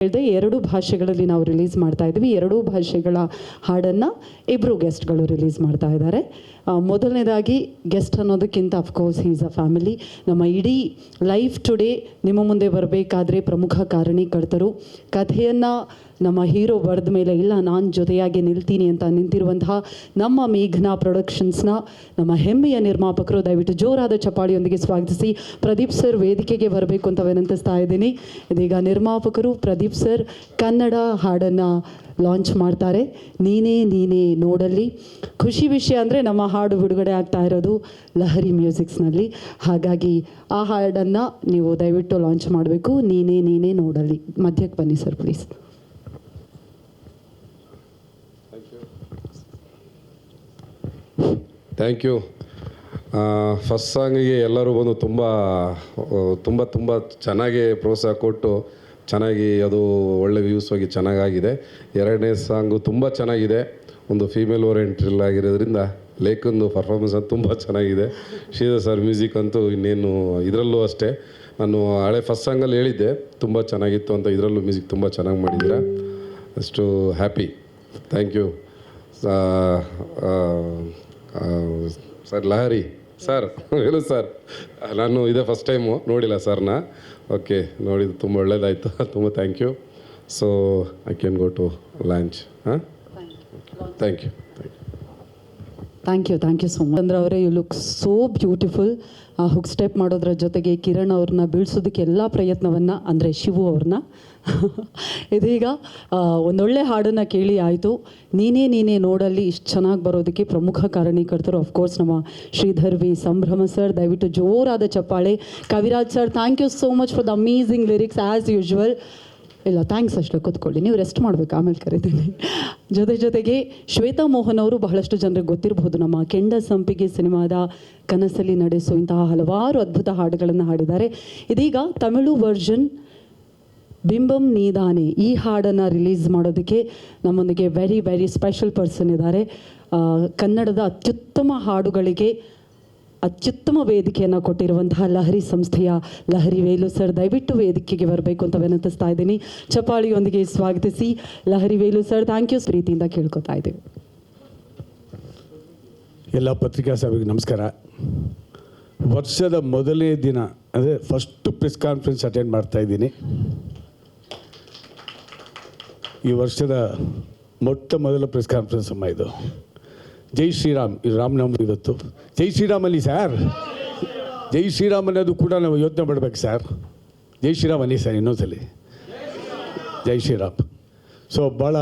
ಹೇಳಿದೆ 2 ಭಾಷೆಗಳಲ್ಲಿ ನಾವು ರಿಲೀಸ್ ಮಾಡ್ತಾ ಇದ್ವಿ. 2 ಭಾಷೆಗಳ ಹಾಡನ್ನು ಇಬ್ಬರು ಗೆಸ್ಟ್ಗಳು ರಿಲೀಸ್ ಮಾಡ್ತಾ ಇದ್ದಾರೆ. ಮೊದಲನೇದಾಗಿ ಗೆಸ್ಟ್ ಅನ್ನೋದಕ್ಕಿಂತ ಅಫ್ಕೋರ್ಸ್ ಈಸ್ ಅ ಫ್ಯಾಮಿಲಿ. ನಮ್ಮ ಇಡೀ ಲೈಫ್ ಟುಡೇ ನಿಮ್ಮ ಮುಂದೆ ಬರಬೇಕಾದ್ರೆ ಪ್ರಮುಖ ಕಾರಣೀಕರ್ತರು. ಕಥೆಯನ್ನು ನಮ್ಮ ಹೀರೋ ಬರೆದ ಮೇಲೆ ಇಲ್ಲ ನಾನು ಜೊತೆಯಾಗಿ ನಿಲ್ತೀನಿ ಅಂತ ನಿಂತಿರುವಂತಹ ನಮ್ಮ ಮೇಘನಾ ಪ್ರೊಡಕ್ಷನ್ಸ್ನ ನಮ್ಮ ಹೆಮ್ಮೆಯ ನಿರ್ಮಾಪಕರು, ದಯವಿಟ್ಟು ಜೋರಾದ ಚಪ್ಪಾಳಿಯೊಂದಿಗೆ ಸ್ವಾಗತಿಸಿ. ಪ್ರದೀಪ್ ಸರ್ ವೇದಿಕೆಗೆ ಬರಬೇಕು ಅಂತ ವಿನಂತಿಸ್ತಾ ಇದ್ದೀನಿ. ಇದೀಗ ನಿರ್ಮಾಪಕರು ಪ್ರದೀಪ್ ಸರ್ ಕನ್ನಡ ಹಾಡನ್ನು ಲಾಂಚ್ ಮಾಡ್ತಾರೆ. ನೀನೇ ನೀನೇ ನೋಡಲ್ಲಿ. ಖುಷಿ ವಿಷಯ ಅಂದರೆ ನಮ್ಮ ಹಾಡು ಬಿಡುಗಡೆ ಆಗ್ತಾ ಇರೋದು ಲಹರಿ ಮ್ಯೂಸಿಕ್ಸ್ನಲ್ಲಿ. ಹಾಗಾಗಿ ಆ ಹಾಡನ್ನು ನೀವು ದಯವಿಟ್ಟು ಲಾಂಚ್ ಮಾಡಬೇಕು. ನೀನೇ ನೀನೇ ನೋಡಲ್ಲಿ. ಮಧ್ಯಕ್ಕೆ ಬನ್ನಿ sir please. Thank you. First ಸಾಂಗಿಗೆ ಎಲ್ಲರೂ ಬಂದು ತುಂಬ ಚೆನ್ನಾಗಿ ಪ್ರೋತ್ಸಾಹ ಕೊಟ್ಟು ಚೆನ್ನಾಗಿ ಅದು ಒಳ್ಳೆ ವ್ಯೂಸ್ ಹೋಗಿ ಚೆನ್ನಾಗಾಗಿದೆ. 2ನೇ ಸಾಂಗು ತುಂಬ ಚೆನ್ನಾಗಿದೆ. ಒಂದು ಫೀಮೇಲ್ ಓರಿಯೆಂಟಲ್ ಆಗಿರೋದ್ರಿಂದ ಲೇಖಂದು ಪರ್ಫಾರ್ಮೆನ್ಸ್ ಅಂತ ತುಂಬ ಚೆನ್ನಾಗಿದೆ. ಶ್ರೀಧರ್ ಸರ್ ಮ್ಯೂಸಿಕ್ ಅಂತೂ ಇನ್ನೇನು ಇದರಲ್ಲೂ ಅಷ್ಟೇ. ನಾನು ಹಳೆ ಫಸ್ಟ್ ಸಾಂಗಲ್ಲಿ ಹೇಳಿದ್ದೆ ತುಂಬ ಚೆನ್ನಾಗಿತ್ತು ಅಂತ. ಇದರಲ್ಲೂ ಮ್ಯೂಸಿಕ್ ತುಂಬ ಚೆನ್ನಾಗಿ ಮಾಡಿದ್ದೀರಾ. ಅಷ್ಟು happy. Thank you sir. Lahari sir ಹೇಳು ಸರ್. ನಾನು ಇದೇ ಫಸ್ಟ್ ಟೈಮು ನೋಡಿಲ್ಲ ಸರ್ನ. ಓಕೆ, ನೋಡಿದ್ದು ತುಂಬ ಒಳ್ಳೇದಾಯಿತು. ತುಂಬ thank you. So I can go to lunch. ಹಾಂ, thank you. Thank you so much. Chandra ಅವರೇ, you look so beautiful. Hook step ಮಾಡೋದ್ರ ಜೊತೆಗೆ ಕಿರಣ್ ಅವ್ರನ್ನ ಬೀಳ್ಸೋದಕ್ಕೆ ಎಲ್ಲ ಪ್ರಯತ್ನವನ್ನು, ಅಂದರೆ ಶಿವು ಅವ್ರನ್ನ ಇದೀಗ ಒಂದೊಳ್ಳೆ ಹಾಡನ್ನು ಕೇಳಿ ಆಯಿತು. ನೀನೇ ನೀನೇ ನೋಡಲ್ಲಿ ಇಷ್ಟು ಚೆನ್ನಾಗಿ ಬರೋದಕ್ಕೆ ಪ್ರಮುಖ ಕಾರಣೀಕರ್ತರು ಅಫ್ಕೋರ್ಸ್ ನಮ್ಮ ಶ್ರೀಧರ್ ವಿ ಸಂಭ್ರಮ ಸರ್. ದಯವಿಟ್ಟು ಜೋರಾದ ಚಪ್ಪಾಳೆ. Kaviraj sir, thank you so much for the amazing lyrics as usual. ಇಲ್ಲ ಥ್ಯಾಂಕ್ಸ್ ಅಷ್ಟೇ, ಕೂತ್ಕೊಳ್ಳಿ, ನೀವು ರೆಸ್ಟ್ ಮಾಡಬೇಕು, ಆಮೇಲೆ ಕರಿತೀನಿ. ಜೊತೆಗೆ ಶ್ವೇತಾ ಮೋಹನ್ ಅವರು ಬಹಳಷ್ಟು ಜನರಿಗೆ ಗೊತ್ತಿರಬಹುದು, ನಮ್ಮ ಕೆಂಡ ಸಂಪಿಗೆ ಸಿನಿಮಾದ ಕನಸಲ್ಲಿ ನಡೆಸೋ ಇಂತಹ ಹಲವಾರು ಅದ್ಭುತ ಹಾಡುಗಳನ್ನು ಹಾಡಿದ್ದಾರೆ. ಇದೀಗ ತಮಿಳು ವರ್ಷನ್ ಬಿಂಬಂ ನೀದಾನೆ ಈ ಹಾಡನ್ನು ರಿಲೀಸ್ ಮಾಡೋದಕ್ಕೆ ನಮ್ಮೊಂದಿಗೆ ವೆರಿ ಸ್ಪೆಷಲ್ ಪರ್ಸನ್ ಇದ್ದಾರೆ. ಕನ್ನಡದ ಅತ್ಯುತ್ತಮ ಹಾಡುಗಳಿಗೆ ಅತ್ಯುತ್ತಮ ವೇದಿಕೆಯನ್ನು ಕೊಟ್ಟಿರುವಂತಹ ಲಹರಿ ಸಂಸ್ಥೆಯ ಲಹರಿ ವೇಲು ಸರ್, ದಯವಿಟ್ಟು ವೇದಿಕೆಗೆ ಬರಬೇಕು ಅಂತ ವಿನಂತಿಸ್ತಾ ಇದ್ದೀನಿ. ಚಪಾಳಿಯೊಂದಿಗೆ ಸ್ವಾಗತಿಸಿ Lahari Velu sir. Thank you. ಪ್ರೀತಿಯಿಂದ ಕೇಳ್ಕೊತಾ ಇದ್ದೀವಿ. ಎಲ್ಲ ಪತ್ರಿಕಾ ಸಭೆಗೆ ನಮಸ್ಕಾರ. ವರ್ಷದ ಮೊದಲನೇ ದಿನ ಅಂದರೆ ಫಸ್ಟ್ ಪ್ರೆಸ್ ಕಾನ್ಫರೆನ್ಸ್ ಅಟೆಂಡ್ ಮಾಡ್ತಾ ಇದ್ದೀನಿ. ಈ ವರ್ಷದ ಮೊದಲ ಪ್ರೆಸ್ ಕಾನ್ಫರೆನ್ಸ್ ಅಮ್ಮ ಇದು. ಜೈ ಶ್ರೀರಾಮ್. ಇದು ರಾಮನವಮಿ ಇವತ್ತು. ಜೈ ಶ್ರೀರಾಮ್ ಅಲ್ಲಿ ಸರ್. ಜೈ ಶ್ರೀರಾಮ್ ಅನ್ನೋದು ಕೂಡ ನಾವು ಯೋಚನೆ ಮಾಡಬೇಕು ಸರ್. ಜೈ ಶ್ರೀರಾಮ್ ಅನ್ನಿ ಸರ್ ಇನ್ನೊಂದ್ಸಲಿ. ಜೈ ಶ್ರೀರಾಮ್. ಸೊ ಭಾಳ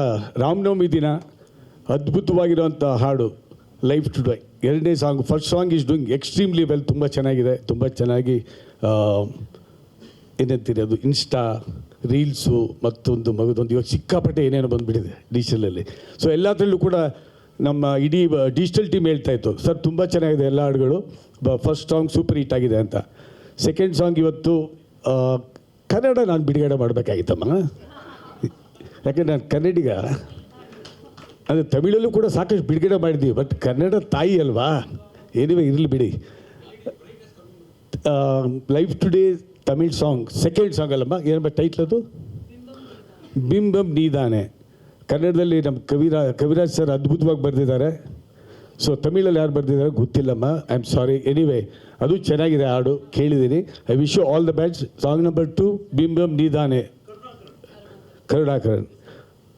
ರಾಮನವಮಿ ದಿನ ಅದ್ಭುತವಾಗಿರೋಂಥ ಹಾಡು ಲೈಫ್ ಟುಡೇ 2ನೇ song. First song is doing extremely well. ತುಂಬ ಚೆನ್ನಾಗಿದೆ. ತುಂಬ ಚೆನ್ನಾಗಿ ಏನಂತೀರಿ ಅದು ಇನ್ಸ್ಟಾ ರೀಲ್ಸು ಮತ್ತೊಂದು ಮಗದೊಂದು ಇವಾಗ ಸಿಕ್ಕಾಪಟ್ಟೆ ಏನೇನೋ ಬಂದುಬಿಟ್ಟಿದೆ ಡಿಜಿಟಲಲ್ಲಿ. ಸೊ ಎಲ್ಲದರಲ್ಲೂ ಕೂಡ ನಮ್ಮ ಇಡೀ ಡಿಜಿಟಲ್ ಟೀಮ್ ಹೇಳ್ತಾಯಿತ್ತು ಸರ್ ತುಂಬ ಚೆನ್ನಾಗಿದೆ ಎಲ್ಲ ಹಾಡುಗಳು. ಫಸ್ಟ್ ಸಾಂಗ್ ಸೂಪರ್ ಹಿಟ್ ಆಗಿದೆ ಅಂತ. ಸೆಕೆಂಡ್ ಸಾಂಗ್ ಇವತ್ತು ಕನ್ನಡ ನಾನು ಬಿಡುಗಡೆ ಮಾಡಬೇಕಾಗಿತ್ತಮ್ಮ. ಯಾಕೆಂದರೆ ನಾನು ಕನ್ನಡಿಗ. ಅಂದರೆ ತಮಿಳಲ್ಲೂ ಕೂಡ ಸಾಕಷ್ಟು ಬಿಡುಗಡೆ ಮಾಡಿದ್ದೀವಿ, ಬಟ್ ಕನ್ನಡ ತಾಯಿ ಅಲ್ವಾ. ಏನಿವೆ ಇರಲಿ ಬಿಡಿ. Life today Tamil song second song ಅಲ್ಲಮ್ಮ, ಏನಮ್ಮ ಟೈಟ್ಲ್ ಅದು? ಬಿಂಬಂ ನೀದಾನೆ. ಕನ್ನಡದಲ್ಲಿ ನಮ್ಮ ಕವಿರಾಜ್ ಸರ್ ಅದ್ಭುತವಾಗಿ ಬರೆದಿದ್ದಾರೆ. ಸೊ ತಮಿಳಲ್ಲಿ ಯಾರು ಬರೆದಿದ್ದಾರೆ ಗೊತ್ತಿಲ್ಲಮ್ಮ, ಐ ಆಮ್ ಸಾರಿ. ಎನಿವೇ ಅದು ಚೆನ್ನಾಗಿದೆ ಹಾಡು, ಕೇಳಿದ್ದೀನಿ. I wish you all the best. Song number 2 ಬಿಂಬಂ ನೀದಾನೆ, Karunakaran.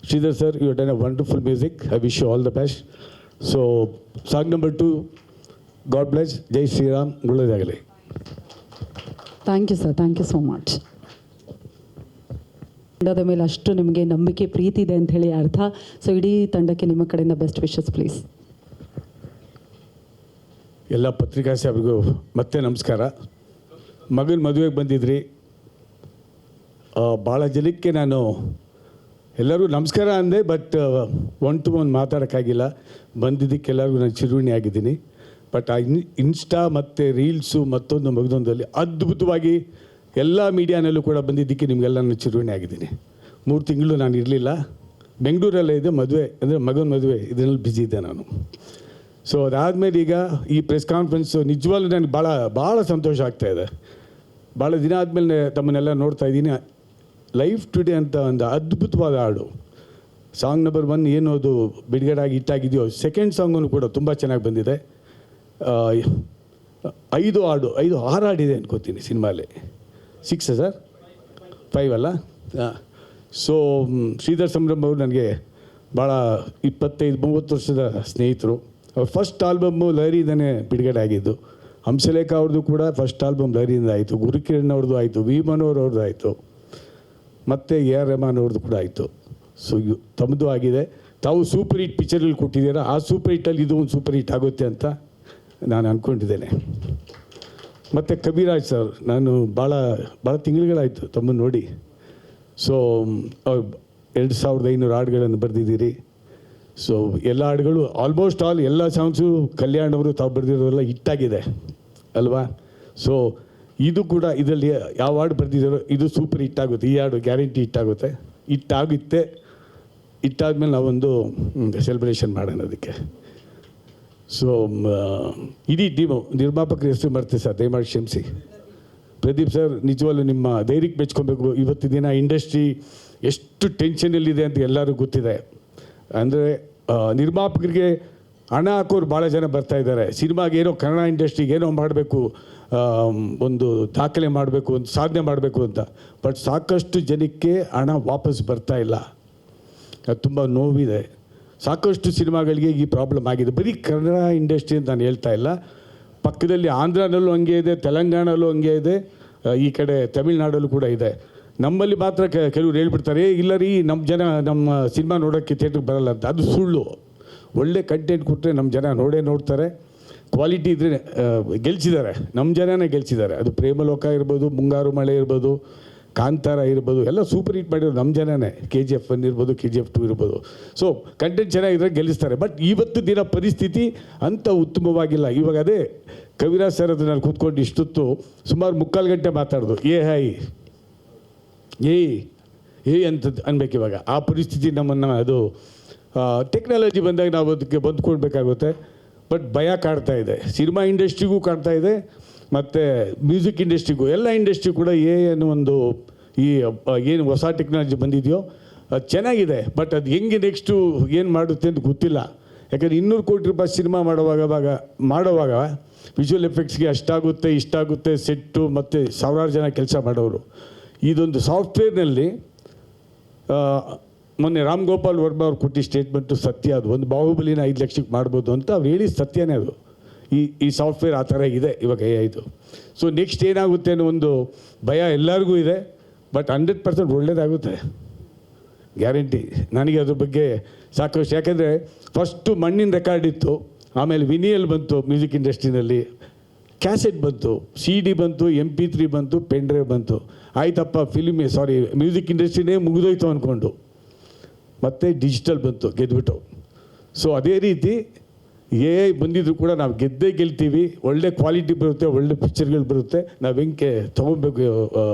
Sridhar sir, you done a wonderful music. I wish you all the best. So song number 2, god bless. Jai Shri Ram. ಒಳ್ಳೆಯದಾಗಲಿ. Thank you sir. Thank you so much. ತಂಡದ ಮೇಲೆ ಅಷ್ಟು ನಿಮಗೆ ನಂಬಿಕೆ ಪ್ರೀತಿ ಇದೆ ಅಂತ ಹೇಳಿ ಅರ್ಥ. ಸೊ ಇಡೀ ತಂಡಕ್ಕೆ ನಿಮ್ಮ ಕಡೆಯಿಂದ ಬೆಸ್ಟ್ ವಿಶಸ್ ಪ್ಲೀಸ್. ಎಲ್ಲ ಪತ್ರಿಕಾ ಸಾಹೇಬ್ರಿಗೂ ಮತ್ತೆ ನಮಸ್ಕಾರ. ಮಗನ ಮದುವೆಗೆ ಬಂದಿದ್ರಿ. ಭಾಳ ಜನಕ್ಕೆ ನಾನು ಎಲ್ಲರೂ ನಮಸ್ಕಾರ ಅಂದೆ, ಬಟ್ 1 to 1 ಮಾತಾಡೋಕ್ಕಾಗಿಲ್ಲ. ಬಂದಿದ್ದಕ್ಕೆ ಎಲ್ಲರಿಗೂ ನಾನು ಚಿರುಣಿ ಆಗಿದ್ದೀನಿ. ಬಟ್ ಆ ಇನ್ಸ್ಟಾ ಮತ್ತು ರೀಲ್ಸು ಮತ್ತೊಂದು ಮಗದೊಂದಲ್ಲಿ ಅದ್ಭುತವಾಗಿ ಎಲ್ಲ ಮೀಡಿಯಾನಲ್ಲೂ ಕೂಡ ಬಂದಿದ್ದಕ್ಕೆ ನಿಮಗೆಲ್ಲ ನಾನು ಚಿರುಣಿ ಆಗಿದ್ದೀನಿ. 3 ತಿಂಗಳು ನಾನು ಇರಲಿಲ್ಲ, ಬೆಂಗಳೂರಲ್ಲೇ ಇದೆ. ಮದುವೆ ಅಂದರೆ ಮಗನ ಮದುವೆ, ಇದರಲ್ಲಿ ಬ್ಯುಸಿ ಇದ್ದೆ ನಾನು. ಸೊ ಅದಾದಮೇಲೆ ಈಗ ಈ ಪ್ರೆಸ್ ಕಾನ್ಫರೆನ್ಸು ನಿಜವಾಗ್ಲೂ ನನಗೆ ಭಾಳ ಸಂತೋಷ ಆಗ್ತಾಯಿದೆ. ಭಾಳ ದಿನ ಆದಮೇಲೆ ತಮ್ಮನ್ನೆಲ್ಲ ನೋಡ್ತಾ ಇದ್ದೀನಿ. ಲೈಫ್ ಟುಡೇ ಅಂತ ಒಂದು ಅದ್ಭುತವಾದ ಹಾಡು. ಸಾಂಗ್ ನಂಬರ್ 1 ಏನು ಅದು ಬಿಡುಗಡೆ ಆಗಿ ಹಿಟ್ಟಾಗಿದೆಯೋ, ಸೆಕೆಂಡ್ ಸಾಂಗನ್ನು ಕೂಡ ತುಂಬ ಚೆನ್ನಾಗಿ ಬಂದಿದೆ. 6 ಹಾಡಿದೆ ಅನ್ಕೋತೀನಿ ಸಿನಿಮಾಲಿ. 6 ಸರ್ 5 ಅಲ್ಲ? ಸೊ ಶ್ರೀಧರ್ ಸಂಭ್ರಮ್ ಅವರು ನನಗೆ ಭಾಳ 25-30 ವರ್ಷದ ಸ್ನೇಹಿತರು. ಅವ್ರ ಫಸ್ಟ್ ಆಲ್ಬಮ್ಮು ಲಹರಿಯಿಂದನೇ ಬಿಡುಗಡೆ ಆಗಿದ್ದು. ಹಂಸಲೇಖ ಅವ್ರದ್ದು ಕೂಡ ಫಸ್ಟ್ ಆಲ್ಬಮ್ ಲಹರಿಯಿಂದ ಆಯಿತು. ಗುರುಕಿರಣ್ ಅವ್ರದ್ದು ಆಯಿತು, ವಿ ಮನೋಹರ್ ಅವ್ರದ್ದು ಆಯಿತು, ಮತ್ತು AR ರೆಹಮಾನ್ ಅವ್ರದ್ದು ಕೂಡ ಆಯಿತು. ಸೊ ತಮ್ಮದು ಆಗಿದೆ. ತಾವು ಸೂಪರ್ ಹಿಟ್ ಪಿಕ್ಚರಲ್ಲಿ ಕೊಟ್ಟಿದ್ದೀರಾ. ಆ ಸೂಪರ್ ಹಿಟ್ಟಲ್ಲಿ ಇದು ಒಂದು ಸೂಪರ್ ಹಿಟ್ ಆಗುತ್ತೆ ಅಂತ ನಾನು ಅಂದ್ಕೊಂಡಿದ್ದೇನೆ. ಮತ್ತು ಕವಿರಾಜ್ ಸರ್, ನಾನು ಭಾಳ ತಿಂಗಳುಗಳಾಯಿತು ತಮ್ಮನ್ನು ನೋಡಿ. ಸೊ ಅವ್ರು 2500 ಹಾಡುಗಳನ್ನು ಬರೆದಿದ್ದೀರಿ. ಸೊ ಎಲ್ಲ ಹಾಡುಗಳು ಆಲ್ಮೋಸ್ಟ್ ಎಲ್ಲ ಸಾಂಗ್ಸು ಕಲ್ಯಾಣ್ ಅವರು ತಾವು ಬರೆದಿರೋರೆಲ್ಲ ಹಿಟ್ಟಾಗಿದೆ ಅಲ್ವಾ? ಸೊ ಇದು ಕೂಡ ಇದರಲ್ಲಿ ಯಾವ ಹಾಡು ಬರೆದಿದ್ದಾರೋ ಇದು ಸೂಪರ್ ಹಿಟ್ಟಾಗುತ್ತೆ. ಈ ಹಾಡು ಗ್ಯಾರಂಟಿ ಹಿಟ್ಟಾಗುತ್ತೆ. ಹಿಟ್ಟಾದ್ಮೇಲೆ ನಾವೊಂದು ಸೆಲೆಬ್ರೇಷನ್ ಮಾಡೋಣ ಅದಕ್ಕೆ. ಸೊ ಇಡೀ ಟೀಮು, ನಿರ್ಮಾಪಕರ ಹೆಸರು ಮಾಡ್ತೀವಿ ಸರ್, ದಯಮಾಡಿ ಕ್ಷಮಿಸಿ. ಪ್ರದೀಪ್ ಸರ್, ನಿಜವಾಗ್ಲೂ ನಿಮ್ಮ ಧೈರ್ಯಕ್ಕೆ ಮೆಚ್ಕೊಬೇಕು. ಇವತ್ತು ದಿನ ಇಂಡಸ್ಟ್ರಿ ಎಷ್ಟು ಟೆನ್ಷನಲ್ಲಿದೆ ಅಂತ ಎಲ್ಲರಿಗೂ ಗೊತ್ತಿದೆ. ಅಂದರೆ ನಿರ್ಮಾಪಕರಿಗೆ ಹಣ ಹಾಕೋರು ಭಾಳ ಜನ ಬರ್ತಾಯಿದ್ದಾರೆ. ಸಿನಿಮಾಗೆ ಏನೋ ಕನ್ನಡ ಇಂಡಸ್ಟ್ರಿಗೆ ಏನೋ ಮಾಡಬೇಕು, ಒಂದು ದಾಖಲೆ ಮಾಡಬೇಕು, ಒಂದು ಸಾಧನೆ ಮಾಡಬೇಕು ಅಂತ. ಬಟ್ ಸಾಕಷ್ಟು ಜನಕ್ಕೆ ಹಣ ವಾಪಸ್ ಬರ್ತಾ ಇಲ್ಲ. ಅದು ತುಂಬ ನೋವಿದೆ. ಸಾಕಷ್ಟು ಸಿನಿಮಾಗಳಿಗೆ ಈ ಪ್ರಾಬ್ಲಮ್ ಆಗಿದೆ. ಬರೀ ಕನ್ನಡ ಇಂಡಸ್ಟ್ರಿ ಅಂತ ನಾನು ಹೇಳ್ತಾ ಇಲ್ಲ. ಪಕ್ಕದಲ್ಲಿ ಆಂಧ್ರನಲ್ಲೂ ಹಂಗೆ ಇದೆ, ತೆಲಂಗಾಣಲ್ಲೂ ಹಂಗೆ ಇದೆ, ಈ ಕಡೆ ತಮಿಳ್ನಾಡಲ್ಲೂ ಕೂಡ ಇದೆ. ನಮ್ಮಲ್ಲಿ ಮಾತ್ರ ಕೆಲವ್ರು ಹೇಳ್ಬಿಡ್ತಾರೆ, ಇಲ್ಲ ರೀ ನಮ್ಮ ಜನ ನಮ್ಮ ಸಿನಿಮಾ ನೋಡೋಕ್ಕೆ ಥಿಯೇಟ್ರಿಗೆ ಬರಲ್ಲ ಅಂತ. ಅದು ಸುಳ್ಳು. ಒಳ್ಳೆ ಕಂಟೆಂಟ್ ಕೊಟ್ಟರೆ ನಮ್ಮ ಜನ ನೋಡ್ತಾರೆ. ಕ್ವಾಲಿಟಿ ಇದ್ದರೆ ಗೆಲ್ಸಿದ್ದಾರೆ, ನಮ್ಮ ಜನನೇ ಗೆಲ್ಸಿದ್ದಾರೆ. ಅದು ಪ್ರೇಮಲೋಕ ಇರ್ಬೋದು, ಮುಂಗಾರು ಮಳೆ ಇರ್ಬೋದು, ಕಾಂತಾರ ಇರ್ಬೋದು, ಎಲ್ಲ ಸೂಪರ್ ಹಿಟ್ ಮಾಡಿರೋದು ನಮ್ಮ ಜನನೇ. KGF 1 ಇರ್ಬೋದು, KGF 2 ಇರ್ಬೋದು. ಸೊ ಕಂಟೆಂಟ್ ಚೆನ್ನಾಗಿದ್ರೆ ಗೆಲ್ಲಿಸ್ತಾರೆ. ಬಟ್ ಇವತ್ತು ದಿನ ಪರಿಸ್ಥಿತಿ ಅಂಥ ಉತ್ತಮವಾಗಿಲ್ಲ. ಇವಾಗ ಅದೇ ಕವಿರಾಜ್ ಸರ್ ಅದು ನಾನು ಕೂತ್ಕೊಂಡು ಇಷ್ಟೊತ್ತು ಸುಮಾರು 3/4 ಗಂಟೆ ಮಾತಾಡೋದು. ಏಯ್ ಅಂತ ಅನ್ಬೇಕು. ಇವಾಗ ಆ ಪರಿಸ್ಥಿತಿ ನಮ್ಮನ್ನು, ಅದು ಟೆಕ್ನಾಲಜಿ ಬಂದಾಗ ನಾವು ಅದಕ್ಕೆ ಹೊಂದ್ಕೊಳ್ಬೇಕಾಗುತ್ತೆ. ಬಟ್ ಭಯ ಕಾಡ್ತಾ ಇದೆ, ಸಿನಿಮಾ ಇಂಡಸ್ಟ್ರಿಗೂ ಕಾಡ್ತಾ ಇದೆ, ಮತ್ತು ಮ್ಯೂಸಿಕ್ ಇಂಡಸ್ಟ್ರಿಗೂ, ಎಲ್ಲ ಇಂಡಸ್ಟ್ರಿ ಕೂಡ ಅನ್ನೋ ಒಂದು ಈ ಏನು ಹೊಸ ಟೆಕ್ನಾಲಜಿ ಬಂದಿದೆಯೋ ಅದು ಚೆನ್ನಾಗಿದೆ. ಬಟ್ ಅದು ಹೆಂಗೆ ನೆಕ್ಸ್ಟು ಏನು ಮಾಡುತ್ತೆ ಅಂತ ಗೊತ್ತಿಲ್ಲ. ಯಾಕಂದರೆ 200 ಕೋಟಿ ರೂಪಾಯಿ ಸಿನಿಮಾ ಮಾಡುವಾಗ ವಿಜುವಲ್ ಎಫೆಕ್ಟ್ಸ್ಗೆ ಅಷ್ಟಾಗುತ್ತೆ ಇಷ್ಟಾಗುತ್ತೆ, ಸೆಟ್ಟು ಮತ್ತು ಸಾವಿರಾರು ಜನ ಕೆಲಸ ಮಾಡೋರು. ಇದೊಂದು ಸಾಫ್ಟ್ವೇರ್ನಲ್ಲಿ ಮೊನ್ನೆ ರಾಮ್ ಗೋಪಾಲ್ ವರ್ಮಾ ಅವ್ರು ಕೊಟ್ಟಿದ್ದ ಸ್ಟೇಟ್ಮೆಂಟು ಸತ್ಯ. ಅದು ಒಂದು ಬಾಹುಬಲಿನ 5 ಲಕ್ಷಕ್ಕೆ ಮಾಡ್ಬೋದು ಅಂತ ಅವ್ರು ಹೇಳಿದ ಸತ್ಯನೇ ಅದು. ಈ ಸಾಫ್ಟ್ವೇರ್ ಆ ಥರ ಇದೆ ಇವಾಗ AI. ಸೊ ನೆಕ್ಸ್ಟ್ ಏನಾಗುತ್ತೆ ಅನ್ನೋ ಒಂದು ಭಯ ಎಲ್ಲರಿಗೂ ಇದೆ. ಬಟ್ 100% ಒಳ್ಳೆಯದಾಗುತ್ತೆ, ಗ್ಯಾರಂಟಿ. ನನಗೆ ಅದ್ರ ಬಗ್ಗೆ ಸಾಕಷ್ಟು, ಯಾಕೆಂದರೆ ಫಸ್ಟು ಮಣ್ಣಿನ ರೆಕಾರ್ಡ್ ಇತ್ತು, ಆಮೇಲೆ ವಿನಿಯಲ್ ಬಂತು ಮ್ಯೂಸಿಕ್ ಇಂಡಸ್ಟ್ರಿನಲ್ಲಿ, ಕ್ಯಾಸೆಟ್ ಬಂತು, CD ಬಂತು, MP3 ಬಂತು, ಪೆನ್ ಡ್ರೈವ್ ಬಂತು. ಆಯ್ತಪ್ಪ ಮ್ಯೂಸಿಕ್ ಇಂಡಸ್ಟ್ರಿನೇ ಮುಗಿದೋಯ್ತು ಅಂದ್ಕೊಂಡು ಮತ್ತು ಡಿಜಿಟಲ್ ಬಂತು, ಗೆದ್ದುಬಿಟ್ಟು. ಸೊ ಅದೇ ರೀತಿ AI ಬಂದಿದ್ರು ಕೂಡ ನಾವು ಗೆಲ್ತೀವಿ. ಒಳ್ಳೆ ಕ್ವಾಲಿಟಿ ಬರುತ್ತೆ, ಒಳ್ಳೆ ಪಿಕ್ಚರ್ಗಳು ಬರುತ್ತೆ. ನಾವು ಹೆಂಗೆ ತೊಗೊಬೇಕು,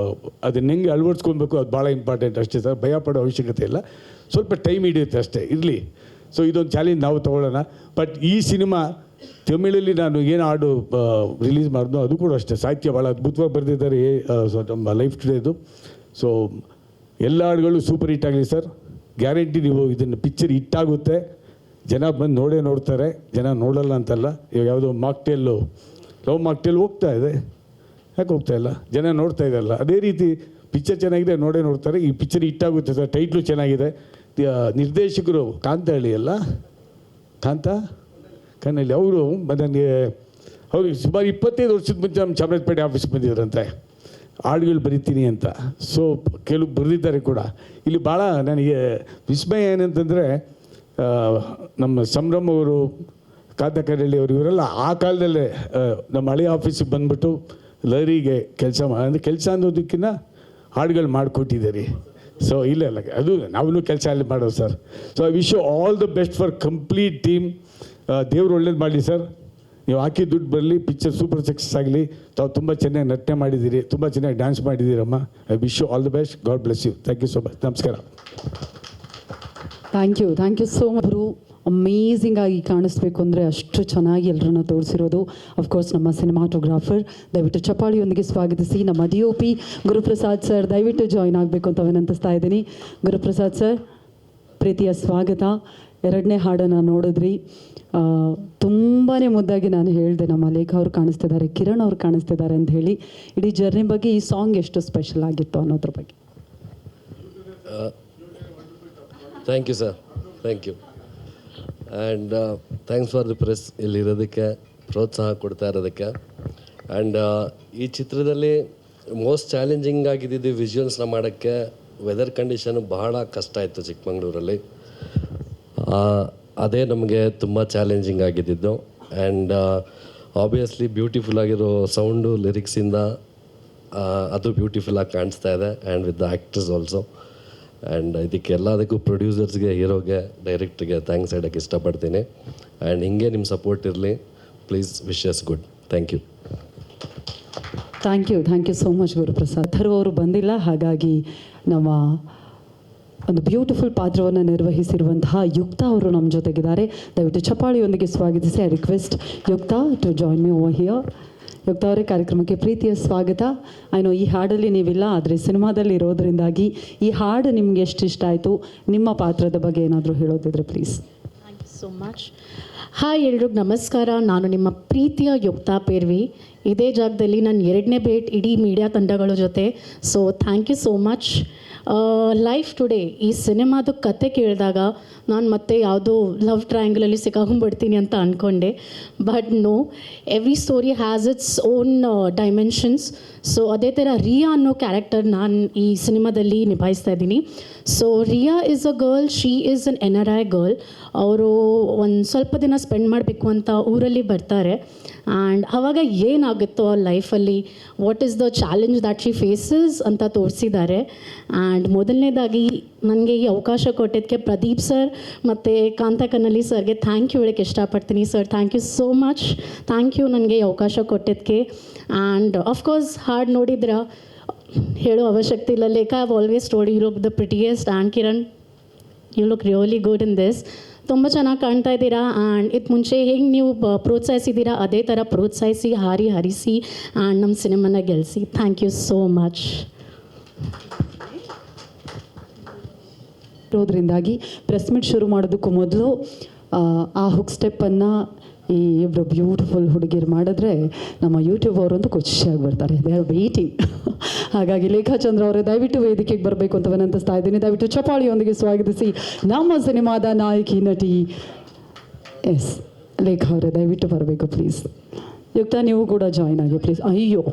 ಅದನ್ನ ಹೆಂಗೆ ಅಳವಡಿಸ್ಕೊಬೇಕು, ಅದು ಭಾಳ ಇಂಪಾರ್ಟೆಂಟ್ ಅಷ್ಟೇ ಸರ್. ಭಯ ಪಡೋ ಅವಶ್ಯಕತೆ ಇಲ್ಲ, ಸ್ವಲ್ಪ ಟೈಮ್ ಹಿಡಿಯುತ್ತೆ ಅಷ್ಟೇ, ಇರಲಿ. ಸೊ ಇದೊಂದು ಚಾಲೆಂಜ್ ನಾವು ತೊಗೊಳ್ಳೋಣ. ಬಟ್ ಈ ಸಿನಿಮಾ ತಮಿಳಲ್ಲಿ ನಾನು ಏನು ಹಾಡು ರಿಲೀಸ್ ಮಾಡಿದ್ನೋ ಅದು ಕೂಡ ಅಷ್ಟೇ, ಸಾಹಿತ್ಯ ಭಾಳ ಅದ್ಭುತವಾಗಿ ಬರೆದಿದ್ದಾರೆ ನಮ್ಮ ಲೈಫ್ ಟುಡೇದು. ಸೊ ಎಲ್ಲ ಹಾಡುಗಳು ಸೂಪರ್ ಹಿಟ್ ಆಗಲಿ ಸರ್, ಗ್ಯಾರಂಟಿ. ನೀವು ಇದನ್ನು ಪಿಕ್ಚರ್ ಹಿಟ್ಟಾಗುತ್ತೆ, ಜನ ಬಂದು ನೋಡ್ತಾರೆ. ಜನ ನೋಡಲ್ಲ ಅಂತಲ್ಲ. ಇವಾಗ ಯಾವುದೋ ಲವ್ ಮಾಕ್ಟೇಲ್ ಹೋಗ್ತಾ ಇದೆ, ಯಾಕೆ ಹೋಗ್ತಾ ಇಲ್ಲ, ಜನ ನೋಡ್ತಾ ಇದ್ದಾರಲ್ಲ. ಅದೇ ರೀತಿ ಪಿಕ್ಚರ್ ಚೆನ್ನಾಗಿದೆ, ನೋಡ್ತಾರೆ. ಈ ಪಿಕ್ಚರ್ ಹಿಟ್ಟಾಗುತ್ತೆ ಸರ್. ಟೈಟ್ಲು ಚೆನ್ನಾಗಿದೆ. ನಿರ್ದೇಶಕರು ಕಾಂತಹಳ್ಳಿ ಅಲ್ಲ, ಕಣ್ಣಲ್ಲಿ ಅವರು ನನಗೆ ಅವ್ರಿಗೆ ಸುಮಾರು 25 ವರ್ಷದ ಮುಂಚೆ ನಮ್ಮ ಚಾಮರಾಜಪೇಟೆ ಆಫೀಸ್ಗೆ ಬಂದಿದ್ರಂತೆ, ಹಾಡುಗಳು ಬರಿತೀನಿ ಅಂತ. ಸೊ ಕೆಲವು ಬರೆದಿದ್ದಾರೆ ಕೂಡ. ಇಲ್ಲಿ ಭಾಳ ನನಗೆ ವಿಸ್ಮಯ ಏನಂತಂದರೆ, ನಮ್ಮ ಸಂಭ್ರಮ್ ಅವರು, ಕಾಂತಕರಳ್ಳಿ ಅವರು, ಇವರೆಲ್ಲ ಆ ಕಾಲದಲ್ಲೇ ನಮ್ಮ ಹಳೆ ಆಫೀಸಿಗೆ ಬಂದುಬಿಟ್ಟು ಲಹರಿಗೆ ಕೆಲಸ ಅನ್ನೋದಕ್ಕಿಂತ ಹಾಡುಗಳು ಮಾಡಿಕೊಟ್ಟಿದ್ದೀರಿ. ಸೊ ಇಲ್ಲ ಅದು ನಾವೂ ಕೆಲಸ ಅಲ್ಲಿ ಮಾಡೋದು sir. So I wish you all the best for complete team. ದೇವ್ರು ಒಳ್ಳೇದು ಮಾಡಲಿ ಸರ್. ನೀವು ಹಾಕಿ ದುಡ್ಡು ಬರಲಿ, ಪಿಕ್ಚರ್ ಸೂಪರ್ ಸಕ್ಸಸ್ ಆಗಲಿ. ತಾವು ತುಂಬ ಚೆನ್ನಾಗಿ ನಟನೆ ಮಾಡಿದ್ದೀರಿ, ತುಂಬ ಚೆನ್ನಾಗಿ ಡ್ಯಾನ್ಸ್ ಮಾಡಿದ್ದೀರಮ್ಮ. I wish you all the best. God bless you. Thank you so much. ನಮಸ್ಕಾರ. Thank you so much. Amazing ಆಗಿ ಕಾಣಿಸ್ಬೇಕು ಅಂದರೆ ಅಷ್ಟು ಚೆನ್ನಾಗಿ ಎಲ್ಲರನ್ನ ತೋರಿಸಿರೋದು ಅಫ್ಕೋರ್ಸ್ ನಮ್ಮ ಸಿನಿಮಾಟೋಗ್ರಾಫರ್. ದಯವಿಟ್ಟು ಚಪ್ಪಾಳಿಯೊಂದಿಗೆ ಸ್ವಾಗತಿಸಿ ನಮ್ಮ DOP ಗುರುಪ್ರಸಾದ್ ಸರ್ ದಯವಿಟ್ಟು ಜಾಯ್ನ್ ಆಗಬೇಕು ಅಂತ ವಿನಂತಿಸ್ತಾ ಇದ್ದೀನಿ. ಗುರುಪ್ರಸಾದ್ ಸರ್, ಪ್ರೀತಿಯ ಸ್ವಾಗತ. ಎರಡನೇ ಹಾಡನ್ನು ನೋಡಿದ್ರಿ, ತುಂಬಾ ಮುದ್ದಾಗಿ ನಾನು ಹೇಳಿದೆ ನಮ್ಮ ಲೇಖ ಅವ್ರು ಕಾಣಿಸ್ತಿದ್ದಾರೆ, ಕಿರಣ್ ಅವ್ರು ಕಾಣಿಸ್ತಿದ್ದಾರೆ ಅಂತ ಹೇಳಿ. ಇಡೀ ಜರ್ನಿ ಬಗ್ಗೆ ಈ ಸಾಂಗ್ ಎಷ್ಟು ಸ್ಪೆಷಲ್ ಆಗಿತ್ತು ಅನ್ನೋದ್ರ ಬಗ್ಗೆ. Thank you sir, thank you. And thanks for the press, ಇಲ್ಲಿರೋದಕ್ಕೆ, ಪ್ರೋತ್ಸಾಹ ಕೊಡ್ತಾ ಇರೋದಕ್ಕೆ. ಆ್ಯಂಡ್ ಈ ಚಿತ್ರದಲ್ಲಿ ಮೋಸ್ಟ್ ಚಾಲೆಂಜಿಂಗ್ ಆಗಿದ್ದು ವಿಜುವಲ್ಸ್ನ ಮಾಡೋಕ್ಕೆ ವೆದರ್ ಕಂಡೀಷನ್ ಬಹಳ ಕಷ್ಟ ಇತ್ತು ಚಿಕ್ಕಮಂಗ್ಳೂರಲ್ಲಿ. ಅದೇ ನಮಗೆ ತುಂಬ ಚಾಲೆಂಜಿಂಗ್ ಆಗಿದ್ದು. ಆ್ಯಂಡ್ ಆಬ್ವಿಯಸ್ಲಿ ಬ್ಯೂಟಿಫುಲ್ ಆಗಿರೋ ಸೌಂಡು ಲಿರಿಕ್ಸಿಂದ ಅದು ಬ್ಯೂಟಿಫುಲ್ಲಾಗಿ ಕಾಣಿಸ್ತಾ ಇದೆ. And with the actors also. And ಇದಕ್ಕೆ ಎಲ್ಲದಕ್ಕೂ ಪ್ರೊಡ್ಯೂಸರ್ಸ್ಗೆ, ಹೀರೋಗೆ, ಡೈರೆಕ್ಟ್ರಿಗೆ ಥ್ಯಾಂಕ್ಸ್ ಹೇಳೋಕ್ಕೆ ಇಷ್ಟಪಡ್ತೀನಿ. ಆ್ಯಂಡ್ ಹಿಂಗೆ ನಿಮ್ಮ ಸಪೋರ್ಟ್ ಇರಲಿ please. Wishes good. Thank you. Thank you so much Guruprasad. ಥರು ಅವರು ಬಂದಿಲ್ಲ, ಹಾಗಾಗಿ ನಮ್ಮ ಒಂದು ಬ್ಯೂಟಿಫುಲ್ ಪಾತ್ರವನ್ನು ನಿರ್ವಹಿಸಿರುವಂತಹ ಯುಕ್ತ ಅವರು ನಮ್ಮ ಜೊತೆಗಿದ್ದಾರೆ. ದಯವಿಟ್ಟು ಚಪ್ಪಾಳಿಯೊಂದಿಗೆ ಸ್ವಾಗತಿಸಿ. I request Yukta to join me over here. Yukta ಅವರೇ, ಕಾರ್ಯಕ್ರಮಕ್ಕೆ ಪ್ರೀತಿಯ ಸ್ವಾಗತ. ಐನೋ ಈ ಹಾಡಲ್ಲಿ ನೀವಿಲ್ಲ, ಆದರೆ ಸಿನಿಮಾದಲ್ಲಿ ಇರೋದ್ರಿಂದಾಗಿ ಈ ಹಾಡು ನಿಮ್ಗೆ ಎಷ್ಟು ಇಷ್ಟ ಆಯಿತು, ನಿಮ್ಮ ಪಾತ್ರದ ಬಗ್ಗೆ ಏನಾದರೂ ಹೇಳೋದಿದ್ರೆ please. Thank you so much. Hi ಎಲ್ರಿಗೂ ನಮಸ್ಕಾರ. ನಾನು ನಿಮ್ಮ ಪ್ರೀತಿಯ ಯುಕ್ತಾ ಪೇರ್ವಿ. ಇದೇ ಜಾಗದಲ್ಲಿ ನನ್ನ 2ನೇ ಭೇಟ್ ಇಡೀ ಮೀಡಿಯಾ ತಂಡಗಳ ಜೊತೆ. So thank you so much. Life today ಈ ಸಿನಿಮಾದ ಕತೆ ಕೇಳಿದಾಗ ನಾನು ಮತ್ತೆ ಯಾವುದೋ ಲವ್ ಟ್ರಯಾಂಗಲಲ್ಲಿ ಸಿಕ್ಕಾಕೊಂಡ್ಬಿಡ್ತೀನಿ ಅಂತ ಅಂದ್ಕೊಂಡೆ. But no, every story has its own dimensions. So ಅದೇ ಥರ ರಿಯಾ ಅನ್ನೋ ಕ್ಯಾರೆಕ್ಟರ್ ನಾನು ಈ ಸಿನಿಮಾದಲ್ಲಿ ನಿಭಾಯಿಸ್ತಾ ಇದ್ದೀನಿ. So Riya is a girl, she is an NRI girl. ಅವರು ಒಂದು ಸ್ವಲ್ಪ ದಿನ ಸ್ಪೆಂಡ್ ಮಾಡಬೇಕು ಅಂತ ಊರಲ್ಲಿ ಬರ್ತಾರೆ. ಆ್ಯಂಡ್ ಆವಾಗ ಏನಾಗುತ್ತೋ ಆ ಲೈಫಲ್ಲಿ, what is the challenge that she faces ಅಂತ ತೋರಿಸಿದ್ದಾರೆ. ಆ್ಯಂಡ್ ಮೊದಲನೇದಾಗಿ ನನಗೆ ಈ ಅವಕಾಶ ಕೊಟ್ಟಿದ್ದಕ್ಕೆ ಪ್ರದೀಪ್ ಸರ್ ಮತ್ತು ಕಾಂತ ಕನ್ನಲಿ ಸರ್ಗೆ ಥ್ಯಾಂಕ್ ಯು ಹೇಳೋಕ್ಕೆ ಇಷ್ಟಪಡ್ತೀನಿ. Sir, thank you so much. Thank you ನನಗೆ ಈ ಅವಕಾಶ ಕೊಟ್ಟಿದ್ದಕ್ಕೆ. ಆ್ಯಂಡ್ ಆಫ್ಕೋರ್ಸ್ ಹಾಡು ನೋಡಿದ್ರೆ ಹೇಳೋ ಅವಶ್ಯಕತೆ ಇಲ್ಲ. Lekha have always told you look the prettiest. And Kiran, you look really good in this. ತುಂಬ ಚೆನ್ನಾಗಿ ಕಾಣ್ತಾ ಇದ್ದೀರಾ. ಆ್ಯಂಡ್ ಇದು ಮುಂಚೆ ಹೇಗೆ ನೀವು ಪ್ರೋತ್ಸಾಹಿಸಿದ್ದೀರಾ ಅದೇ ಥರ ಪ್ರೋತ್ಸಾಹಿಸಿ, ಹರಿಸಿ ಆ್ಯಂಡ್ ನಮ್ಮ ಸಿನಿಮಾನ ಗೆಲ್ಲಿಸಿ. Thank you so much. ಇರೋದ್ರಿಂದಾಗಿ ಪ್ರೆಸ್ ಮೀಟ್ ಶುರು ಮಾಡೋದಕ್ಕೂ ಮೊದಲು ಆ ಹುಕ್ ಸ್ಟೆಪ್ಪನ್ನು ಈ ಇಬ್ಬರು ಬ್ಯೂಟಿಫುಲ್ ಹುಡುಗಿರು ಮಾಡಿದ್ರೆ ನಮ್ಮ ಯೂಟ್ಯೂಬ್ ಅವರಂತೂ ಖುಷಿಯಾಗಿ ಬರ್ತಾರೆ. They are waiting. ಹಾಗಾಗಿ ಲೇಖಾಚಂದ್ರ ಅವರೇ ದಯವಿಟ್ಟು ವೇದಿಕೆಗೆ ಬರಬೇಕು ಅಂತ ವಿನಂತಿಸ್ತಾ ಇದ್ದೀನಿ. ದಯವಿಟ್ಟು ಚಪ್ಪಾಳಿಯೊಂದಿಗೆ ಸ್ವಾಗತಿಸಿ ನಮ್ಮ ಸಿನಿಮಾದ ನಾಯಕಿ ನಟಿ ಲೇಖಾ ಅವರೇ ದಯವಿಟ್ಟು ಬರಬೇಕು ಪ್ಲೀಸ್. ಯುಕ್ತ, ನೀವು ಕೂಡ ಜಾಯ್ನ್ ಆಗಿ ಪ್ಲೀಸ್. ಅಯ್ಯೋ,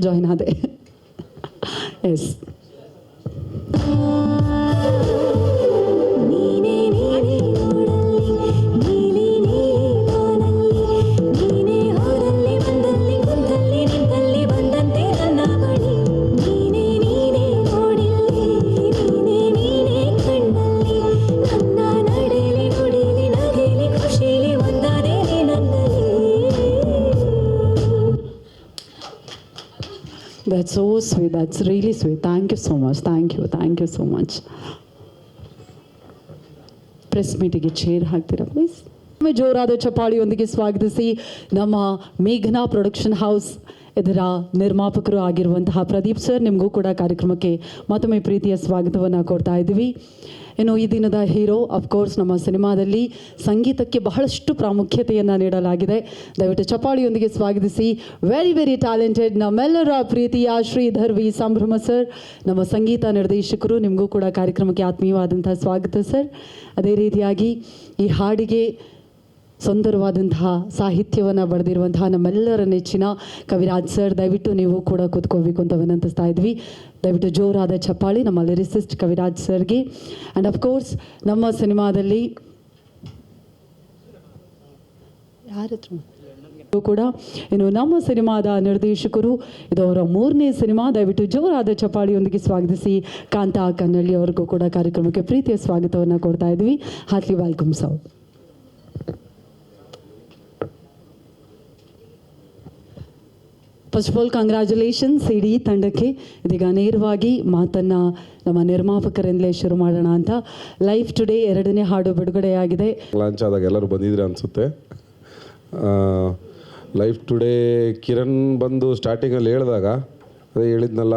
ಜಾಯ್ನ್ ಆದೆ. Yes, that's so sweet. That's really sweet. Thank you so much. Thank you so much. Press ಮೀಟಿಗೆ ಚೇರ್ ಹಾಕ್ತೀರಾ ಪ್ಲೀಸ್. ಜೋರಾದ ಚಪ್ಪಾಳಿಯೊಂದಿಗೆ ಸ್ವಾಗತಿಸಿ ನಮ್ಮ ಮೇಘನಾ ಪ್ರೊಡಕ್ಷನ್ ಹೌಸ್ ಇದರ ನಿರ್ಮಾಪಕರು ಆಗಿರುವಂತಹ ಪ್ರದೀಪ್ ಸರ್, ನಿಮಗೂ ಕೂಡ ಕಾರ್ಯಕ್ರಮಕ್ಕೆ ಮತ್ತೊಮ್ಮೆ ಪ್ರೀತಿಯ ಸ್ವಾಗತವನ್ನು ಕೊಡ್ತಾ ಇದ್ದೀವಿ. ಇನ್ನು ಈ ದಿನದ ಹೀರೋ ಅಫ್ಕೋರ್ಸ್ ನಮ್ಮ ಸಿನಿಮಾದಲ್ಲಿ ಸಂಗೀತಕ್ಕೆ ಬಹಳಷ್ಟು ಪ್ರಾಮುಖ್ಯತೆಯನ್ನು ನೀಡಲಾಗಿದೆ. ದಯವಿಟ್ಟು ಚಪ್ಪಾಳಿಯೊಂದಿಗೆ ಸ್ವಾಗತಿಸಿ ವೆರಿ ಟ್ಯಾಲೆಂಟೆಡ್ ನಮ್ಮೆಲ್ಲರ ಪ್ರೀತಿಯ ಶ್ರೀಧರ್ ವಿ ಸಂಭ್ರಮ ಸರ್, ನಮ್ಮ ಸಂಗೀತ ನಿರ್ದೇಶಕರು. ನಿಮಗೂ ಕೂಡ ಕಾರ್ಯಕ್ರಮಕ್ಕೆ ಆತ್ಮೀಯವಾದಂಥ ಸ್ವಾಗತ ಸರ್. ಅದೇ ರೀತಿಯಾಗಿ ಈ ಹಾಡಿಗೆ ಸುಂದರವಾದಂತಹ ಸಾಹಿತ್ಯವನ್ನು ಬರೆದಿರುವಂತಹ ನಮ್ಮೆಲ್ಲರ ನೆಚ್ಚಿನ ಕವಿರಾಜ್ ಸರ್, ದಯವಿಟ್ಟು ನೀವು ಕೂಡ ಕೂತ್ಕೋಬೇಕು ಅಂತ ವಿನಂತಿಸ್ತಾ ಇದ್ವಿ. ದಯವಿಟ್ಟು ಜೋರಾದ ಚಪ್ಪಾಳಿ ನಮ್ಮ ಲಿರಿಸಿಸ್ಟ್ ಕವಿರಾಜ್ ಸರ್ಗೆ. ಆ್ಯಂಡ್ ಅಫ್ಕೋರ್ಸ್ ನಮ್ಮ ಸಿನಿಮಾದಲ್ಲಿ ಯಾರತ್ರ ಕೂಡ ಇನ್ನು ನಮ್ಮ ಸಿನಿಮಾದ ನಿರ್ದೇಶಕರು, ಇದು ಅವರ 3ನೇ ಸಿನಿಮಾ. ದಯವಿಟ್ಟು ಜೋರಾದ ಚಪ್ಪಾಳಿಯೊಂದಿಗೆ ಸ್ವಾಗತಿಸಿ ಕಾಂತ ಕನ್ನಳ್ಳಿ ಅವ್ರಿಗೂ ಕೂಡ ಕಾರ್ಯಕ್ರಮಕ್ಕೆ ಪ್ರೀತಿಯ ಸ್ವಾಗತವನ್ನು ಕೊಡ್ತಾ ಇದ್ವಿ. Heartly welcome sir. First of all congratulations ಇಡೀ ತಂಡಕ್ಕೆ. ಇದೀಗ ನೇರವಾಗಿ ಮಾತನ್ನು ನಮ್ಮ ನಿರ್ಮಾಪಕರಿಂದಲೇ ಶುರು ಮಾಡೋಣ ಅಂತ. ಲೈಫ್ ಟುಡೇ 2ನೇ ಹಾಡು ಬಿಡುಗಡೆಯಾಗಿದೆ. ಲಾಂಚ್ ಆದಾಗ ಎಲ್ಲರೂ ಬಂದಿದ್ರೆ ಅನಿಸುತ್ತೆ. ಲೈಫ್ ಟುಡೇ ಕಿರಣ್ ಬಂದು ಸ್ಟಾರ್ಟಿಂಗಲ್ಲಿ ಹೇಳಿದಾಗ ಅದೇ ಹೇಳಿದ್ನಲ್ಲ,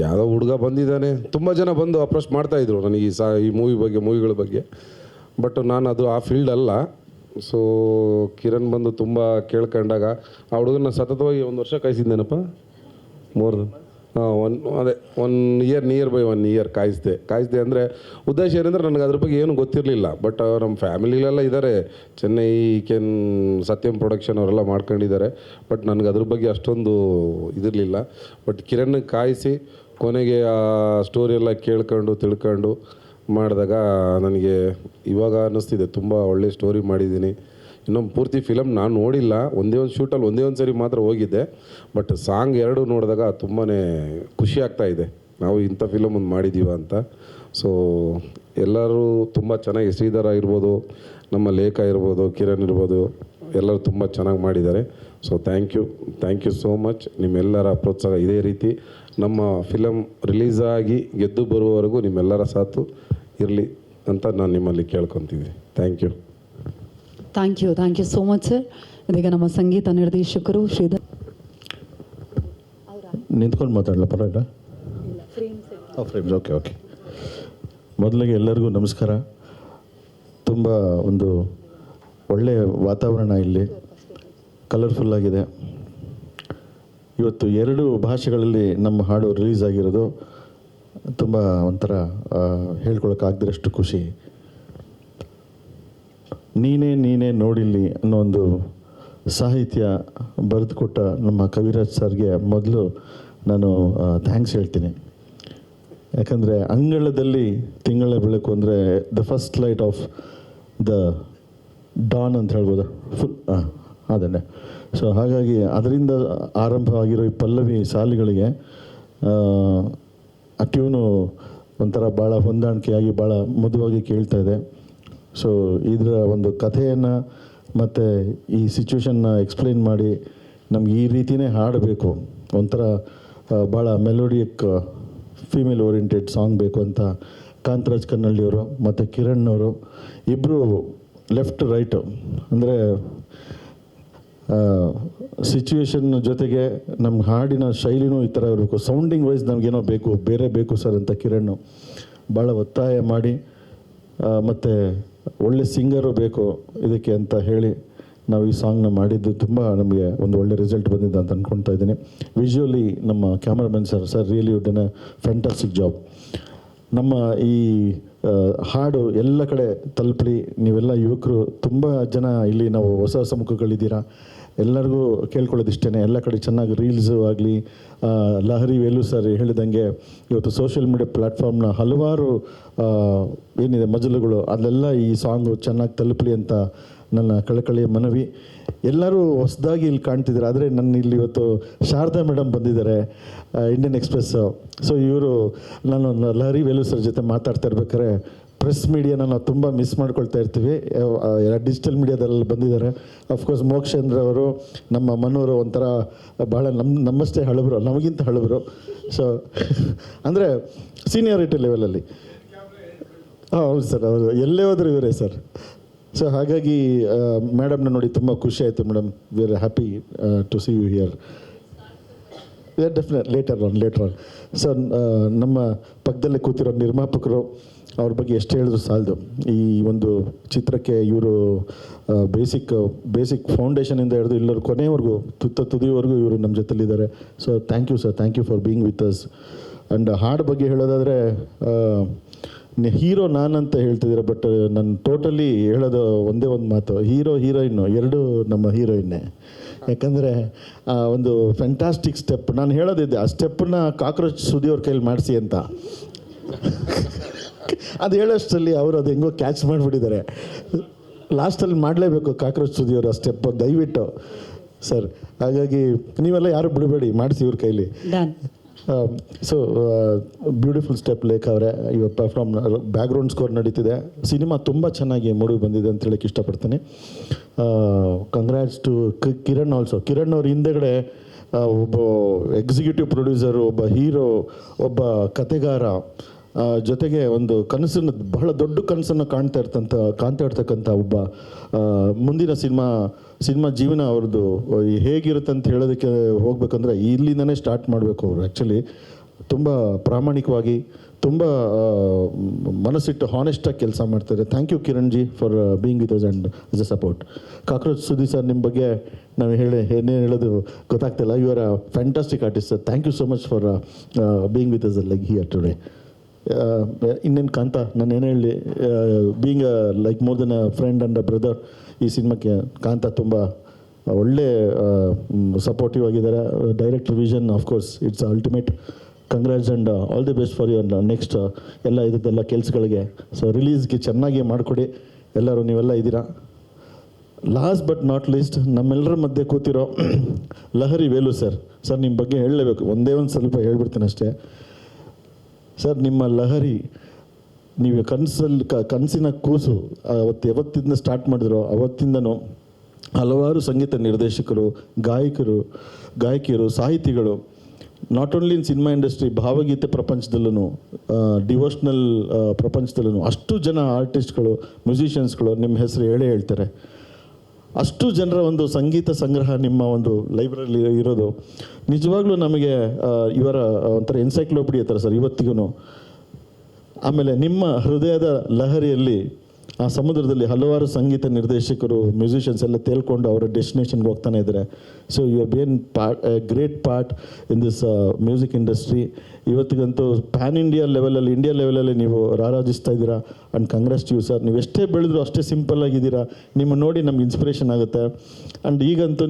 ಯಾವುದೋ ಹುಡುಗ ಬಂದಿದ್ದಾನೆ, ತುಂಬ ಜನ ಬಂದು ಅಪ್ರೋಚ್ ಮಾಡ್ತಾಯಿದ್ರು ನನಗೆ ಈ ಮೂವಿಗಳ ಬಗ್ಗೆ. ಬಟ್ ನಾನು ಅದು ಆ ಫೀಲ್ಡ್ ಅಲ್ಲ. ಸೊ ಕಿರಣ್ ಬಂದು ತುಂಬ ಕೇಳ್ಕೊಂಡಾಗ ಆ ಹುಡುಗನ ಸತತವಾಗಿ 1 ವರ್ಷ ಕಾಯಿಸಿದ್ದೇನಪ್ಪ, ನಿಯರ್ ಬೈ 1 ಇಯರ್ ಕಾಯಿಸಿದೆ ಅಂದರೆ ಉದ್ದೇಶ ಏನಂದರೆ ನನಗೆ ಅದ್ರ ಬಗ್ಗೆ ಏನೂ ಗೊತ್ತಿರಲಿಲ್ಲ. ಬಟ್ ನಮ್ಮ ಫ್ಯಾಮಿಲಿಲೆಲ್ಲ ಇದ್ದಾರೆ, ಚೆನ್ನೈ ಸತ್ಯಂ ಪ್ರೊಡಕ್ಷನ್ ಅವರೆಲ್ಲ ಮಾಡ್ಕೊಂಡಿದ್ದಾರೆ. ಬಟ್ ನನಗೆ ಅದ್ರ ಬಗ್ಗೆ ಅಷ್ಟೊಂದು ಇದಿರಲಿಲ್ಲ. ಬಟ್ ಕಿರಣ್ ಕಾಯಿಸಿ ಕೊನೆಗೆ ಆ ಸ್ಟೋರಿ ಎಲ್ಲ ಕೇಳ್ಕೊಂಡು ತಿಳ್ಕೊಂಡು ಮಾಡಿದಾಗ ನನಗೆ ಇವಾಗ ಅನ್ನಿಸ್ತಿದೆ ತುಂಬ ಒಳ್ಳೆ ಸ್ಟೋರಿ ಮಾಡಿದ್ದೀನಿ. ಇನ್ನೊಂದು ಪೂರ್ತಿ ಫಿಲಮ್ ನಾನು ನೋಡಿಲ್ಲ, ಒಂದೇ ಒಂದು ಶೂಟಲ್ಲಿ ಒಂದೇ ಒಂದು ಸರಿ ಮಾತ್ರ ಹೋಗಿದ್ದೆ. ಬಟ್ ಸಾಂಗ್ 2 ನೋಡಿದಾಗ ತುಂಬಾ ಖುಷಿ ಆಗ್ತಾಯಿದೆ, ನಾವು ಇಂಥ ಫಿಲಮ್ ಒಂದು ಮಾಡಿದ್ದೀವ ಅಂತ. ಸೊ ಎಲ್ಲರೂ ತುಂಬ ಚೆನ್ನಾಗಿ, ಶ್ರೀಧರ ಇರ್ಬೋದು, ನಮ್ಮ ಲೇಖ ಇರ್ಬೋದು, ಕಿರಣ್ ಇರ್ಬೋದು, ಎಲ್ಲರೂ ತುಂಬ ಚೆನ್ನಾಗಿ ಮಾಡಿದ್ದಾರೆ. So thank you so much. ನಿಮ್ಮೆಲ್ಲರ ಪ್ರೋತ್ಸಾಹ ಇದೇ ರೀತಿ ನಮ್ಮ ಫಿಲಮ್ ರಿಲೀಸ್ ಆಗಿ ಗೆದ್ದು ಬರುವವರೆಗೂ ನಿಮ್ಮೆಲ್ಲರ ಸಾಥು ಇರಲಿ ಅಂತ ನಾನು ನಿಮ್ಮಲ್ಲಿ ಕೇಳ್ಕೊತೀವಿ. Thank you so much sir. ಇದೀಗ ನಮ್ಮ ಸಂಗೀತ ನಿರ್ದೇಶಕರು ಶ್ರೀಧರ್. ನಿಂತ್ಕೊಂಡು ಮಾತಾಡಲ ಪರವಾಗಿಲ್ಲ? Frames okay. ಮೊದಲಿಗೆ ಎಲ್ಲರಿಗೂ ನಮಸ್ಕಾರ. ತುಂಬ ಒಂದು ಒಳ್ಳೆಯ ವಾತಾವರಣ ಇಲ್ಲಿ, ಕಲರ್ಫುಲ್ಲಾಗಿದೆ. ಇವತ್ತು 2 ಭಾಷೆಗಳಲ್ಲಿ ನಮ್ಮ ಹಾಡು ರಿಲೀಸ್ ಆಗಿರೋದು ತುಂಬ ಒಂಥರ ಹೇಳ್ಕೊಳಕ್ಕಾಗದಿರಷ್ಟು ಖುಷಿ. ನೀನೇ ನೋಡಿಲ್ಲಿ ಅನ್ನೋ ಒಂದು ಸಾಹಿತ್ಯ ಬರೆದುಕೊಟ್ಟ ನಮ್ಮ ಕವಿರಾಜ್ ಸರ್ಗೆ ಮೊದಲು ನಾನು ಥ್ಯಾಂಕ್ಸ್ ಹೇಳ್ತೀನಿ. ಯಾಕಂದರೆ ಅಂಗಳದಲ್ಲಿ ತಿಂಗಳ ಬೆಳಕು ಅಂದರೆ the first light off the Don ಅಂತ ಹೇಳ್ಬೋದು, ಅದನ್ನೇ. ಸೊ ಹಾಗಾಗಿ ಅದರಿಂದ ಆರಂಭವಾಗಿರೋ ಈ ಪಲ್ಲವಿ ಸಾಲುಗಳಿಗೆ ಆ ಟ್ಯೂನು ಒಂಥರ ಭಾಳ ಹೊಂದಾಣಿಕೆಯಾಗಿ ಭಾಳ ಮೃದುವಾಗಿ ಕೇಳ್ತಾ ಇದೆ. ಸೊ ಇದರ ಒಂದು ಕಥೆಯನ್ನು ಮತ್ತು ಈ ಸಿಚುವೇಶನ್ನ ಎಕ್ಸ್ಪ್ಲೈನ್ ಮಾಡಿ ನಮ್ಗೆ ಈ ರೀತಿಯೇ ಹಾಡಬೇಕು, ಒಂಥರ ಭಾಳ ಮೆಲೋಡಿಯಕ್ ಫೀಮೇಲ್ ಓರಿಯೆಂಟೆಡ್ ಸಾಂಗ್ ಬೇಕು ಅಂತ ಕಾಂತರಾಜ್ ಕನ್ನಳ್ಳಿಯವರು ಮತ್ತು ಕಿರಣ್ ಅವರು ಇಬ್ಬರು ಲೆಫ್ಟ್ ರೈಟು ಅಂದರೆ ಸಿಚುವೇಶನ್ ಜೊತೆಗೆ ನಮ್ಮ ಹಾಡಿನ ಶೈಲಿನೂ ಈ ಥರ ಇರಬೇಕು, ಸೌಂಡಿಂಗ್ ವೈಸ್ ನಮಗೇನೋ ಬೇರೆ ಬೇಕು ಸರ್ ಅಂತ ಕಿರಣ್ ಭಾಳ ಒತ್ತಾಯ ಮಾಡಿ, ಮತ್ತು ಒಳ್ಳೆ ಸಿಂಗರು ಬೇಕು ಇದಕ್ಕೆ ಅಂತ ಹೇಳಿ ನಾವು ಈ ಸಾಂಗ್ನ ಮಾಡಿದ್ದು ತುಂಬ ನಮಗೆ ಒಂದು ಒಳ್ಳೆ ರಿಸಲ್ಟ್ ಬಂದಿದೆ ಅಂತ ಅಂದ್ಕೊಳ್ತಾ ಇದ್ದೀನಿ. ವಿಜುವಲಿ ನಮ್ಮ cameraman sir really would done a fantastic job. ನಮ್ಮ ಈ ಹಾಡು ಎಲ್ಲ ಕಡೆ ತಲುಪಲಿ. ನೀವೆಲ್ಲ ಯುವಕರು ತುಂಬ ಜನ ಇಲ್ಲಿ ನಾವು ಹೊಸ ಮುಖಗಳಿದ್ದೀರಾ, ಎಲ್ಲರಿಗೂ ಕೇಳ್ಕೊಳ್ಳೋದಿಷ್ಟೇ, ಎಲ್ಲ ಕಡೆ ಚೆನ್ನಾಗಿ ರೀಲ್ಸು ಆಗಲಿ. ಲಹರಿ ವೇಲು ಸರ್ ಹೇಳಿದಂಗೆ ಇವತ್ತು ಸೋಷಿಯಲ್ ಮೀಡಿಯಾ ಪ್ಲ್ಯಾಟ್ಫಾರ್ಮ್ನ ಹಲವಾರು ಏನಿದೆ ಮಜಲುಗಳು, ಅಲ್ಲೆಲ್ಲ ಈ ಸಾಂಗು ಚೆನ್ನಾಗಿ ತಲುಪಲಿ ಅಂತ ನನ್ನ ಕಳಕಳಿಯ ಮನವಿ. ಎಲ್ಲರೂ ಹೊಸದಾಗಿ ಇಲ್ಲಿ ಕಾಣ್ತಿದ್ದಾರೆ, ಆದರೆ ನನ್ನ ಇಲ್ಲಿ ಇವತ್ತು ಶಾರದಾ ಮೇಡಮ್ ಬಂದಿದ್ದಾರೆ, ಇಂಡಿಯನ್ ಎಕ್ಸ್ಪ್ರೆಸ್ಸು. ಸೊ ಇವರು ನಾನು ಲಹರಿ ವೇಲು ಸರ್ ಜೊತೆ ಮಾತಾಡ್ತಾ ಇರ್ಬೇಕಾದ್ರೆ ಪ್ರೆಸ್ ಮೀಡಿಯಾನ ನಾವು ತುಂಬ ಮಿಸ್ ಮಾಡ್ಕೊಳ್ತಾ ಇರ್ತೀವಿ, ಡಿಜಿಟಲ್ ಮೀಡಿಯಾದಲ್ಲಿ ಬಂದಿದ್ದಾರೆ. ಅಫ್ಕೋರ್ಸ್ ಮೋಕ್ಷೇಂದ್ರ ಅವರು, ನಮ್ಮ ಮನೋರು ಒಂಥರ ಭಾಳ ನಮ್ಮಷ್ಟೇ ಹಳಬರು, ನಮಗಿಂತ ಹಳಬರು. ಸೊ ಅಂದರೆ ಸೀನಿಯಾರಿಟಿ ಲೆವೆಲಲ್ಲಿ. ಹೌದು ಸರ್, ಹೌದು, ಎಲ್ಲೇ ಹೋದರೂ ಇವರೇ ಸರ್. ಸೊ ಹಾಗಾಗಿ ಮೇಡಮ್ನ ನೋಡಿ ತುಂಬ ಖುಷಿ ಆಯಿತು madam. We are happy to see you here. Definite later on. So ನಮ್ಮ ಪಕ್ಕದಲ್ಲೇ ಕೂತಿರೋ ನಿರ್ಮಾಪಕರು, ಅವ್ರ ಬಗ್ಗೆ ಎಷ್ಟು ಹೇಳಿದ್ರು ಸಾಲದು. ಈ ಒಂದು ಚಿತ್ರಕ್ಕೆ ಇವರು ಬೇಸಿಕ್ ಫೌಂಡೇಶನಿಂದ ಹಿಡಿದು ಇಲ್ಲರೂ ಕೊನೆಯವರೆಗೂ ತುದಿವರೆಗೂ ಇವರು ನಮ್ಮ ಜೊತೆಲಿದ್ದಾರೆ. So thank you sir, thank you for being with us. And ಹಾಡು ಬಗ್ಗೆ ಹೇಳೋದಾದರೆ ಹೀರೋ ನಾನಂತ ಹೇಳ್ತಿದ್ದೀರ, ಬಟ್ ನಾನು ಟೋಟಲಿ ಹೇಳೋದು ಒಂದೇ ಒಂದು ಮಾತು, ಹೀರೋಯಿನ್ನು ಎರಡೂ ನಮ್ಮ ಹೀರೋಯಿನ್ನೇ. ಯಾಕಂದರೆ ಒಂದು ಫ್ಯಾಂಟಾಸ್ಟಿಕ್ ಸ್ಟೆಪ್ ನಾನು ಹೇಳೋದಿದ್ದೆ, ಆ ಸ್ಟೆಪ್ಪನ್ನ ಕಾಕ್ರೋಚ್ ಸುದಿಯವ್ರ ಕೈಲಿ ಮಾಡಿಸಿ ಅಂತ. ಅದು ಹೇಳೋಷ್ಟರಲ್ಲಿ ಅವರು ಅದು ಹೆಂಗೋ ಕ್ಯಾಚ್ ಮಾಡಿಬಿಟ್ಟಿದ್ದಾರೆ. ಲಾಸ್ಟಲ್ಲಿ ಮಾಡಲೇಬೇಕು ಕಾಕ್ರೋಚ್ ಸುದಿಯವರು ಆ ಸ್ಟೆಪ್, ದಯವಿಟ್ಟು ಸರ್. ಹಾಗಾಗಿ ನೀವೆಲ್ಲ ಯಾರು ಬಿಡಬೇಡಿ, ಮಾಡಿಸಿ ಇವ್ರ ಕೈಲಿ. ಸೊ ಬ್ಯೂಟಿಫುಲ್ ಸ್ಟೆಪ್ ಲೇಖ ಅವರೇ. ಇವಾಗ ಪರ್ಫಾರ್ಮ್ ಬ್ಯಾಕ್ಗ್ರೌಂಡ್ ಸ್ಕೋರ್ ನಡೀತಿದೆ. ಸಿನಿಮಾ ತುಂಬ ಚೆನ್ನಾಗಿ ಮೂಡಿ ಬಂದಿದೆ ಅಂತ ಹೇಳಕ್ಕೆ ಇಷ್ಟಪಡ್ತೀನಿ. Congrats to Kiran also. Kiran ಅವ್ರ ಹಿಂದೆಗಡೆ ಒಬ್ಬ ಎಕ್ಸಿಕ್ಯೂಟಿವ್ ಪ್ರೊಡ್ಯೂಸರು, ಒಬ್ಬ ಹೀರೋ, ಒಬ್ಬ ಕತೆಗಾರ, ಜೊತೆಗೆ ಒಂದು ಕನಸನ್ನು, ಬಹಳ ದೊಡ್ಡ ಕನಸನ್ನು ಕಾಣ್ತಾ ಇರ್ತಕ್ಕಂಥ ಒಬ್ಬ ಮುಂದಿನ ಸಿನಿಮಾ ಜೀವನ ಅವ್ರದ್ದು ಹೇಗಿರುತ್ತೆ ಅಂತ ಹೇಳೋದಕ್ಕೆ ಹೋಗ್ಬೇಕಂದ್ರೆ ಇಲ್ಲಿಂದನೇ ಸ್ಟಾರ್ಟ್ ಮಾಡಬೇಕು ಅವರು. ಆ್ಯಕ್ಚುಲಿ ತುಂಬ ಪ್ರಾಮಾಣಿಕವಾಗಿ, ತುಂಬ ಮನಸ್ಸಿಟ್ಟು ಹಾನೆಸ್ಟಾಗಿ ಕೆಲಸ ಮಾಡ್ತಾರೆ. Thank you Kiran ji for being with us and as a support. Cockroach Sudeep sir, ನಿಮ್ಮ ಬಗ್ಗೆ ನಾವು ಏನೇನು ಹೇಳೋದು ಗೊತ್ತಾಗ್ತಿಲ್ಲ. You are a fantastic artist sir. Thank you so much for being with us like here today. ಇನ್ನೇನು ಕಾಂತ, ನಾನು ಏನು ಹೇಳಿ, being like more than a friend and a brother, ಈ ಸಿನಿಮಾಕ್ಕೆ ಕಾಂತ ತುಂಬ ಒಳ್ಳೆ ಸಪೋರ್ಟಿವ್ ಆಗಿದ್ದಾರೆ. Director vision of course it's ultimate. Congrats and all the best for your next ಎಲ್ಲ ಇದಕ್ಕೆಲ್ಲ ಕೆಲಸಗಳಿಗೆ. ಸೊ ರಿಲೀಸ್ಗೆ ಚೆನ್ನಾಗಿ ಮಾಡಿಕೊಡಿ ಎಲ್ಲರೂ, ನೀವೆಲ್ಲ ಇದ್ದೀರಾ. ಲಾಸ್ಟ್ ಬಟ್ ನಾಟ್ ಲೀಸ್ಟ್, ನಮ್ಮೆಲ್ಲರ ಮಧ್ಯೆ ಕೂತಿರೋ ಲಹರಿ ವೇಲು ಸರ್. ಸರ್ ನಿಮ್ಮ ಬಗ್ಗೆ ಹೇಳಲೇಬೇಕು, ಒಂದೇ ಒಂದು ಸ್ವಲ್ಪ ಹೇಳ್ಬಿಡ್ತೀನಿ ಅಷ್ಟೇ ಸರ್. ನಿಮ್ಮ ಲಹರಿ, ನೀವು ಕನಸಿನ ಕೂಸು ಯಾವತ್ತಿಂದ ಸ್ಟಾರ್ಟ್ ಮಾಡಿದ್ರೋ ಅವತ್ತಿಂದನೂ ಹಲವಾರು ಸಂಗೀತ ನಿರ್ದೇಶಕರು, ಗಾಯಕಿಯರು, ಸಾಹಿತಿಗಳು, not only in cinema industry, ಭಾವಗೀತೆ ಪ್ರಪಂಚದಲ್ಲೂ, ಡಿವೋಷ್ನಲ್ ಪ್ರಪಂಚದಲ್ಲೂ ಅಷ್ಟು ಜನ ಆರ್ಟಿಸ್ಟ್ಗಳು, ಮ್ಯೂಸಿಷಿಯನ್ಸ್ಗಳು ನಿಮ್ಮ ಹೆಸರು ಹೇಳ್ತಾರೆ. ಅಷ್ಟು ಜನರ ಒಂದು ಸಂಗೀತ ಸಂಗ್ರಹ ನಿಮ್ಮ ಒಂದು ಲೈಬ್ರರಿ ಇರೋದು ನಿಜವಾಗ್ಲೂ ನಮಗೆ ಇವರ ಒಂಥರ ಎನ್ಸೈಕ್ಲೋಪಿಡಿಯಾ ಥರ ಸರ್ ಇವತ್ತಿಗೂ. ಆಮೇಲೆ ನಿಮ್ಮ ಹೃದಯದ ಲಹರಿಯಲ್ಲಿ ಆ ಸಮುದ್ರದಲ್ಲಿ ಹಲವಾರು ಸಂಗೀತ ನಿರ್ದೇಶಕರು, ಮ್ಯೂಸಿಷಿಯನ್ಸ್ ಎಲ್ಲ ತೇಲ್ಕೊಂಡು ಅವರ ಡೆಸ್ಟಿನೇಷನ್ಗೆ ಹೋಗ್ತಾನೆ ಇದ್ದಾರೆ. So you have been great part in this music industry. ಇವತ್ತಿಗಂತೂ ಇಂಡಿಯಾ ಲೆವೆಲಲ್ಲಿ ನೀವು ರಾರಾಜಿಸ್ತಾ ಇದ್ದೀರಾ. And congrats to you sir. ನೀವು ಎಷ್ಟೇ ಬೆಳೆದ್ರು ಅಷ್ಟೇ ಸಿಂಪಲ್ ಆಗಿದ್ದೀರಾ. ನಿಮ್ಮ ನೋಡಿ ನಮ್ಗೆ ಇನ್ಸ್ಪಿರೇಷನ್ ಆಗುತ್ತೆ. ಆ್ಯಂಡ್ ಈಗಂತೂ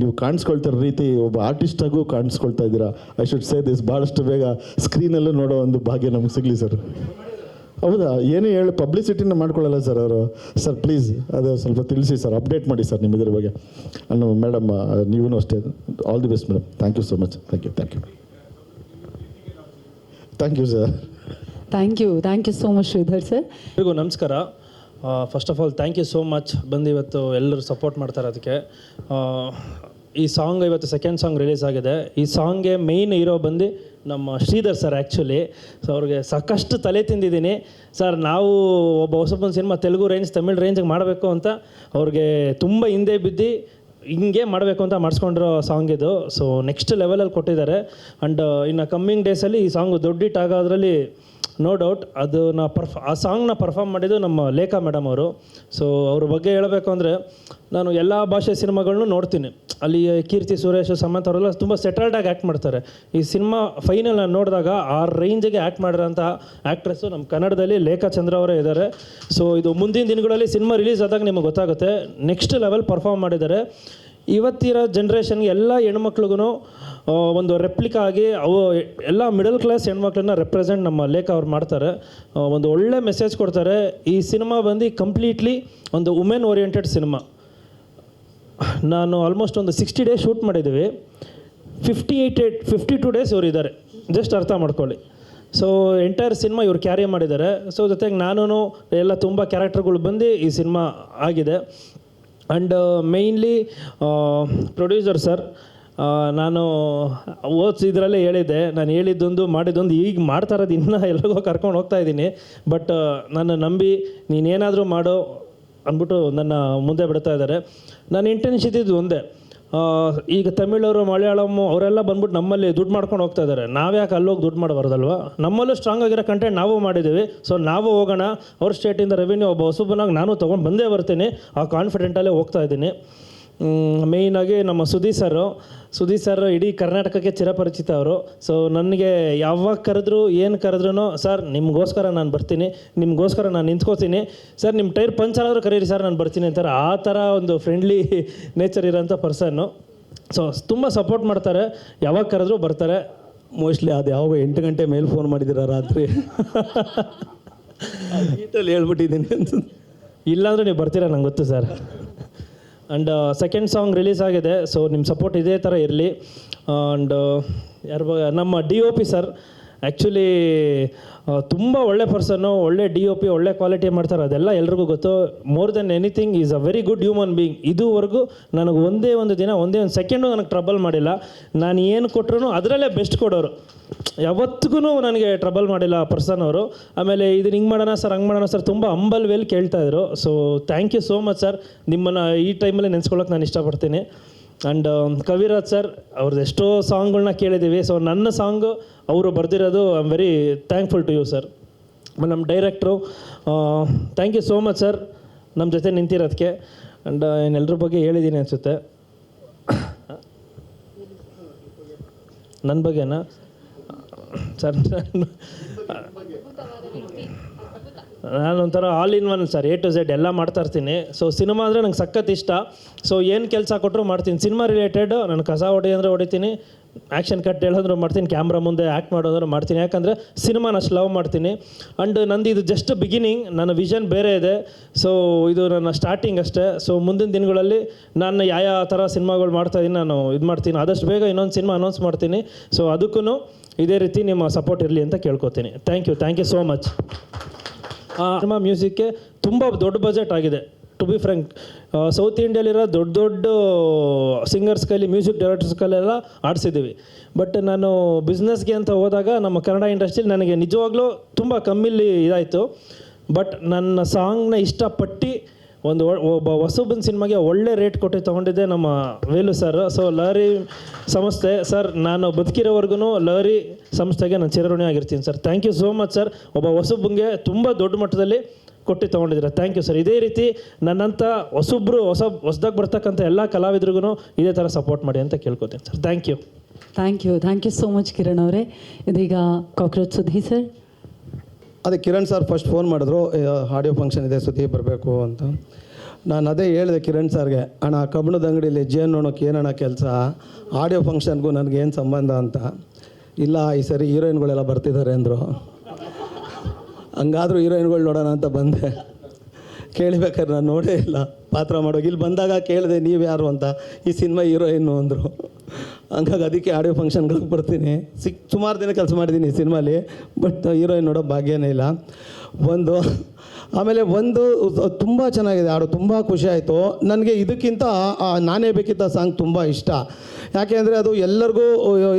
ನೀವು ಕಾಣಿಸ್ಕೊಳ್ತಿರೋ ರೀತಿ ಒಬ್ಬ ಆರ್ಟಿಸ್ಟಾಗೂ ಕಾಣಿಸ್ಕೊಳ್ತಾ ಇದ್ದೀರಾ. I should say this. ಭಾಳಷ್ಟು ಬೇಗ ಸ್ಕ್ರೀನಲ್ಲೂ ನೋಡೋ ಒಂದು ಭಾಗ್ಯ ನಮ್ಗೆ ಸಿಗಲಿ ಸರ್. ಹೌದಾ, ಏನೇ ಹೇಳಿ ಪಬ್ಲಿಸಿಟಿನ ಮಾಡ್ಕೊಳ್ಳಲ್ಲ ಸರ್ ಅವರು. ಸರ್ ಪ್ಲೀಸ್ ಅದು ಸ್ವಲ್ಪ ತಿಳಿಸಿ ಸರ್, ಅಪ್ಡೇಟ್ ಮಾಡಿ ಸರ್ ನಿಮ್ಮ ಇದ್ರ ಬಗ್ಗೆ. ಅನ್ನು ಮೇಡಮ್, ನೀವೂ ಅಷ್ಟೇ. All the best madam. Thank you so much. Thank you sir. Thank you so much Shridhar sir. ಎಲ್ರಿಗೂ ನಮಸ್ಕಾರ. First of all thank you so much ಬಂದು ಇವತ್ತು ಎಲ್ಲರೂ ಸಪೋರ್ಟ್ ಮಾಡ್ತಾರೆ. ಅದಕ್ಕೆ ಈ ಸಾಂಗ್ ಇವತ್ತು ಸೆಕೆಂಡ್ ಸಾಂಗ್ ರಿಲೀಸ್ ಆಗಿದೆ. ಈ ಸಾಂಗ್ಗೆ ಮೇಯ್ನ್ ಹೀರೋ ಬಂದು ನಮ್ಮ ಶ್ರೀಧರ್ ಸರ್. ಆ್ಯಕ್ಚುಲಿ ಸೊ ಅವ್ರಿಗೆ ಸಾಕಷ್ಟು ತಲೆ ತಿಂದಿದ್ದೀನಿ ಸರ್. ನಾವು ಒಬ್ಬ ಹೊಸಬಂದು ಸಿನಿಮಾ ತೆಲುಗು ರೇಂಜ್, ತಮಿಳ್ ರೇಂಜಿಗೆ ಮಾಡಬೇಕು ಅಂತ ಅವ್ರಿಗೆ ತುಂಬ ಹಿಂದೆ ಬಿದ್ದು ಹಿಂಗೆ ಮಾಡಬೇಕು ಅಂತ ಮಾಡಿಸ್ಕೊಂಡಿರೋ ಸಾಂಗ್ ಇದು. ಸೊ ನೆಕ್ಸ್ಟ್ ಲೆವೆಲಲ್ಲಿ ಕೊಟ್ಟಿದ್ದಾರೆ. ಆ್ಯಂಡ್ ಇನ್ನು ಕಮ್ಮಿಂಗ್ ಡೇಸಲ್ಲಿ ಈ ಸಾಂಗು ದೊಡ್ಡ ಹಿಟ್ ಆಗೋದ್ರಲ್ಲಿ ನೋ ಡೌಟ್. ಅದು ಆ ಸಾಂಗ್ನ ಪರ್ಫಾರ್ಮ್ ಮಾಡಿದ್ದು ನಮ್ಮ ಲೇಖಾ ಮೇಡಮ್ ಅವರು. ಸೊ ಅವ್ರ ಬಗ್ಗೆ ಹೇಳಬೇಕು ಅಂದರೆ, ನಾನು ಎಲ್ಲ ಭಾಷೆ ಸಿನಿಮಾಗಳನ್ನೂ ನೋಡ್ತೀನಿ. ಅಲ್ಲಿ ಕೀರ್ತಿ ಸುರೇಶ್, ಸಮಂತ್ ಅವರೆಲ್ಲ ತುಂಬ ಸೆಟಲ್ಡಾಗಿ ಆ್ಯಕ್ಟ್ ಮಾಡ್ತಾರೆ. ಈ ಸಿನಿಮಾ ಫೈನಲ್ ನಾನು ನೋಡಿದಾಗ ಆ ರೇಂಜಿಗೆ ಆ್ಯಕ್ಟ್ ಮಾಡಿರೋಂಥ ಆ್ಯಕ್ಟ್ರೆಸ್ಸು ನಮ್ಮ ಕನ್ನಡದಲ್ಲಿ ಲೇಖಾ ಚಂದ್ರ ಅವರೇ ಇದ್ದಾರೆ. ಸೊ ಇದು ಮುಂದಿನ ದಿನಗಳಲ್ಲಿ ಸಿನಿಮಾ ರಿಲೀಸ್ ಆದಾಗ ನಿಮಗೆ ಗೊತ್ತಾಗುತ್ತೆ. ನೆಕ್ಸ್ಟ್ ಲೆವೆಲ್ ಪರ್ಫಾರ್ಮ್ ಮಾಡಿದ್ದಾರೆ. ಇವತ್ತಿರೋ ಜನ್ರೇಷನ್ಗೆ ಎಲ್ಲ ಹೆಣ್ಮಕ್ಳಿಗೂ ಒಂದು ರೆಪ್ಲಿಕಾ ಆಗಿ ಅವು ಎಲ್ಲ ಮಿಡಲ್ ಕ್ಲಾಸ್ ಹೆಣ್ಮಕ್ಳನ್ನ ರೆಪ್ರೆಸೆಂಟ್ ನಮ್ಮ ಲೇಖ ಅವ್ರು ಮಾಡ್ತಾರೆ. ಒಂದು ಒಳ್ಳೆ ಮೆಸೇಜ್ ಕೊಡ್ತಾರೆ. ಈ ಸಿನಿಮಾ ಬಂದು ಕಂಪ್ಲೀಟ್ಲಿ ಒಂದು ವುಮೆನ್ ಓರಿಯೆಂಟೆಡ್ ಸಿನಿಮಾ. ನಾನು ಆಲ್ಮೋಸ್ಟ್ ಒಂದು 60 ಡೇಸ್ ಶೂಟ್ ಮಾಡಿದ್ದೀವಿ. 52 ಡೇಸ್ ಇವರು ಇದ್ದಾರೆ. ಜಸ್ಟ್ ಅರ್ಥ ಮಾಡ್ಕೊಳ್ಳಿ. ಸೊ ಎಂಟೈರ್ ಸಿನಿಮಾ ಇವ್ರು ಕ್ಯಾರಿ ಮಾಡಿದ್ದಾರೆ. ಸೊ ಜೊತೆಗೆ ನಾನು ಎಲ್ಲ ತುಂಬ ಕ್ಯಾರೆಕ್ಟರ್ಗಳು ಬಂದು ಈ ಸಿನಿಮಾ ಆಗಿದೆ. ಆ್ಯಂಡ್ ಮೇಯ್ನ್ಲಿ ಪ್ರೊಡ್ಯೂಸರ್ ಸರ್, ನಾನು ಇದರಲ್ಲೇ ಹೇಳಿದ್ದೆ, ನಾನು ಹೇಳಿದ್ದೊಂದು ಮಾಡಿದ್ದೊಂದು, ಈಗ ಮಾಡ್ತಾ ಇರೋದು ಇನ್ನೂ ಎಲ್ರಿಗೋ ಕರ್ಕೊಂಡು ಹೋಗ್ತಾ ಇದ್ದೀನಿ. ಬಟ್ ನನ್ನ ನಂಬಿ ನೀನೇನಾದರೂ ಮಾಡೋ ಅಂದ್ಬಿಟ್ಟು ನನ್ನ ಮುಂದೆ ಬಿಡ್ತಾ ಇದ್ದಾರೆ. ನನ್ನ ಇಂಟೆನ್ಷನ್ ಇದ್ದಿದ್ದು ಒಂದೇ, ಈಗ ತಮಿಳವರು, ಮಲಯಾಳಮ್ಮು ಅವರೆಲ್ಲ ಬಂದ್ಬಿಟ್ಟು ನಮ್ಮಲ್ಲಿ ದುಡ್ಡು ಮಾಡ್ಕೊಂಡು ಹೋಗ್ತಾ ಇದ್ದಾರೆ. ನಾವ್ಯಾಕೆ ಅಲ್ಲೋಗಿ ದುಡ್ಡು ಮಾಡಬಾರ್ದಲ್ವ? ನಮ್ಮಲ್ಲೂ ಸ್ಟ್ರಾಂಗ್ ಆಗಿರೋ ಕಂಟೆಂಟ್ ನಾವು ಮಾಡಿದ್ದೀವಿ. ಸೊ ನಾವು ಹೋಗೋಣ. ಅವ್ರ ಸ್ಟೇಟಿಂದ ರೆವಿನ್ಯೂ ಒಬ್ಬ ಹೊಸಬನಾಗಿ ನಾನು ತೊಗೊಂಡು ಬಂದೇ ಬರ್ತೀನಿ. ಆ ಕಾನ್ಫಿಡೆಂಟಲ್ಲೇ ಹೋಗ್ತಾ ಇದ್ದೀನಿ. ಮೇಯ್ನಾಗಿ ನಮ್ಮ ಸುದೀಪ್ ಸರ್ ಇಡೀ ಕರ್ನಾಟಕಕ್ಕೆ ಚಿರಪರಿಚಿತ ಅವರು. ಸೊ ನನಗೆ ಯಾವಾಗ ಕರೆದ್ರು, ಏನು ಕರೆದ್ರೂ, ಸರ್ ನಿಮಗೋಸ್ಕರ ನಾನು ಬರ್ತೀನಿ, ನಿಮಗೋಸ್ಕರ ನಾನು ನಿಂತ್ಕೋತೀನಿ, ಸರ್ ನಿಮ್ಮ ಟೈರ್ ಪಂಚರ್ ಆದರೂ ಕರೀರಿ ಸರ್ ನಾನು ಬರ್ತೀನಿ ಅಂತಾರೆ. ಆ ಥರ ಒಂದು ಫ್ರೆಂಡ್ಲಿ ನೇಚರ್ ಇರೋಂಥ ಪರ್ಸನ್ನು. ಸೊ ತುಂಬ ಸಪೋರ್ಟ್ ಮಾಡ್ತಾರೆ. ಯಾವಾಗ ಕರೆದ್ರೂ ಬರ್ತಾರೆ. ಮೋಸ್ಟ್ಲಿ ಅದು ಯಾವಾಗ 8 ಗಂಟೆ ಮೇಲೆ ಫೋನ್ ಮಾಡಿದ್ದೀರ ರಾತ್ರಿ ನೀಟಲ್ಲಿ ಹೇಳ್ಬಿಟ್ಟಿದ್ದೀನಿ ಅಂತ. ಇಲ್ಲಾಂದರೆ ನೀವು ಬರ್ತೀರಾ ನಂಗೆ ಗೊತ್ತು sir. And second song release ಆಗಿದೆ. ಸೊ ನಿಮ್ಮ ಸಪೋರ್ಟ್ ಇದೇ ಥರ ಇರಲಿ. ಆ್ಯಂಡ್ ನಮ್ಮ DOP ಸರ್, ಆ್ಯಕ್ಚುಲಿ ತುಂಬ ಒಳ್ಳೆ ಪರ್ಸನ್ನು, ಒಳ್ಳೆ DOP, ಒಳ್ಳೆ ಕ್ವಾಲಿಟಿ ಮಾಡ್ತಾರೆ, ಅದೆಲ್ಲ ಎಲ್ರಿಗೂ ಗೊತ್ತು. More than anything is a very good human being. ಇದುವರೆಗೂ ನನಗೆ ಒಂದೇ ಒಂದು ಸೆಕೆಂಡು ನನಗೆ ಟ್ರಬಲ್ ಮಾಡಿಲ್ಲ. ನಾನು ಏನು ಕೊಟ್ಟರು ಅದರಲ್ಲೇ ಬೆಸ್ಟ್ ಕೊಡೋರು, ಯಾವತ್ತಿಗೂ ನನಗೆ ಟ್ರಬಲ್ ಮಾಡಿಲ್ಲ ಆ ಪರ್ಸನ್ ಅವರು. ಆಮೇಲೆ ಇದನ್ನ ಹಿಂಗೆ ಮಾಡೋಣ ಸರ್, ಹಂಗೆ ಮಾಡೋಣ ಸರ್, ತುಂಬ ಹಂಬಲ್ ವೇಲ್ ಕೇಳ್ತಾಯಿದ್ರು. So thank you so much sir. ನಿಮ್ಮನ್ನು ಈ ಟೈಮಲ್ಲಿ ನೆನೆಸ್ಕೊಳ್ಳೋಕೆ ನಾನು ಇಷ್ಟಪಡ್ತೀನಿ. ಆ್ಯಂಡ್ ಕವಿರಾಜ್ ಸರ್ ಅವ್ರದ್ದು ಎಷ್ಟೋ ಸಾಂಗ್ಗಳನ್ನ ಕೇಳಿದ್ದೀವಿ. ಸೊ ನನ್ನ ಸಾಂಗು ಅವರು ಬರೆದಿರೋದು I am very thankful to you sir. ನಮ್ಮ ಡೈರೆಕ್ಟ್ರು thank you so much sir ನಮ್ಮ ಜೊತೆ ನಿಂತಿರೋದಕ್ಕೆ. ಆ್ಯಂಡ್ ಎಲ್ಲರ ಬಗ್ಗೆ ಹೇಳಿದ್ದೀನಿ ಅನಿಸುತ್ತೆ. ನನ್ನ ಬಗ್ಗೆನಾ ಸರ್? ನಾನೊಂಥರ all in one sir, A to Z ಎಲ್ಲ ಮಾಡ್ತಾ ಇರ್ತೀನಿ. ಸೊ ಸಿನಿಮಾ ಅಂದರೆ ನಂಗೆ ಸಖತ್ ಇಷ್ಟ. ಸೊ ಏನು ಕೆಲಸ ಕೊಟ್ಟರು ಮಾಡ್ತೀನಿ. ಸಿನಿಮಾ ರಿಲೇಟೆಡ್ ನಾನು ಕಸ ಹೊಡಿ ಅಂದರೆ ಹೊಡಿತೀನಿ, ಆ್ಯಕ್ಷನ್ ಕಟ್ ಹೇಳೋದ್ರು ಮಾಡ್ತೀನಿ, ಕ್ಯಾಮ್ರಾ ಮುಂದೆ ಆ್ಯಕ್ಟ್ ಮಾಡೋದ್ರೆ ಮಾಡ್ತೀನಿ. ಯಾಕಂದರೆ ಸಿನಿಮಾನ ಅಷ್ಟು ಲವ್ ಮಾಡ್ತೀನಿ. ಆ್ಯಂಡ್ ನಂದು ಇದು ಜಸ್ಟ್ ಬಿಗಿನಿಂಗ್, ನನ್ನ ವಿಷನ್ ಬೇರೆ ಇದೆ. ಸೊ ಇದು ನನ್ನ ಸ್ಟಾರ್ಟಿಂಗ್ ಅಷ್ಟೇ. ಸೊ ಮುಂದಿನ ದಿನಗಳಲ್ಲಿ ನಾನು ಯಾವ ಥರ ಸಿನಿಮಾಗಳು ಮಾಡ್ತಾಯಿದ್ದೀನಿ, ನಾನು ಇದು ಮಾಡ್ತೀನಿ. ಆದಷ್ಟು ಬೇಗ ಇನ್ನೊಂದು ಸಿನಿಮಾ ಅನೌನ್ಸ್ ಮಾಡ್ತೀನಿ. ಸೊ ಅದಕ್ಕೂ ಇದೇ ರೀತಿ ನಿಮ್ಮ ಸಪೋರ್ಟ್ ಇರಲಿ ಅಂತ ಕೇಳ್ಕೊತೀನಿ. Thank you so much. Cinema ಮ್ಯೂಸಿಕ್ಗೆ ತುಂಬ ದೊಡ್ಡ ಬಜೆಟ್ ಆಗಿದೆ. ಟು ಬಿ ಫ್ರ್ಯಾಂಕ್, ಸೌತ್ ಇಂಡಿಯಲ್ಲಿರೋ ದೊಡ್ಡ ಸಿಂಗರ್ಸ್ ಕೈಲಿ, ಮ್ಯೂಸಿಕ್ ಡೈರೆಕ್ಟರ್ಸ್ ಕೈಲೆಲ್ಲ ಆಡಿಸಿದ್ದೀವಿ. ಬಟ್ ನಾನು ಬಿಸ್ನೆಸ್ಗೆ ಅಂತ ಹೋದಾಗ ನಮ್ಮ ಕನ್ನಡ ಇಂಡಸ್ಟ್ರಿಲಿ ನನಗೆ ನಿಜವಾಗ್ಲೂ ತುಂಬ ಕಮ್ಮಿಲಿ ಇದಾಯಿತು. ಬಟ್ ನನ್ನ ಸಾಂಗ್ನ ಇಷ್ಟಪಟ್ಟು ಒಬ್ಬ ಹೊಸಬನ ಸಿನಿಮಾಗೆ ಒಳ್ಳೆ ರೇಟ್ ಕೊಟ್ಟು ತೊಗೊಂಡಿದ್ದೆ ನಮ್ಮ ವೇಲು ಸರ್. ಸೊ ಲಹರಿ ಸಂಸ್ಥೆ ಸರ್, ನಾನು ಬದುಕಿರೋವರೆಗೂ ಲಹರಿ ಸಂಸ್ಥೆಗೆ ನಾನು ಚಿರಋಣಿ ಆಗಿರ್ತೀನಿ sir. Thank you so much sir. ಒಬ್ಬ ಹೊಸಬಂಗೆ ತುಂಬ ದೊಡ್ಡ ಮಟ್ಟದಲ್ಲಿ ಕೊಟ್ಟು ತೊಗೊಂಡಿದ್ದೀರ. Thank you sir. ಇದೇ ರೀತಿ ನನ್ನಂಥ ಹೊಸದಾಗಿ ಬರ್ತಕ್ಕಂಥ ಎಲ್ಲ ಕಲಾವಿದ್ರಿಗೂ ಇದೇ ಥರ ಸಪೋರ್ಟ್ ಮಾಡಿ ಅಂತ ಕೇಳ್ಕೊತೀನಿ sir. Thank you so much Kiran ಅವರೇ. ಇದೀಗ ಕಾಕ್ರೋಚ್ ಸುಧಿ ಸರ್. ಅದೇ ಕಿರಣ್ ಸರ್ ಫಸ್ಟ್ ಫೋನ್ ಮಾಡಿದ್ರು, ಆಡಿಯೋ ಫಂಕ್ಷನ್ ಇದೆ ಸುದ್ದಿ ಬರಬೇಕು ಅಂತ. ನಾನು ಅದೇ ಹೇಳಿದೆ ಕಿರಣ್ ಸರ್ಗೆ, ಅಣ್ಣ ಕಬ್ಬಣದ ಅಂಗಡಿಯಲ್ಲಿ ಜೇನು ನೋಡೋಕೆ ಏನಣ್ಣ ಕೆಲಸ, ಆಡಿಯೋ ಫಂಕ್ಷನ್ಗೂ ನನಗೇನು ಸಂಬಂಧ ಅಂತ. ಇಲ್ಲ ಈ ಸರಿ ಹೀರೋಯಿನ್ಗಳೆಲ್ಲ ಬರ್ತಿದ್ದಾರೆ ಅಂದರು. ಹಂಗಾದರೂ ಹೀರೋಯಿನ್ಗಳು ನೋಡೋಣ ಅಂತ ಬಂದೆ. ಕೇಳಬೇಕಾದ್ರೆ ನಾನು ನೋಡೇ ಇಲ್ಲ ಪಾತ್ರ ಮಾಡೋಕೆ. ಇಲ್ಲಿ ಬಂದಾಗ ಕೇಳಿದೆ ನೀವು ಯಾರು ಅಂತ, ಈ ಸಿನಿಮಾ ಹೀರೋಯಿನ್ನು ಅಂದರು. ಹಂಗಾಗಿ ಅದಕ್ಕೆ ಆಡಿಯೋ ಫಂಕ್ಷನ್ಗಳಿಗೆ ಬರ್ತೀನಿ. ಸುಮಾರು ದಿನ ಕೆಲಸ ಮಾಡಿದ್ದೀನಿ ಈ ಸಿನಿಮಾಲಿ, ಬಟ್ ಹೀರೋಯಿನ್ ನೋಡೋ ಭಾಗ್ಯನೇ ಇಲ್ಲ. ಆಮೇಲೆ ತುಂಬ ಚೆನ್ನಾಗಿದೆ ಹಾಡು, ತುಂಬ ಖುಷಿ ಆಯಿತು ನನಗೆ. ಇದಕ್ಕಿಂತ ನಾನೇ ಬೇಕಿದ್ದ ಸಾಂಗ್ ತುಂಬ ಇಷ್ಟ. ಯಾಕೆಂದರೆ ಅದು ಎಲ್ಲರಿಗೂ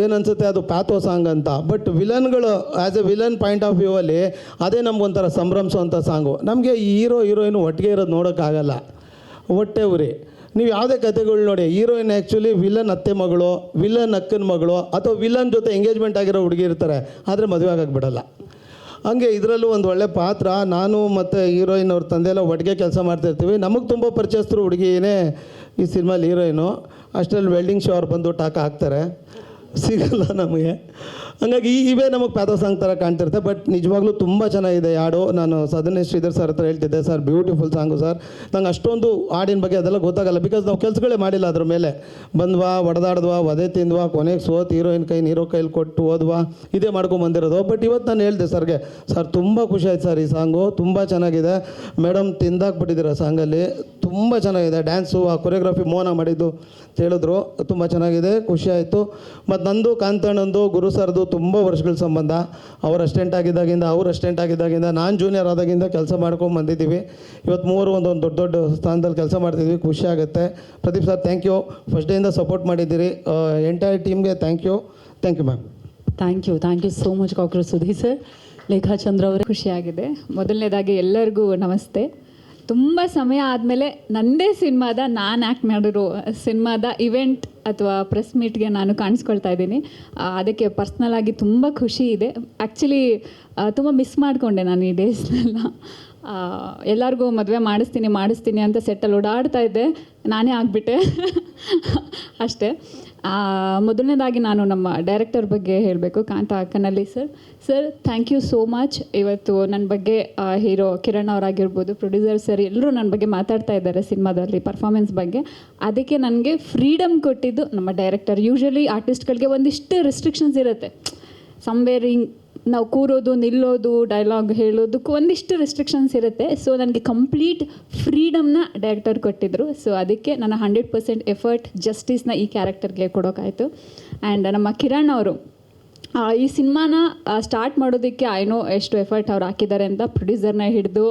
ಏನು ಅನಿಸುತ್ತೆ, ಅದು ಪ್ಯಾಥೋ ಸಾಂಗ್ ಅಂತ. ಬಟ್ ವಿಲನ್ಗಳು as a villain point of view ಅಲ್ಲಿ ಅದೇ ನಮಗೊಂಥರ ಸಂಭ್ರಮಿಸೋವಂಥ ಸಾಂಗು. ನಮಗೆ ಈ ಹೀರೋಯಿನು ಒಟ್ಟಿಗೆ ಇರೋದು ನೋಡೋಕ್ಕಾಗಲ್ಲ, ಹೊಟ್ಟೆ ಉರಿ. ನೀವು ಯಾವುದೇ ಕಥೆಗಳು ನೋಡಿ, ಹೀರೋಯಿನ್ ಆ್ಯಕ್ಚುಲಿ ವಿಲನ್ ಅತ್ತೆ ಮಗಳು, ವಿಲನ್ ಅಕ್ಕನ ಮಗಳು, ಅಥವಾ ವಿಲನ್ ಜೊತೆ ಎಂಗೇಜ್ಮೆಂಟ್ ಆಗಿರೋ ಹುಡುಗಿ ಇರ್ತಾರೆ, ಆದರೆ ಮದುವೆ ಆಗಕ್ಕೆ ಬಿಡಲ್ಲ. ಹಂಗೆ ಇದರಲ್ಲೂ ಒಂದು ಒಳ್ಳೆ ಪಾತ್ರ. ನಾನು ಮತ್ತು ಹೀರೋಯಿನ್ ಅವ್ರ ತಂದೆ ಎಲ್ಲ ಒಟ್ಟಿಗೆ ಕೆಲಸ ಮಾಡ್ತಾಯಿರ್ತೀವಿ. ನಮಗೆ ತುಂಬ ಪರಿಚಯಸ್ಥರು ಹುಡುಗಿನೇ ಈ ಸಿನಿಮಾಲಿ ಹೀರೋಯಿನು. ಅಷ್ಟರಲ್ಲಿ ವೆಲ್ಡಿಂಗ್ ಶೋ ಅವ್ರು ಬಂದು ಟಾಕ ಹಾಕ್ತಾರೆ, ಸಿಗಲ್ಲ ನಮಗೆ. ಹಂಗಾಗಿ ಇವೇ ನಮಗೆ ಪ್ಯಾಥೋ ಸಾಂಗ್ ಥರ ಕಾಣ್ತಿರುತ್ತೆ. ಬಟ್ ನಿಜವಾಗ್ಲೂ ತುಂಬ ಚೆನ್ನಾಗಿದೆ ಹಾಡು. ನಾನು ಸದನ್ಯ ಶ್ರೀಧರ್ ಸರ್ ಹತ್ರ ಹೇಳ್ತಿದ್ದೆ, ಸರ್ ಬ್ಯೂಟಿಫುಲ್ ಸಾಂಗು ಸರ್. ನಂಗೆ ಅಷ್ಟೊಂದು ಹಾಡಿನ ಬಗ್ಗೆ ಅದೆಲ್ಲ ಗೊತ್ತಾಗಲ್ಲ, ಬಿಕಾಸ್ ನಾವು ಕೆಲಸಗಳೇ ಮಾಡಿಲ್ಲ ಅದ್ರ ಮೇಲೆ. ಬಂದ್ವಾ, ಹೊಡೆದಾಡ್ದ್ವಾ, ವಧೆ ತಿಂದ್ವಾ, ಕೊನೆಗೆ ಸೋತ್ ಹೀರೋಯಿನ್ ಹೀರೋ ಕೈಲಿ ಕೊಟ್ಟು ಹೋದ್ವಾ, ಇದೇ ಮಾಡ್ಕೊಂಬಂದಿರೋದು. ಬಟ್ ಇವತ್ತು ನಾನು ಹೇಳಿದೆ ಸರ್ಗೆ, ಸರ್ ತುಂಬ ಖುಷಿ ಆಯ್ತು ಸರ್, ಈ ಸಾಂಗು ತುಂಬ ಚೆನ್ನಾಗಿದೆ. ಮೇಡಮ್ ತಿಂದಾಕ್ಬಿಟ್ಟಿದ್ದೀರ ಸಾಂಗಲ್ಲಿ, ತುಂಬ ಚೆನ್ನಾಗಿದೆ. ಡ್ಯಾನ್ಸು, ಆ ಕೊರಿಯೋಗ್ರಫಿ ಮೋನ ಮಾಡಿದ್ದು ಹೇಳಿದ್ರು, ತುಂಬ ಚೆನ್ನಾಗಿದೆ, ಖುಷಿ ಆಯಿತು. ಮತ್ತು ನಂದು ಕಾಂತಣ್ಣಂದು ಗುರು ಸರ್ದು ತುಂಬ ವರ್ಷಗಳ ಸಂಬಂಧ. ಅವ್ರು ಅಸ್ಟೆಂಟ್ ಆಗಿದ್ದಾಗಿಂದ ನಾನು ಜೂನಿಯರ್ ಆದಾಗಿಂದ ಕೆಲಸ ಮಾಡ್ಕೊಂಡು ಬಂದಿದ್ದೀವಿ. ಇವತ್ತು ಮೂವರು ಒಂದೊಂದು ದೊಡ್ಡ ಸ್ಥಾನದಲ್ಲಿ ಕೆಲಸ ಮಾಡ್ತಿದ್ವಿ, ಖುಷಿ ಆಗುತ್ತೆ. Pradeep sir thank you, first ಡೇಯಿಂದ ಸಪೋರ್ಟ್ ಮಾಡಿದ್ದೀರಿ. ಎಂಟೈರ್ ಟೀಮ್ಗೆ thank you ma'am. Thank you so much cockroach Sudhi sir. Lekhachandra ಅವರೇ. ಖುಷಿಯಾಗಿದೆ. ಮೊದಲನೇದಾಗಿ ಎಲ್ಲರಿಗೂ ನಮಸ್ತೆ. ತುಂಬ ಸಮಯ ಆದಮೇಲೆ ನನ್ನದೇ ಸಿನಿಮಾದ ನಾನು ಆ್ಯಕ್ಟ್ ಮಾಡಿರೋ ಸಿನಿಮಾದ ಇವೆಂಟ್ ಅಥವಾ ಪ್ರೆಸ್ ಮೀಟ್ಗೆ ನಾನು ಕಾಣಿಸ್ಕೊಳ್ತಾ ಇದ್ದೀನಿ. ಅದಕ್ಕೆ ಪರ್ಸ್ನಲಾಗಿ ತುಂಬ ಖುಷಿ ಇದೆ. ಆ್ಯಕ್ಚುಲಿ ತುಂಬ ಮಿಸ್ ಮಾಡಿಕೊಂಡೆ ನಾನು ಈ ಡೇಸ್ನೆಲ್ಲ. ಎಲ್ಲರಿಗೂ ಮದುವೆ ಮಾಡಿಸ್ತೀನಿ ಅಂತ ಸೆಟ್ಟಲ್ಲಿ ಓಡಾಡ್ತಾ ಇದ್ದೆ, ನಾನೇ ಆಗಿಬಿಟ್ಟೆ ಅಷ್ಟೇ. ಮೊದಲನೇದಾಗಿ ನಾನು ನಮ್ಮ ಡೈರೆಕ್ಟರ್ ಬಗ್ಗೆ ಹೇಳಬೇಕು, Kantha Kannalli sir thank you so much. ಇವತ್ತು ನನ್ನ ಬಗ್ಗೆ ಹೀರೋ ಕಿರಣ್ ಅವರಾಗಿರ್ಬೋದು, ಪ್ರೊಡ್ಯೂಸರ್ ಸರ್ ಎಲ್ಲರೂ ನನ್ನ ಬಗ್ಗೆ ಮಾತಾಡ್ತಾ ಇದ್ದಾರೆ ಸಿನಿಮಾದಲ್ಲಿ ಪರ್ಫಾರ್ಮೆನ್ಸ್ ಬಗ್ಗೆ. ಅದಕ್ಕೆ ನನಗೆ ಫ್ರೀಡಮ್ ಕೊಟ್ಟಿದ್ದು ನಮ್ಮ ಡೈರೆಕ್ಟರ್. ಯೂಶ್ವಲಿ ಆರ್ಟಿಸ್ಟ್ಗಳಿಗೆ ಒಂದಿಷ್ಟು ರೆಸ್ಟ್ರಿಕ್ಷನ್ಸ್ ಇರುತ್ತೆ, ಸಮ್ವೇರ್ ಹಿಂಗೆ ನಾವು ಕೂರೋದು, ನಿಲ್ಲೋದು, ಡೈಲಾಗ್ ಹೇಳೋದಕ್ಕೂ ಒಂದಿಷ್ಟು ರೆಸ್ಟ್ರಿಕ್ಷನ್ಸ್ ಇರುತ್ತೆ. ಸೊ ನನಗೆ ಕಂಪ್ಲೀಟ್ ಫ್ರೀಡಮ್ನ ಡೈರೆಕ್ಟರ್ ಕೊಟ್ಟಿದ್ದರು. ಸೊ ಅದಕ್ಕೆ ನನ್ನ 100% ಎಫರ್ಟ್, ಜಸ್ಟಿಸ್ನ ಈ ಕ್ಯಾರೆಕ್ಟರ್ಗೆ ಕೊಡೋಕ್ಕಾಯಿತು. ಆ್ಯಂಡ್ ನಮ್ಮ ಕಿರಣ್ ಅವರು ಈ ಸಿನಿಮಾನ ಸ್ಟಾರ್ಟ್ ಮಾಡೋದಕ್ಕೆ ಐನೋ ಎಷ್ಟು ಎಫರ್ಟ್ ಅವ್ರು ಹಾಕಿದ್ದಾರೆ ಅಂತ, ಪ್ರೊಡ್ಯೂಸರ್ನ ಹಿಡಿದು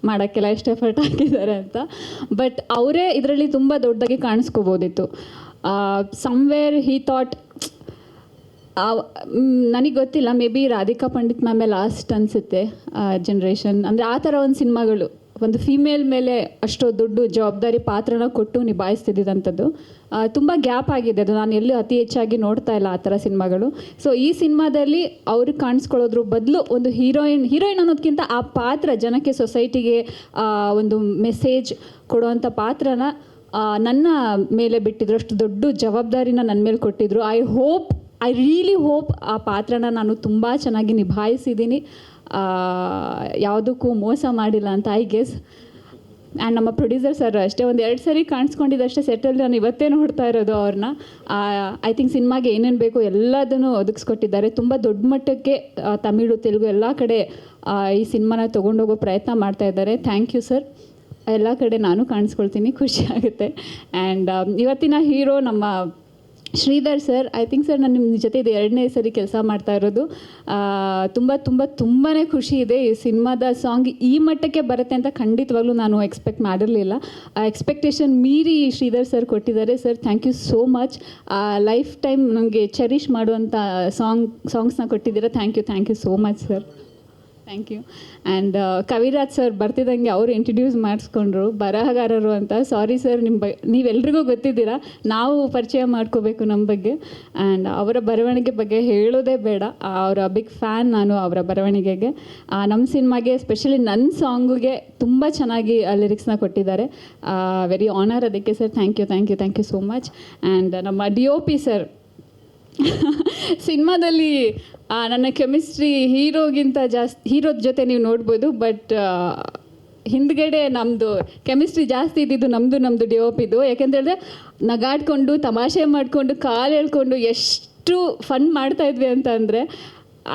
ಮಾಡೋಕ್ಕೆಲ್ಲ ಎಷ್ಟು ಎಫರ್ಟ್ ಹಾಕಿದ್ದಾರೆ ಅಂತ. ಬಟ್ ಅವರೇ ಇದರಲ್ಲಿ ತುಂಬ ದೊಡ್ಡದಾಗಿ ಕಾಣಿಸ್ಕೋಬೋದಿತ್ತು. ಸಮ್ವೇರ್ ಹಿ ಥಾಟ್, ನನಗೆ ಗೊತ್ತಿಲ್ಲ, ಮೇ ಬಿ ರಾಧಿಕಾ ಪಂಡಿತ್ ಮ್ಯಾಮೇ ಲಾಸ್ಟ್ ಅನಿಸುತ್ತೆ ಜನ್ರೇಷನ್, ಅಂದರೆ ಆ ಥರ ಒಂದು ಸಿನಿಮಾಗಳು ಒಂದು ಫೀಮೇಲ್ ಮೇಲೆ ಅಷ್ಟು ದೊಡ್ಡ ಜವಾಬ್ದಾರಿ ಪಾತ್ರನ ಕೊಟ್ಟು ನಿಭಾಯಿಸ್ತಿದ್ದಂಥದ್ದು. ತುಂಬ ಗ್ಯಾಪ್ ಆಗಿದೆ ಅದು, ನಾನು ಎಲ್ಲೂ ಅತಿ ಹೆಚ್ಚಾಗಿ ನೋಡ್ತಾ ಇಲ್ಲ ಆ ಥರ ಸಿನಿಮಾಗಳು. ಸೊ ಈ ಸಿನಿಮಾದಲ್ಲಿ ಅವ್ರಿಗೆ ಕಾಣಿಸ್ಕೊಳ್ಳೋದ್ರ ಬದಲು ಒಂದು ಹೀರೋಯಿನ್ ಅನ್ನೋದಕ್ಕಿಂತ ಆ ಪಾತ್ರ ಜನಕ್ಕೆ, ಸೊಸೈಟಿಗೆ ಒಂದು ಮೆಸೇಜ್ ಕೊಡುವಂಥ ಪಾತ್ರನ ನನ್ನ ಮೇಲೆ ಬಿಟ್ಟಿದ್ರು. ಅಷ್ಟು ದೊಡ್ಡ ಜವಾಬ್ದಾರಿನ ನನ್ನ ಮೇಲೆ ಕೊಟ್ಟಿದ್ರು. ಐ ರಿಯಲಿ ಹೋಪ್ ಆ ಪಾತ್ರನ ನಾನು ತುಂಬ ಚೆನ್ನಾಗಿ ನಿಭಾಯಿಸಿದ್ದೀನಿ, ಯಾವುದಕ್ಕೂ ಮೋಸ ಮಾಡಿಲ್ಲ ಅಂತ ಐ ಗೆಸ್. ಆ್ಯಂಡ್ ನಮ್ಮ ಪ್ರೊಡ್ಯೂಸರ್ ಸರ್ ಅಷ್ಟೇ, ಒಂದು 2 ಸರಿ ಕಾಣಿಸ್ಕೊಂಡಿದ್ದಷ್ಟೇ ಸೆಟ್ಟಲ್ಲಿ, ನಾನು ಇವತ್ತೇ ನೋಡ್ತಾ ಇರೋದು ಅವ್ರನ್ನ. ಐ ಥಿಂಕ್ ಸಿನಿಮಾಗೆ ಏನೇನು ಬೇಕು ಎಲ್ಲದನ್ನು ಒದಗಿಸ್ಕೊಟ್ಟಿದ್ದಾರೆ. ತುಂಬ ದೊಡ್ಡ ಮಟ್ಟಕ್ಕೆ ತಮಿಳು, ತೆಲುಗು ಎಲ್ಲ ಕಡೆ ಈ ಸಿನಿಮಾನ ತೊಗೊಂಡೋಗೋ ಪ್ರಯತ್ನ ಮಾಡ್ತಾ ಇದ್ದಾರೆ. Thank you sir. ಎಲ್ಲ ಕಡೆ ನಾನು ಕಾಣಿಸ್ಕೊಳ್ತೀನಿ, ಖುಷಿ ಆಗುತ್ತೆ. ಆ್ಯಂಡ್ ಇವತ್ತಿನ ಹೀರೋ ನಮ್ಮ Shridhar sir. I think sir ನಾನು ನಿಮ್ಮ ಜೊತೆ ಇದು 2ನೇ ಸರಿ ಕೆಲಸ ಮಾಡ್ತಾ ಇರೋದು. ತುಂಬಾ ಖುಷಿ ಇದೆ. ಈ ಸಿನಿಮಾದ ಸಾಂಗ್ ಈ ಮಟ್ಟಕ್ಕೆ ಬರುತ್ತೆ ಅಂತ ಖಂಡಿತವಾಗ್ಲೂ ನಾನು ಎಕ್ಸ್ಪೆಕ್ಟ್ ಮಾಡಿರಲಿಲ್ಲ. ಎಕ್ಸ್ಪೆಕ್ಟೇಷನ್ ಮೀರಿ ಶ್ರೀಧರ್ ಸರ್ ಕೊಟ್ಟಿದ್ದಾರೆ. Sir thank you so much. Lifetime ನನಗೆ ಚೆರಿಷ್ ಮಾಡುವಂಥ ಸಾಂಗ್ಸ್ನ ಕೊಟ್ಟಿದ್ದೀರಾ. Thank you so much sir. Thank you. And Kaviraj sir ಬರ್ತಿದ್ದಂಗೆ ಅವರು ಇಂಟ್ರಡ್ಯೂಸ್ ಮಾಡಿಸ್ಕೊಂಡ್ರು, ಬರಹಗಾರರು ಅಂತ. ಸಾರಿ ಸರ್, ನೀವೆಲ್ರಿಗೂ ಗೊತ್ತಿದ್ದೀರಾ, ನಾವು ಪರಿಚಯ ಮಾಡ್ಕೋಬೇಕು ನಮ್ಮ ಬಗ್ಗೆ. ಆ್ಯಂಡ್ ಅವರ ಬರವಣಿಗೆ ಬಗ್ಗೆ ಹೇಳೋದೇ ಬೇಡ, ಅವರ ಬಿಗ್ ಫ್ಯಾನ್ ನಾನು ಅವರ ಬರವಣಿಗೆಗೆ. ನಮ್ಮ ಸಿನಿಮಾಗೆ ಸ್ಪೆಷಲಿ ನನ್ನ ಸಾಂಗುಗೆ ತುಂಬ ಚೆನ್ನಾಗಿ ಲಿರಿಕ್ಸ್ನ ಕೊಟ್ಟಿದ್ದಾರೆ. ವೆರಿ ಆನರ್ ಅದಕ್ಕೆ sir. Thank you so much. And ನಮ್ಮ DOP ಸರ್, ಸಿನಿಮಾದಲ್ಲಿ ನನ್ನ ಕೆಮಿಸ್ಟ್ರಿ ಹೀರೋಗಿಂತ ಜಾಸ್ತಿ, ಹೀರೋದ ಜೊತೆ ನೀವು ನೋಡ್ಬೋದು, ಬಟ್ ಹಿಂದ್ಗಡೆ ನಮ್ಮದು ಕೆಮಿಸ್ಟ್ರಿ ಜಾಸ್ತಿ ಇದ್ದಿದ್ದು ನಮ್ಮದು DOPದು. ಯಾಕೆಂತೇಳಿದ್ರೆ ನಗಾಡ್ಕೊಂಡು, ತಮಾಷೆ ಮಾಡಿಕೊಂಡು, ಕಾಲು ಎಳ್ಕೊಂಡು ಎಷ್ಟು ಫನ್ ಮಾಡ್ತಾಯಿದ್ವಿ ಅಂತ ಅಂದರೆ,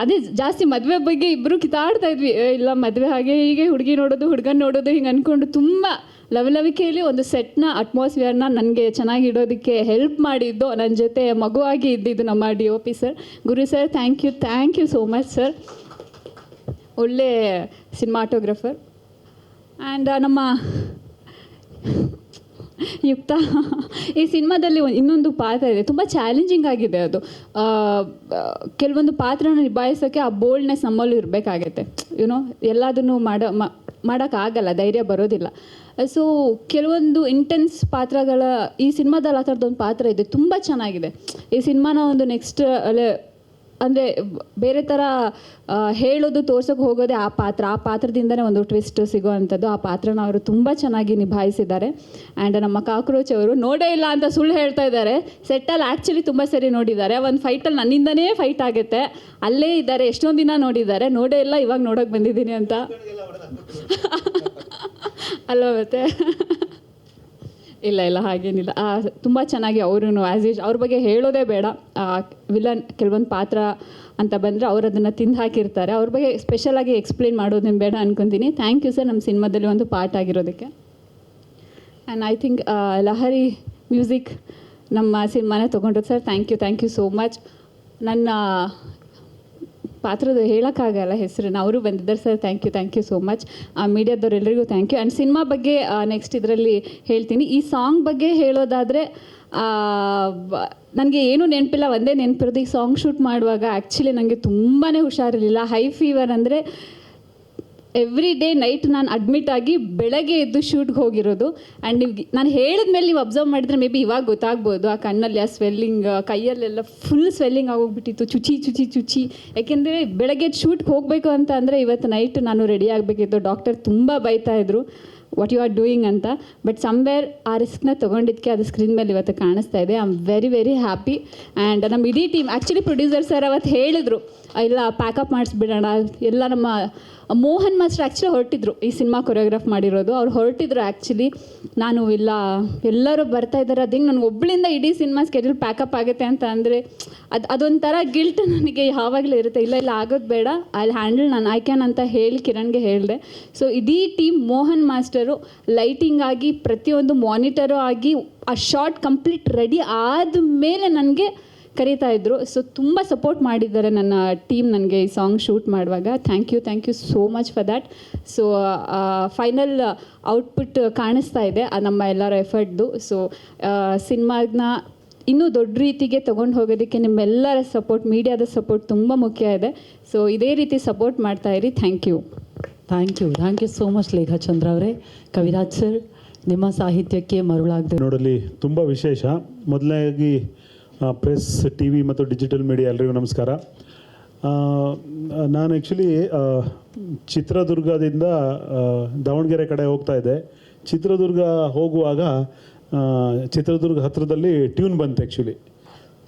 ಅದೇ ಜಾಸ್ತಿ ಮದುವೆ ಬಗ್ಗೆ ಇಬ್ಬರು ಕಿತ್ತಾಡ್ತಾ ಇದ್ವಿ. ಇಲ್ಲ ಮದುವೆ ಹಾಗೆ ಹೀಗೆ, ಹುಡುಗಿ ನೋಡೋದು, ಹುಡುಗನ ನೋಡೋದು, ಹಿಂಗೆ ಅಂದ್ಕೊಂಡು ತುಂಬ ಲವಲವಿಕೆಯಲ್ಲಿ ಒಂದು ಸೆಟ್ನ ಅಟ್ಮಾಸ್ಫಿಯರ್ನ ನನಗೆ ಚೆನ್ನಾಗಿ ಇಡೋದಕ್ಕೆ ಹೆಲ್ಪ್ ಮಾಡಿದ್ದು, ನನ್ನ ಜೊತೆ ಮಗುವಾಗಿ ಇದ್ದಿದ್ದು ನಮ್ಮ DOP sir. Guru sir, thank you so much sir. ಒಳ್ಳೆ ಸಿನಿಮಾಟೋಗ್ರಫರ್. ಆ್ಯಂಡ್ ನಮ್ಮ ಯುಕ್ತ, ಈ ಸಿನಿಮಾದಲ್ಲಿ ಇನ್ನೊಂದು ಪಾತ್ರ ಇದೆ, ತುಂಬ ಚಾಲೆಂಜಿಂಗ್ ಆಗಿದೆ ಅದು. ಕೆಲವೊಂದು ಪಾತ್ರನ ನಿಭಾಯಿಸೋಕ್ಕೆ ಆ ಬೋಲ್ಡ್ನೆಸ್ ನಮ್ಮಲ್ಲೂ ಇರಬೇಕಾಗತ್ತೆ. ಎಲ್ಲದನ್ನು ಮಾಡೋಕ್ಕಾಗಲ್ಲ, ಧೈರ್ಯ ಬರೋದಿಲ್ಲ. ಸೊ ಕೆಲವೊಂದು ಇಂಟೆನ್ಸ್ ಪಾತ್ರಗಳ ಈ ಸಿನಿಮಾದಲ್ಲಿ ಆ ಥರದ್ದೊಂದು ಪಾತ್ರ ಇದೆ, ತುಂಬ ಚೆನ್ನಾಗಿದೆ. ಈ ಸಿನಿಮಾನ ಒಂದು ನೆಕ್ಸ್ಟ್ ಅಂದರೆ ಬೇರೆ ಥರ ಹೇಳೋದು, ತೋರ್ಸೋಕೆ ಹೋಗೋದೇ ಆ ಪಾತ್ರದಿಂದನೇ ಒಂದು ಟ್ವಿಸ್ಟ್ ಸಿಗೋ ಅಂಥದ್ದು. ಆ ಪಾತ್ರನ ಅವರು ತುಂಬ ಚೆನ್ನಾಗಿ ನಿಭಾಯಿಸಿದ್ದಾರೆ. ಆ್ಯಂಡ್ ನಮ್ಮ ಕಾಕ್ರೋಚ್ ಅವರು ನೋಡೇ ಇಲ್ಲ ಅಂತ ಸುಳ್ಳು ಹೇಳ್ತಾ ಇದ್ದಾರೆ. ಸೆಟ್ಟಲ್ಲಿ ಆ್ಯಕ್ಚುಲಿ ತುಂಬ ಸರಿ ನೋಡಿದ್ದಾರೆ. ಒಂದು ಫೈಟಲ್ಲಿ ನನ್ನಿಂದನೇ ಫೈಟ್ ಆಗುತ್ತೆ, ಅಲ್ಲೇ ಇದ್ದಾರೆ, ಎಷ್ಟೊಂದು ದಿನ ನೋಡಿದ್ದಾರೆ. ನೋಡೇ ಇಲ್ಲ, ಇವಾಗ ನೋಡೋಕೆ ಬಂದಿದ್ದೀನಿ ಅಂತ ಅಲ್ವಾ? ಮತ್ತೆ ಇಲ್ಲ ಹಾಗೇನಿಲ್ಲ. ತುಂಬ ಚೆನ್ನಾಗಿ ಅವರು ಅವ್ರ ಬಗ್ಗೆ ಹೇಳೋದೇ ಬೇಡ. ವಿಲನ್ ಕೆಲವೊಂದು ಪಾತ್ರ ಅಂತ ಬಂದರೆ ಅವ್ರು ಅದನ್ನು ತಿಂದು ಹಾಕಿರ್ತಾರೆ. ಅವ್ರ ಬಗ್ಗೆ ಸ್ಪೆಷಲಾಗಿ ಎಕ್ಸ್ಪ್ಲೇನ್ ಮಾಡೋದೇನು ಬೇಡ ಅನ್ಕೊತೀನಿ. ಥ್ಯಾಂಕ್ ಯು ಸರ್, ನಮ್ಮ ಸಿನಿಮಾದಲ್ಲಿ ಒಂದು ಪಾರ್ಟ್ ಆಗಿರೋದಕ್ಕೆ. And I think Lahari music ನಮ್ಮ ಸಿನಿಮಾನೇ ತೊಗೊಂಡ್ರು sir. Thank you so much. ನನ್ನ ಪಾತ್ರದ ಹೇಳೋಕ್ಕಾಗಲ್ಲ ಹೆಸರನ್ನ, ಅವರು ಬಂದಿದ್ದಾರೆ sir. Thank you so much. ಮೀಡಿಯಾದವ್ರೆಲ್ಲರಿಗೂ ಥ್ಯಾಂಕ್ ಯು. ಆ್ಯಂಡ್ ಸಿನಿಮಾ ಬಗ್ಗೆ ನೆಕ್ಸ್ಟ್ ಇದರಲ್ಲಿ ಹೇಳ್ತೀನಿ. ಈ ಸಾಂಗ್ ಬಗ್ಗೆ ಹೇಳೋದಾದರೆ ನನಗೆ ಏನೂ ನೆನಪಿಲ್ಲ, ಒಂದೇ ನೆನಪಿರೋದು, ಈ ಸಾಂಗ್ ಶೂಟ್ ಮಾಡುವಾಗ ಆ್ಯಕ್ಚುಲಿ ನನಗೆ ತುಂಬಾ ಹುಷಾರಿರಲಿಲ್ಲ. ಹೈ ಫೀವರ್, ಅಂದರೆ ಎವ್ರಿ ಡೇ ನೈಟ್ ನಾನು ಅಡ್ಮಿಟ್ ಆಗಿ ಬೆಳಗ್ಗೆ ಎದ್ದು ಶೂಟ್ಗೆ ಹೋಗಿರೋದು. ಆ್ಯಂಡ್ ನಾನು ಹೇಳಿದ್ಮೇಲೆ ನೀವು ಅಬ್ಸರ್ವ್ ಮಾಡಿದರೆ ಮೇ ಬಿ ಇವಾಗ ಗೊತ್ತಾಗ್ಬೋದು, ಆ ಕಣ್ಣಲ್ಲಿ ಆ ಸ್ವೆಲ್ಲಿಂಗ್, ಕೈಯಲ್ಲೆಲ್ಲ ಫುಲ್ ಸ್ವೆಲ್ಲಿಂಗ್ ಆಗೋಗ್ಬಿಟ್ಟಿತ್ತು, ಚುಚಿ. ಯಾಕೆಂದರೆ ಬೆಳಗ್ಗೆ ಶೂಟ್ಗೆ ಹೋಗಬೇಕು ಅಂತ ಅಂದರೆ ಇವತ್ತು ನೈಟ್ ನಾನು ರೆಡಿ ಆಗಬೇಕಿತ್ತು. ಡಾಕ್ಟರ್ ತುಂಬ ಬೈತಾಯಿದ್ರು, ವಾಟ್ ಯು ಆರ್ ಡೂಯಿಂಗ್ ಅಂತ. ಬಟ್ ಸಮ್ವೇರ್ ಆ ರಿಸ್ಕ್ನ ತೊಗೊಂಡಿದ್ದಕ್ಕೆ ಅದು ಸ್ಕ್ರೀನ್ ಮೇಲೆ ಇವತ್ತು ಕಾಣಿಸ್ತಾ ಇದೆ. I am very happy. And ನಮ್ಮ ಇಡೀ ಟೀಮ್, ಆ್ಯಕ್ಚುಲಿ ಪ್ರೊಡ್ಯೂಸರ್ ಸರ್ ಅವತ್ತು ಹೇಳಿದರು, ಇಲ್ಲ ಪ್ಯಾಕಪ್ ಮಾಡಿಸ್ಬಿಡೋಣ ಎಲ್ಲ. ನಮ್ಮ ಮೋಹನ್ ಮಾಸ್ಟರ್ ಆ್ಯಕ್ಚುಲಿ ಹೊರಟಿದ್ರು, ಈ ಸಿನಿಮಾ ಕೊರಿಯೋಗ್ರಾಫ್ ಮಾಡಿರೋದು, ಅವ್ರು ಹೊರಟಿದ್ರು. ಆ್ಯಕ್ಚುಲಿ ನಾನು ಇಲ್ಲ, ಎಲ್ಲರೂ ಬರ್ತಾಯಿದ್ದಾರೆ, ಅದು ಹಿಂಗೆ ನನಗೆ ಒಬ್ಬಳಿಂದ ಇಡೀ ಸಿನಿಮಾ ಸ್ಕೆಡ್ಯೂಲ್ ಪ್ಯಾಕಪ್ ಆಗುತ್ತೆ ಅಂತ ಅಂದರೆ ಅದೊಂಥರ ಗಿಲ್ಟ್ ನನಗೆ ಯಾವಾಗಲೂ ಇರುತ್ತೆ. ಇಲ್ಲ ಆಗೋದು ಬೇಡ, ಅಲ್ಲಿ ಹ್ಯಾಂಡಲ್ ನಾನು ಐ ಕ್ಯಾನ್ ಅಂತ ಹೇಳಿ ಕಿರಣ್ಗೆ ಹೇಳಿದೆ. ಸೊ ಇಡೀ ಟೀಮ್, ಮೋಹನ್ ಮಾಸ್ಟರು ಲೈಟಿಂಗ್ ಆಗಿ, ಪ್ರತಿಯೊಂದು ಮಾನಿಟರು ಆಗಿ, ಆ ಶಾರ್ಟ್ ಕಂಪ್ಲೀಟ್ ರೆಡಿ ಆದಮೇಲೆ ನನಗೆ ಕರೀತಾ ಇದ್ದರು. ಸೊ ತುಂಬ ಸಪೋರ್ಟ್ ಮಾಡಿದ್ದಾರೆ ನನ್ನ ಟೀಮ್ ನನಗೆ ಈ ಸಾಂಗ್ ಶೂಟ್ ಮಾಡುವಾಗ. Thank you so much for that. So final output ಕಾಣಿಸ್ತಾ ಇದೆ ನಮ್ಮ ಎಲ್ಲರ ಎಫರ್ಟ್ದು. ಸೊ ಸಿನಿಮಾನ ಇನ್ನೂ ದೊಡ್ಡ ರೀತಿಗೆ ತೊಗೊಂಡು ಹೋಗೋದಕ್ಕೆ ನಿಮ್ಮೆಲ್ಲರ ಸಪೋರ್ಟ್, ಮೀಡಿಯಾದ ಸಪೋರ್ಟ್ ತುಂಬ ಮುಖ್ಯ ಇದೆ. ಸೊ ಇದೇ ರೀತಿ ಸಪೋರ್ಟ್ ಮಾಡ್ತಾ ಇರಿ. ಥ್ಯಾಂಕ್ ಯು ಸೋ ಮಚ್ ಲೇಖಾಚಂದ್ರ ಅವರೇ. ಕವಿರಾಜ್ ಸರ್, ನಿಮ್ಮ ಸಾಹಿತ್ಯಕ್ಕೆ ಮರುಳಾಗದೆ ನೋಡಲಿ ತುಂಬ ವಿಶೇಷ. ಮೊದಲನೇದಾಗಿ ಪ್ರೆಸ್, ಟಿ ವಿ ಮತ್ತು ಡಿಜಿಟಲ್ ಮೀಡಿಯಾ ಎಲ್ಲರಿಗೂ ನಮಸ್ಕಾರ. ನಾನು ಆ್ಯಕ್ಚುಲಿ ಚಿತ್ರದುರ್ಗದಿಂದ ದಾವಣಗೆರೆ ಕಡೆ ಹೋಗ್ತಾ ಇದ್ದೆ. ಚಿತ್ರದುರ್ಗ ಹೋಗುವಾಗ ಚಿತ್ರದುರ್ಗ ಹತ್ತಿರದಲ್ಲಿ ಟ್ಯೂನ್ ಬಂತು. ಆ್ಯಕ್ಚುಲಿ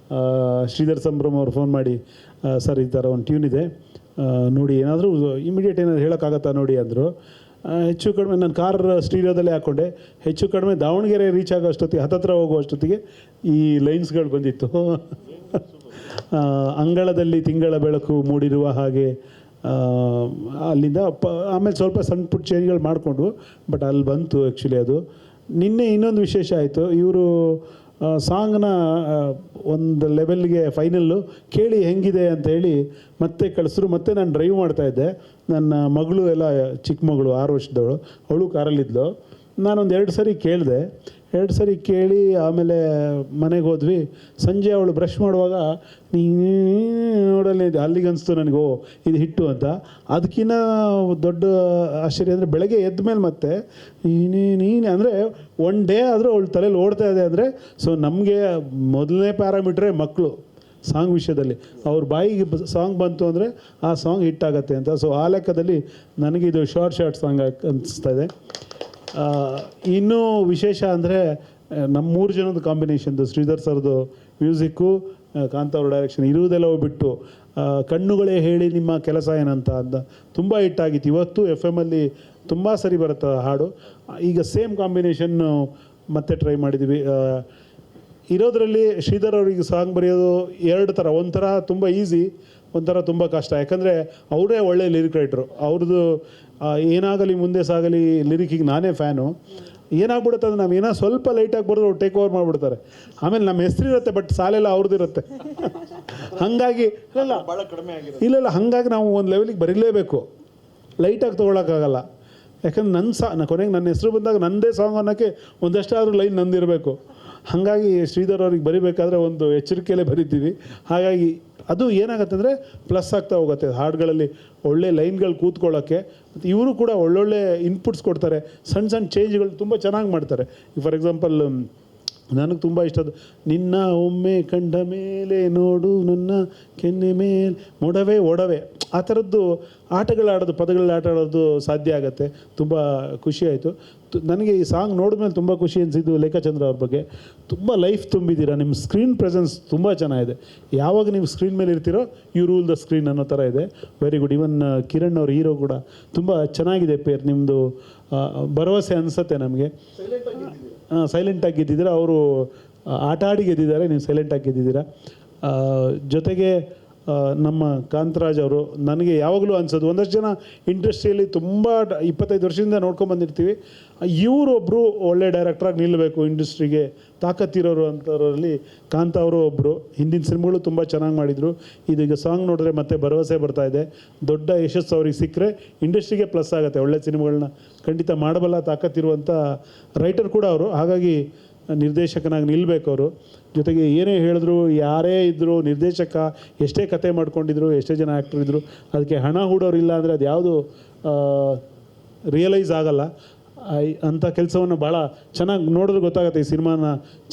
ಶ್ರೀಧರ್ ಸಂಭ್ರಮ್ ಅವ್ರು ಫೋನ್ ಮಾಡಿ, ಸರ್ ಈ ಥರ ಒಂದು ಟ್ಯೂನ್ ಇದೆ ನೋಡಿ, ಏನಾದರೂ ಇಮಿಡಿಯೇಟ್ ಏನಾದರೂ ಹೇಳೋಕ್ಕಾಗತ್ತಾ ನೋಡಿ ಅಂದರು. ಹೆಚ್ಚು ಕಡಿಮೆ ನಾನು ಕಾರ್ ಸ್ಟೀರಿಯೋದಲ್ಲೇ ಹಾಕ್ಕೊಂಡೆ. ಹೆಚ್ಚು ಕಡಿಮೆ ದಾವಣಗೆರೆ ರೀಚ್ ಆಗೋ ಅಷ್ಟೊತ್ತಿಗೆ, ಹತ್ತತ್ರ ಹೋಗೋ ಅಷ್ಟೊತ್ತಿಗೆ ಈ ಲೈನ್ಸ್ಗಳು ಬಂದಿತ್ತು. ಅಂಗಳದಲ್ಲಿ ತಿಂಗಳ ಬೆಳಕು ಮೂಡಿರುವ ಹಾಗೆ. ಅಲ್ಲಿಂದ ಆಮೇಲೆ ಸ್ವಲ್ಪ ಸಣ್ಣ ಪುಟ್ಟ ಚೇಂಜ್ಗಳು ಮಾಡಿಕೊಂಡು, ಬಟ್ ಅಲ್ಲಿ ಬಂತು ಆ್ಯಕ್ಚುಲಿ ಅದು. ನಿನ್ನೆ ಇನ್ನೊಂದು ವಿಶೇಷ ಆಯಿತು. ಇವರು ಸಾಂಗ್ನ ಒಂದು ಲೆವೆಲ್ಗೆ ಫೈನಲ್ಲು ಕೇಳಿ ಹೆಂಗಿದೆ ಅಂತ ಹೇಳಿ ಮತ್ತೆ ಕಳಿಸಿದ್ರು. ಮತ್ತೆ ನಾನು ಡ್ರೈವ್ ಮಾಡ್ತಾಯಿದ್ದೆ. ನನ್ನ ಮಗಳು ಎಲ್ಲ ಚಿಕ್ಕ ಮಗಳು 6 ವರ್ಷದವಳು, ಅವಳು ಕಾರಲ್ಲಿದ್ಲು. ನಾನೊಂದು 2 ಸರಿ ಕೇಳಿದೆ. 2 ಸರಿ ಕೇಳಿ ಆಮೇಲೆ ಮನೆಗೆ ಹೋದ್ವಿ. ಸಂಜೆ ಅವಳು ಬ್ರಷ್ ಮಾಡುವಾಗ ನೋಡಲ್ಲಿ ಅಲ್ಲಿಗೆ ಅನಿಸ್ತು ನನಗೆ, ಓ ಇದು ಹಿಟ್ಟು ಅಂತ. ಅದಕ್ಕಿಂತ ದೊಡ್ಡ ಆಶ್ಚರ್ಯ ಅಂದರೆ ಬೆಳಗ್ಗೆ ಎದ್ದ ಮೇಲೆ ಮತ್ತೆ ನೀನು ಅಂದರೆ 1 ಡೇ ಆದರೂ ಅವಳು ತಲೆಯಲ್ಲಿ ಓಡ್ತಾ ಇದೆ ಅಂದರೆ, ಸೊ ನಮಗೆ ಮೊದಲನೇ ಪ್ಯಾರಾಮೀಟ್ರೇ ಮಕ್ಕಳು ಸಾಂಗ್ ವಿಷಯದಲ್ಲಿ. ಅವ್ರ ಬಾಯಿಗೆ ಸಾಂಗ್ ಬಂತು ಅಂದರೆ ಆ ಸಾಂಗ್ ಹಿಟ್ಟಾಗತ್ತೆ ಅಂತ. ಸೊ ಆ ಲೆಕ್ಕದಲ್ಲಿ ನನಗಿದು ಶಾರ್ಟ್ ಸಾಂಗ್ ಅನಿಸ್ತಾ ಇದೆ. ಇನ್ನೂ ವಿಶೇಷ ಅಂದರೆ ನಮ್ಮ 3 ಜನದ ಕಾಂಬಿನೇಷನ್ದು, ಶ್ರೀಧರ್ ಸರ್ದು ಮ್ಯೂಸಿಕ್ಕು, ಕಾಂತ ಅವ್ರ ಡೈರೆಕ್ಷನ್ ಇರುವುದೆಲ್ಲ ಬಿಟ್ಟು ಕಣ್ಣುಗಳೇ ಹೇಳಿ ನಿಮ್ಮ ಕೆಲಸ ಏನಂತ ಅಂತ ತುಂಬ ಹಿಟ್ಟಾಗಿತ್ತು. ಇವತ್ತು FM ಅಲ್ಲಿ ತುಂಬ ಸರಿ ಬರುತ್ತೆ ಹಾಡು. ಈಗ ಸೇಮ್ ಕಾಂಬಿನೇಷನ್ನು ಮತ್ತೆ ಟ್ರೈ ಮಾಡಿದ್ದೀವಿ. ಇರೋದರಲ್ಲಿ ಶ್ರೀಧರ್ ಅವರಿಗೆ ಸಾಂಗ್ ಬರೆಯೋದು 2 ಥರ. ಒಂಥರ ತುಂಬ ಈಸಿ, ಒಂಥರ ತುಂಬ ಕಷ್ಟ. ಯಾಕಂದರೆ ಅವರೇ ಒಳ್ಳೆ ಲಿರಿಕ್ ರೈಟ್ರು. ಅವ್ರದ್ದು ಏನಾಗಲಿ ಮುಂದೆ ಸಾಗಲಿ ಲಿರಿಕಿಗೆ ನಾನೇ ಫ್ಯಾನು. ಏನಾಗ್ಬಿಡುತ್ತೆ ಅಂದರೆ ನಾವು ಏನೋ ಸ್ವಲ್ಪ ಲೈಟಾಗಿ ಬರೆದು ಅವ್ರು ಟೇಕ್ ಓವರ್ ಮಾಡಿಬಿಡ್ತಾರೆ. ಆಮೇಲೆ ನಮ್ಮ ಹೆಸರಿರುತ್ತೆ, ಬಟ್ ಸಾಲೆಲ್ಲ ಅವ್ರದ್ದಿರುತ್ತೆ. ಹಾಗಾಗಿ ಇಲ್ಲ ಹಾಗಾಗಿ ನಾವು ಒಂದು ಲೆವೆಲಿಗೆ ಬರೀಲೇಬೇಕು, ಲೈಟಾಗಿ ತೊಗೊಳಕ್ಕಾಗಲ್ಲ. ಯಾಕಂದ್ರೆ ನನ್ನ ಕೊನೆಗೆ ನನ್ನ ಹೆಸರು ಬಂದಾಗ ನನ್ನದೇ ಸಾಂಗ್ ಅನ್ನೋಕ್ಕೆ ಒಂದಷ್ಟಾದರೂ ಲೈನ್ ನಂದಿರಬೇಕು. ಹಾಗಾಗಿ ಶ್ರೀಧರ್ ಅವ್ರಿಗೆ ಬರಿಬೇಕಾದ್ರೆ ಒಂದು ಎಚ್ಚರಿಕೆಯಲ್ಲೇ ಬರಿತೀವಿ. ಹಾಗಾಗಿ ಅದು ಏನಾಗುತ್ತೆ ಅಂದರೆ ಪ್ಲಸ್ ಆಗ್ತಾ ಹೋಗುತ್ತೆ ಹಾಡುಗಳಲ್ಲಿ, ಒಳ್ಳೆ ಲೈನ್ಗಳು ಕೂತ್ಕೊಳ್ಳೋಕ್ಕೆ. ಮತ್ತು ಇವರು ಕೂಡ ಒಳ್ಳೊಳ್ಳೆ ಇನ್ಪುಟ್ಸ್ ಕೊಡ್ತಾರೆ, ಸಣ್ಣ ಚೇಂಜ್ಗಳು ತುಂಬ ಚೆನ್ನಾಗಿ ಮಾಡ್ತಾರೆ. ಫಾರ್ ಎಕ್ಸಾಂಪಲ್ ನನಗೆ ತುಂಬ ಇಷ್ಟದ ನಿನ್ನ ಒಮ್ಮೆ ಕಂಡ ಮೇಲೆ ನೋಡು ನನ್ನ ಕೆನ್ನೆ ಮೇಲೆ ಮೊಡವೆ ಒಡವೆ, ಆ ಥರದ್ದು ಆಟಗಳಾಡೋದು, ಪದಗಳಲ್ಲಿ ಆಟ ಆಡೋದು ಸಾಧ್ಯ ಆಗುತ್ತೆ. ತುಂಬ ಖುಷಿಯಾಯಿತು ನನಗೆ ಈ ಸಾಂಗ್ ನೋಡಿದ್ಮೇಲೆ. ತುಂಬ ಖುಷಿ ಅನಿಸಿದ್ದು ಲೇಖಾಚಂದ್ರ ಅವ್ರ ಬಗ್ಗೆ. ತುಂಬ ಲೈಫ್ ತುಂಬಿದ್ದೀರಾ, ನಿಮ್ಮ ಸ್ಕ್ರೀನ್ ಪ್ರೆಸೆನ್ಸ್ ತುಂಬ ಚೆನ್ನಾಗಿದೆ. ಯಾವಾಗ ನೀವು ಸ್ಕ್ರೀನ್ ಮೇಲೆ ಇರ್ತೀರೋ ಯು ರೂಲ್ ದ ಸ್ಕ್ರೀನ್ ಅನ್ನೋ ಥರ ಇದೆ. Very good. ಇವನ್ ಕಿರಣ್ ಅವ್ರ ಹೀರೋ ಕೂಡ ತುಂಬ ಚೆನ್ನಾಗಿದೆ ಪೇರ್. ನಿಮ್ಮದು ಭರವಸೆ ಅನಿಸುತ್ತೆ ನಮಗೆ. ಸೈಲೆಂಟಾಗಿ ಗೆದ್ದಿದ್ದೀರಾ, ಅವರು ಆಟ ಆಡಿ ಗೆದ್ದಿದ್ದಾರೆ, ನೀವು ಸೈಲೆಂಟಾಗಿ ಗೆದ್ದಿದ್ದೀರಾ. ಜೊತೆಗೆ ನಮ್ಮ ಕಾಂತರಾಜ್ ಅವರು ನನಗೆ ಯಾವಾಗಲೂ ಅನಿಸೋದು, ಒಂದಷ್ಟು ಜನ ಇಂಡಸ್ಟ್ರಿಯಲ್ಲಿ ತುಂಬ 25 ವರ್ಷದಿಂದ ನೋಡ್ಕೊಂಬಂದಿರ್ತೀವಿ. ಇವರೊಬ್ಬರು ಒಳ್ಳೆ ಡೈರೆಕ್ಟ್ರಾಗಿ ನಿಲ್ಲಬೇಕು, ಇಂಡಸ್ಟ್ರಿಗೆ ತಾಕತ್ತಿರೋರು ಅಂಥವ್ರಲ್ಲಿ ಕಾಂತ ಅವರು ಒಬ್ಬರು. ಹಿಂದಿನ ಸಿನಿಮಾಗಳು ತುಂಬ ಚೆನ್ನಾಗಿ ಮಾಡಿದರು. ಇದೀಗ ಸಾಂಗ್ ನೋಡಿದ್ರೆ ಮತ್ತೆ ಭರವಸೆ ಬರ್ತಾಯಿದೆ. ದೊಡ್ಡ ಯಶಸ್ಸು ಅವ್ರಿಗೆ ಸಿಕ್ಕರೆ ಇಂಡಸ್ಟ್ರಿಗೆ ಪ್ಲಸ್ ಆಗುತ್ತೆ. ಒಳ್ಳೆ ಸಿನಿಮಾಗಳನ್ನ ಖಂಡಿತ ಮಾಡಬಲ್ಲ ತಾಕತ್ತಿರುವಂಥ ರೈಟರ್ ಕೂಡ ಅವರು. ಹಾಗಾಗಿ ನಿರ್ದೇಶಕನಾಗಿ ನಿಲ್ಲಬೇಕು ಅವರು. ಜೊತೆಗೆ ಏನೇ ಹೇಳಿದ್ರು, ಯಾರೇ ಇದ್ದರು, ನಿರ್ದೇಶಕ ಎಷ್ಟೇ ಕತೆ ಮಾಡ್ಕೊಂಡಿದ್ರು, ಎಷ್ಟೇ ಜನ ಆ್ಯಕ್ಟ್ರ್ ಇದ್ದರು, ಅದಕ್ಕೆ ಹಣ ಹೂಡೋರಿಲ್ಲ ಅಂದರೆ ಅದು ಯಾವುದು ರಿಯಲೈಸ್ ಆಗಲ್ಲ. ಅಂಥ ಕೆಲಸವನ್ನು ಭಾಳ ಚೆನ್ನಾಗಿ ನೋಡಿದ್ರೆ ಗೊತ್ತಾಗುತ್ತೆ ಈ ಸಿನಿಮಾನ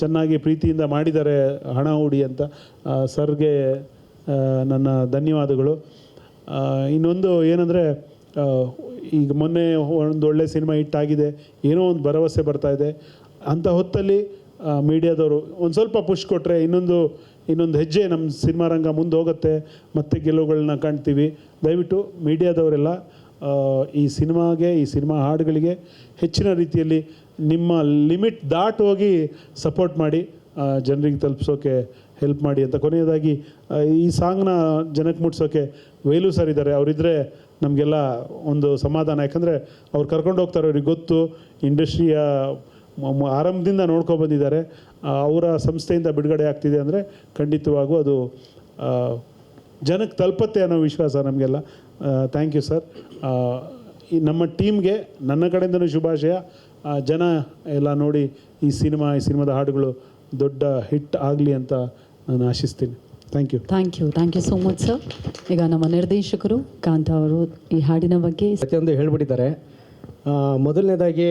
ಚೆನ್ನಾಗಿ ಪ್ರೀತಿಯಿಂದ ಮಾಡಿದ್ದಾರೆ ಹಣ ಹೂಡಿ ಅಂತ. ಸರ್ಗೆ ನನ್ನ ಧನ್ಯವಾದಗಳು. ಇನ್ನೊಂದು ಏನಂದರೆ, ಈಗ ಮೊನ್ನೆ ಒಂದು ಒಳ್ಳೆ ಸಿನಿಮಾ ಹಿಟ್ಟಾಗಿದೆ, ಏನೋ ಒಂದು ಭರವಸೆ ಬರ್ತಾಯಿದೆ. ಅಂಥ ಹೊತ್ತಲ್ಲಿ ಮೀಡಿಯಾದವರು ಒಂದು ಸ್ವಲ್ಪ ಪುಷ್ ಕೊಟ್ಟರೆ ಇನ್ನೊಂದು ಹೆಜ್ಜೆ ನಮ್ಮ ಸಿನಿಮಾ ರಂಗ ಮುಂದೆ ಹೋಗುತ್ತೆ, ಮತ್ತೆ ಗೆಲುವುಗಳನ್ನ ಕಾಣ್ತೀವಿ. ದಯವಿಟ್ಟು ಮೀಡಿಯಾದವರೆಲ್ಲ ಈ ಸಿನಿಮಾಗೆ, ಈ ಸಿನಿಮಾ ಹಾಡುಗಳಿಗೆ ಹೆಚ್ಚಿನ ರೀತಿಯಲ್ಲಿ ನಿಮ್ಮ ಲಿಮಿಟ್ ದಾಟ್ ಹೋಗಿ ಸಪೋರ್ಟ್ ಮಾಡಿ, ಜನರಿಗೆ ತಲುಪಿಸೋಕೆ ಹೆಲ್ಪ್ ಮಾಡಿ ಅಂತ. ಕೊನೆಯದಾಗಿ ಈ ಸಾಂಗ್ನ ಜನಕ್ಕೆ ಮುಟ್ಸೋಕ್ಕೆ ವೇಲು ಸರ್ ಇದ್ದಾರೆ. ಅವರಿದ್ದರೆ ನಮಗೆಲ್ಲ ಒಂದು ಸಮಾಧಾನ. ಯಾಕಂದರೆ ಅವ್ರು ಕರ್ಕೊಂಡು ಹೋಗ್ತಾರೆ, ಅವ್ರಿಗೆ ಗೊತ್ತು ಇಂಡಸ್ಟ್ರಿಯ ಆರಂಭದಿಂದ ನೋಡ್ಕೊಂಡು ಬಂದಿದ್ದಾರೆ. ಅವರ ಸಂಸ್ಥೆಯಿಂದ ಬಿಡುಗಡೆ ಆಗ್ತಿದೆ ಅಂದರೆ ಖಂಡಿತವಾಗೂ ಅದು ಜನಕ್ಕೆ ತಲುಪತ್ತೆ ಅನ್ನೋ ವಿಶ್ವಾಸ ನಮಗೆಲ್ಲ. Thank you sir. ಈ ನಮ್ಮ ಟೀಮ್ಗೆ ನನ್ನ ಕಡೆಯಿಂದನೂ ಶುಭಾಶಯ. ಜನ ಎಲ್ಲ ನೋಡಿ ಈ ಸಿನಿಮಾದ ಹಾಡುಗಳು ದೊಡ್ಡ ಹಿಟ್ ಆಗಲಿ ಅಂತ ನಾನು ಆಶಿಸ್ತೀನಿ. Thank you so much sir. ಈಗ ನಮ್ಮ ನಿರ್ದೇಶಕರು ಕಾಂತ ಅವರು ಈ ಹಾಡಿನ ಬಗ್ಗೆ ಪ್ರತಿಯೊಂದು ಹೇಳ್ಬಿಟ್ಟಿದ್ದಾರೆ. ಮೊದಲನೇದಾಗಿ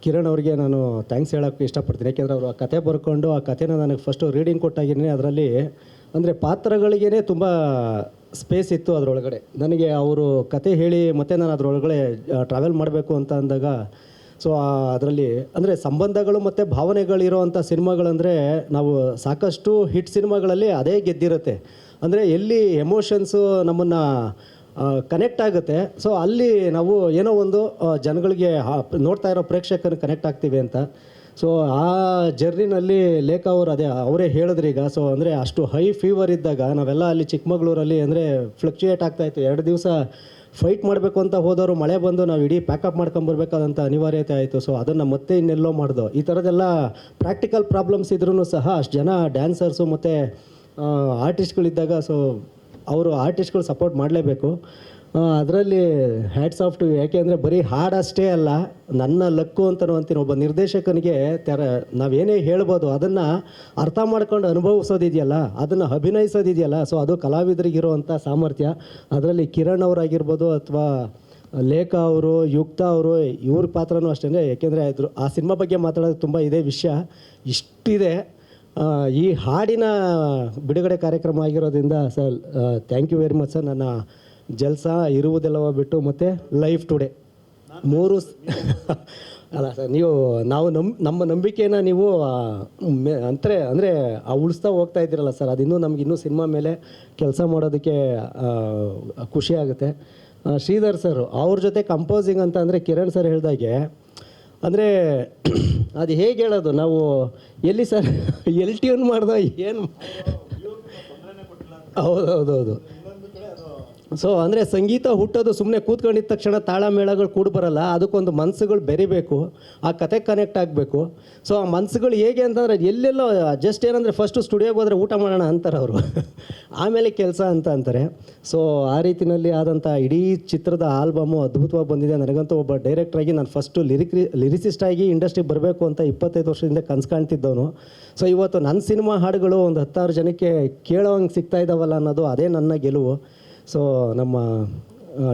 ಕಿರಣ್ ಅವ್ರಿಗೆ ನಾನು ಥ್ಯಾಂಕ್ಸ್ ಹೇಳೋಕ್ಕೆ ಇಷ್ಟಪಡ್ತೀನಿ. ಯಾಕೆಂದರೆ ಅವರು ಆ ಕತೆ ಬರ್ಕೊಂಡು ಆ ಕಥೆನ ನನಗೆ ಫಸ್ಟು ರೀಡಿಂಗ್ ಕೊಟ್ಟಾಗಿನೇ ಅದರಲ್ಲಿ ಅಂದರೆ ಪಾತ್ರಗಳಿಗೇ ತುಂಬ ಸ್ಪೇಸ್ ಇತ್ತು ಅದರೊಳಗಡೆ. ನನಗೆ ಅವರು ಕತೆ ಹೇಳಿ ಮತ್ತು ನಾನು ಅದರೊಳಗಡೆ ಟ್ರಾವೆಲ್ ಮಾಡಬೇಕು ಅಂತ ಅಂದಾಗ ಸೊ ಅದರಲ್ಲಿ ಅಂದರೆ ಸಂಬಂಧಗಳು ಮತ್ತು ಭಾವನೆಗಳಿರೋವಂಥ ಸಿನಿಮಾಗಳಂದರೆ ನಾವು ಸಾಕಷ್ಟು ಹಿಟ್ ಸಿನಿಮಾಗಳಲ್ಲಿ ಅದೇ ಗೆದ್ದಿರುತ್ತೆ. ಅಂದರೆ ಎಲ್ಲಿ ಎಮೋಷನ್ಸು ನಮ್ಮನ್ನು ಕನೆಕ್ಟ್ ಆಗುತ್ತೆ, ಸೊ ಅಲ್ಲಿ ನಾವು ಏನೋ ಒಂದು ಜನಗಳಿಗೆ ನೋಡ್ತಾ ಇರೋ ಪ್ರೇಕ್ಷಕರಿಗೆ ಕನೆಕ್ಟ್ ಆಗ್ತೀವಿ ಅಂತ. ಸೊ ಆ ಜರ್ನಿನಲ್ಲಿ ಲೇಖ ಅವರು ಅವರೇ ಹೇಳಿದ್ರು ಈಗ. ಸೊ ಅಂದರೆ ಅಷ್ಟು ಹೈ ಫೀವರ್ ಇದ್ದಾಗ ನಾವೆಲ್ಲ ಅಲ್ಲಿ ಚಿಕ್ಕಮಗಳೂರಲ್ಲಿ ಅಂದರೆ ಫ್ಲಕ್ಚುಯೇಟ್ ಆಗ್ತಾಯಿತ್ತು. 2 ದಿವಸ ಫೈಟ್ ಮಾಡಬೇಕು ಅಂತ ಹೋದವರು ಮಳೆ ಬಂದು ನಾವು ಇಡೀ ಪ್ಯಾಕಪ್ ಮಾಡ್ಕೊಂಬರ್ಬೇಕಾದಂಥ ಅನಿವಾರ್ಯತೆ ಆಯಿತು. ಸೊ ಅದನ್ನು ಮತ್ತೆ ಇನ್ನೆಲ್ಲೋ ಮಾಡ್ದೋ. ಈ ಥರದ್ದೆಲ್ಲ ಪ್ರಾಕ್ಟಿಕಲ್ ಪ್ರಾಬ್ಲಮ್ಸ್ ಇದ್ರೂ ಸಹ ಅಷ್ಟು ಜನ ಡ್ಯಾನ್ಸರ್ಸು ಮತ್ತು ಆರ್ಟಿಸ್ಟ್ಗಳಿದ್ದಾಗ ಸೊ ಅವರು ಆರ್ಟಿಸ್ಟ್ಗಳು ಸಪೋರ್ಟ್ ಮಾಡಲೇಬೇಕು. ಅದರಲ್ಲಿ ಹ್ಯಾಟ್ಸ್ ಆಫ್ ಟು. ಯಾಕೆಂದರೆ ಬರೀ ಹಾಡಷ್ಟೇ ಅಲ್ಲ, ನನ್ನ ಲಕ್ಕು ಅಂತಲೂ ಅಂತೀನಿ. ಒಬ್ಬ ನಿರ್ದೇಶಕನಿಗೆ ನಾವೇನೇ ಹೇಳ್ಬೋದು ಅದನ್ನು ಅರ್ಥ ಮಾಡ್ಕೊಂಡು ಅನುಭವಿಸೋದಿದೆಯಲ್ಲ, ಅದನ್ನು ಅಭಿನಯಿಸೋದಿದೆಯಲ್ಲ, ಸೊ ಅದು ಕಲಾವಿದರಿಗಿರುವಂಥ ಸಾಮರ್ಥ್ಯ. ಅದರಲ್ಲಿ ಕಿರಣ್ ಅವರಾಗಿರ್ಬೋದು ಅಥವಾ ಲೇಖ ಅವರು, ಯುಕ್ತ ಅವರು, ಇವ್ರ ಪಾತ್ರನೂ ಅಷ್ಟೇ. ಯಾಕೆಂದರೆ ಆ ಸಿನಿಮಾ ಬಗ್ಗೆ ಮಾತಾಡೋದು ತುಂಬ ಇದೇ ವಿಷಯ ಇಷ್ಟಿದೆ. ಈ ಹಾಡಿನ ಬಿಡುಗಡೆ ಕಾರ್ಯಕ್ರಮ ಆಗಿರೋದ್ರಿಂದ sir thank you very much sir. ನನ್ನ ಜಲ್ಸಾ ಇರುವುದೆಲ್ಲವ ಬಿಟ್ಟು ಮತ್ತು ಲೈಫ್ ಟುಡೇ 3 ಅಲ್ಲ ಸರ್, ನಾವು ನಮ್ಮ ನಂಬಿಕೆನ ನೀವು ಅಂದರೆ ಉಳಿಸ್ತಾ ಹೋಗ್ತಾ ಇದ್ದೀರಲ್ಲ ಸರ್, ಅದು ನಮ್ಗೆ ಇನ್ನೂ ಸಿನಿಮಾ ಮೇಲೆ ಕೆಲಸ ಮಾಡೋದಕ್ಕೆ ಖುಷಿ ಆಗುತ್ತೆ. ಶ್ರೀಧರ್ ಸರ್ ಅವ್ರ ಜೊತೆ ಕಂಪೋಸಿಂಗ್ ಅಂತ ಅಂದರೆ ಕಿರಣ್ ಸರ್ ಹೇಳ್ದಾಗೆ ಅಂದರೆ ಅದು ಹೇಗೆ ಹೇಳೋದು, ನಾವು ಎಲ್ಲಿ ಸರ್ ಎಲ್ಲಿ ಟ್ಯೂನ್ ಮಾಡ್ದೋ ಏನು. ಹೌದೌದೌದು. ಸೊ ಅಂದರೆ ಸಂಗೀತ ಹುಟ್ಟೋದು ಸುಮ್ಮನೆ ಕೂತ್ಕೊಂಡಿದ್ದ ತಕ್ಷಣ ತಾಳ ಮೇಳಗಳು ಕೂಡ ಬರಲ್ಲ. ಅದಕ್ಕೊಂದು ಮನಸ್ಸುಗಳು ಬೆರಿಬೇಕು, ಆ ಕತೆ ಕನೆಕ್ಟ್ ಆಗಬೇಕು. ಸೊ ಆ ಮನಸ್ಸುಗಳು ಹೇಗೆ ಅಂತಂದರೆ ಎಲ್ಲೆಲ್ಲೋ ಜಸ್ಟ್ ಏನಂದರೆ ಫಸ್ಟು ಸ್ಟುಡಿಯೋಗೆ ಹೋದರೆ ಊಟ ಮಾಡೋಣ ಅಂತಾರೆ ಅವರು, ಆಮೇಲೆ ಕೆಲಸ ಅಂತ ಅಂತಾರೆ. ಸೊ ಆ ರೀತಿಯಲ್ಲಿ ಆದಂಥ ಇಡೀ ಚಿತ್ರದ ಆಲ್ಬಮು ಅದ್ಭುತವಾಗಿ ಬಂದಿದೆ. ನನಗಂತೂ ಒಬ್ಬ ಡೈರೆಕ್ಟ್ರಾಗಿ ನಾನು ಫಸ್ಟು ಲಿರಿಸಿಸ್ಟ್ ಆಗಿ ಇಂಡಸ್ಟ್ರಿಗೆ ಬರಬೇಕು ಅಂತ 25 ವರ್ಷದಿಂದ ಕನಸು ಕಾಣ್ತಿದ್ದವನು. ಸೊ ಇವತ್ತು ನನ್ನ ಸಿನಿಮಾ ಹಾಡುಗಳು ಒಂದು 10,000 ಜನಕ್ಕೆ ಕೇಳೋವಂಗೆ ಸಿಗ್ತಾ ಇದ್ದಾವಲ್ಲ ಅನ್ನೋದು ಅದೇ ನನ್ನ ಗೆಲುವು. ಸೊ ನಮ್ಮ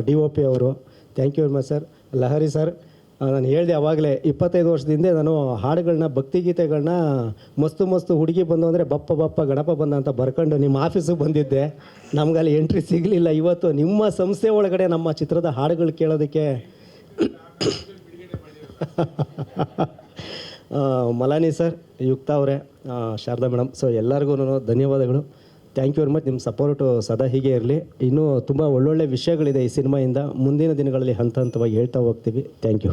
DOP ಅವರು thank you very much sir. Lahari sir, ನಾನು ಹೇಳಿದೆ ಆವಾಗಲೇ 25 ವರ್ಷದಿಂದ ನಾನು ಹಾಡುಗಳನ್ನ, ಭಕ್ತಿಗೀತೆಗಳನ್ನ ಮಸ್ತು ಹುಡುಗಿ ಬಂದು ಅಂದರೆ ಬಪ್ಪ ಗಣಪ ಬಂದ ಅಂತ ಬರ್ಕೊಂಡು ನಿಮ್ಮ ಆಫೀಸಿಗೆ ಬಂದಿದ್ದೆ. ನಮಗಲ್ಲಿ ಎಂಟ್ರಿ ಸಿಗಲಿಲ್ಲ. ಇವತ್ತು ನಿಮ್ಮ ಸಂಸ್ಥೆ ಒಳಗಡೆ ನಮ್ಮ ಚಿತ್ರದ ಹಾಡುಗಳು ಕೇಳೋದಕ್ಕೆ ಮಲಾನಿ ಸರ್, ಯುಕ್ತ ಅವರೇ, ಶಾರದಾ ಮೇಡಮ್, ಸೊ ಎಲ್ಲರಿಗೂ ಧನ್ಯವಾದಗಳು. Thank you very much. ನಿಮ್ಮ ಸಪೋರ್ಟು ಸದಾ ಹೀಗೆ ಇರಲಿ. ಇನ್ನೂ ತುಂಬ ಒಳ್ಳೊಳ್ಳೆ ವಿಷಯಗಳಿದೆ ಈ ಸಿನಿಮಾಯಿಂದ. ಮುಂದಿನ ದಿನಗಳಲ್ಲಿ ಹಂತವಾಗಿ ಹೇಳ್ತಾ ಹೋಗ್ತೀವಿ. Thank you.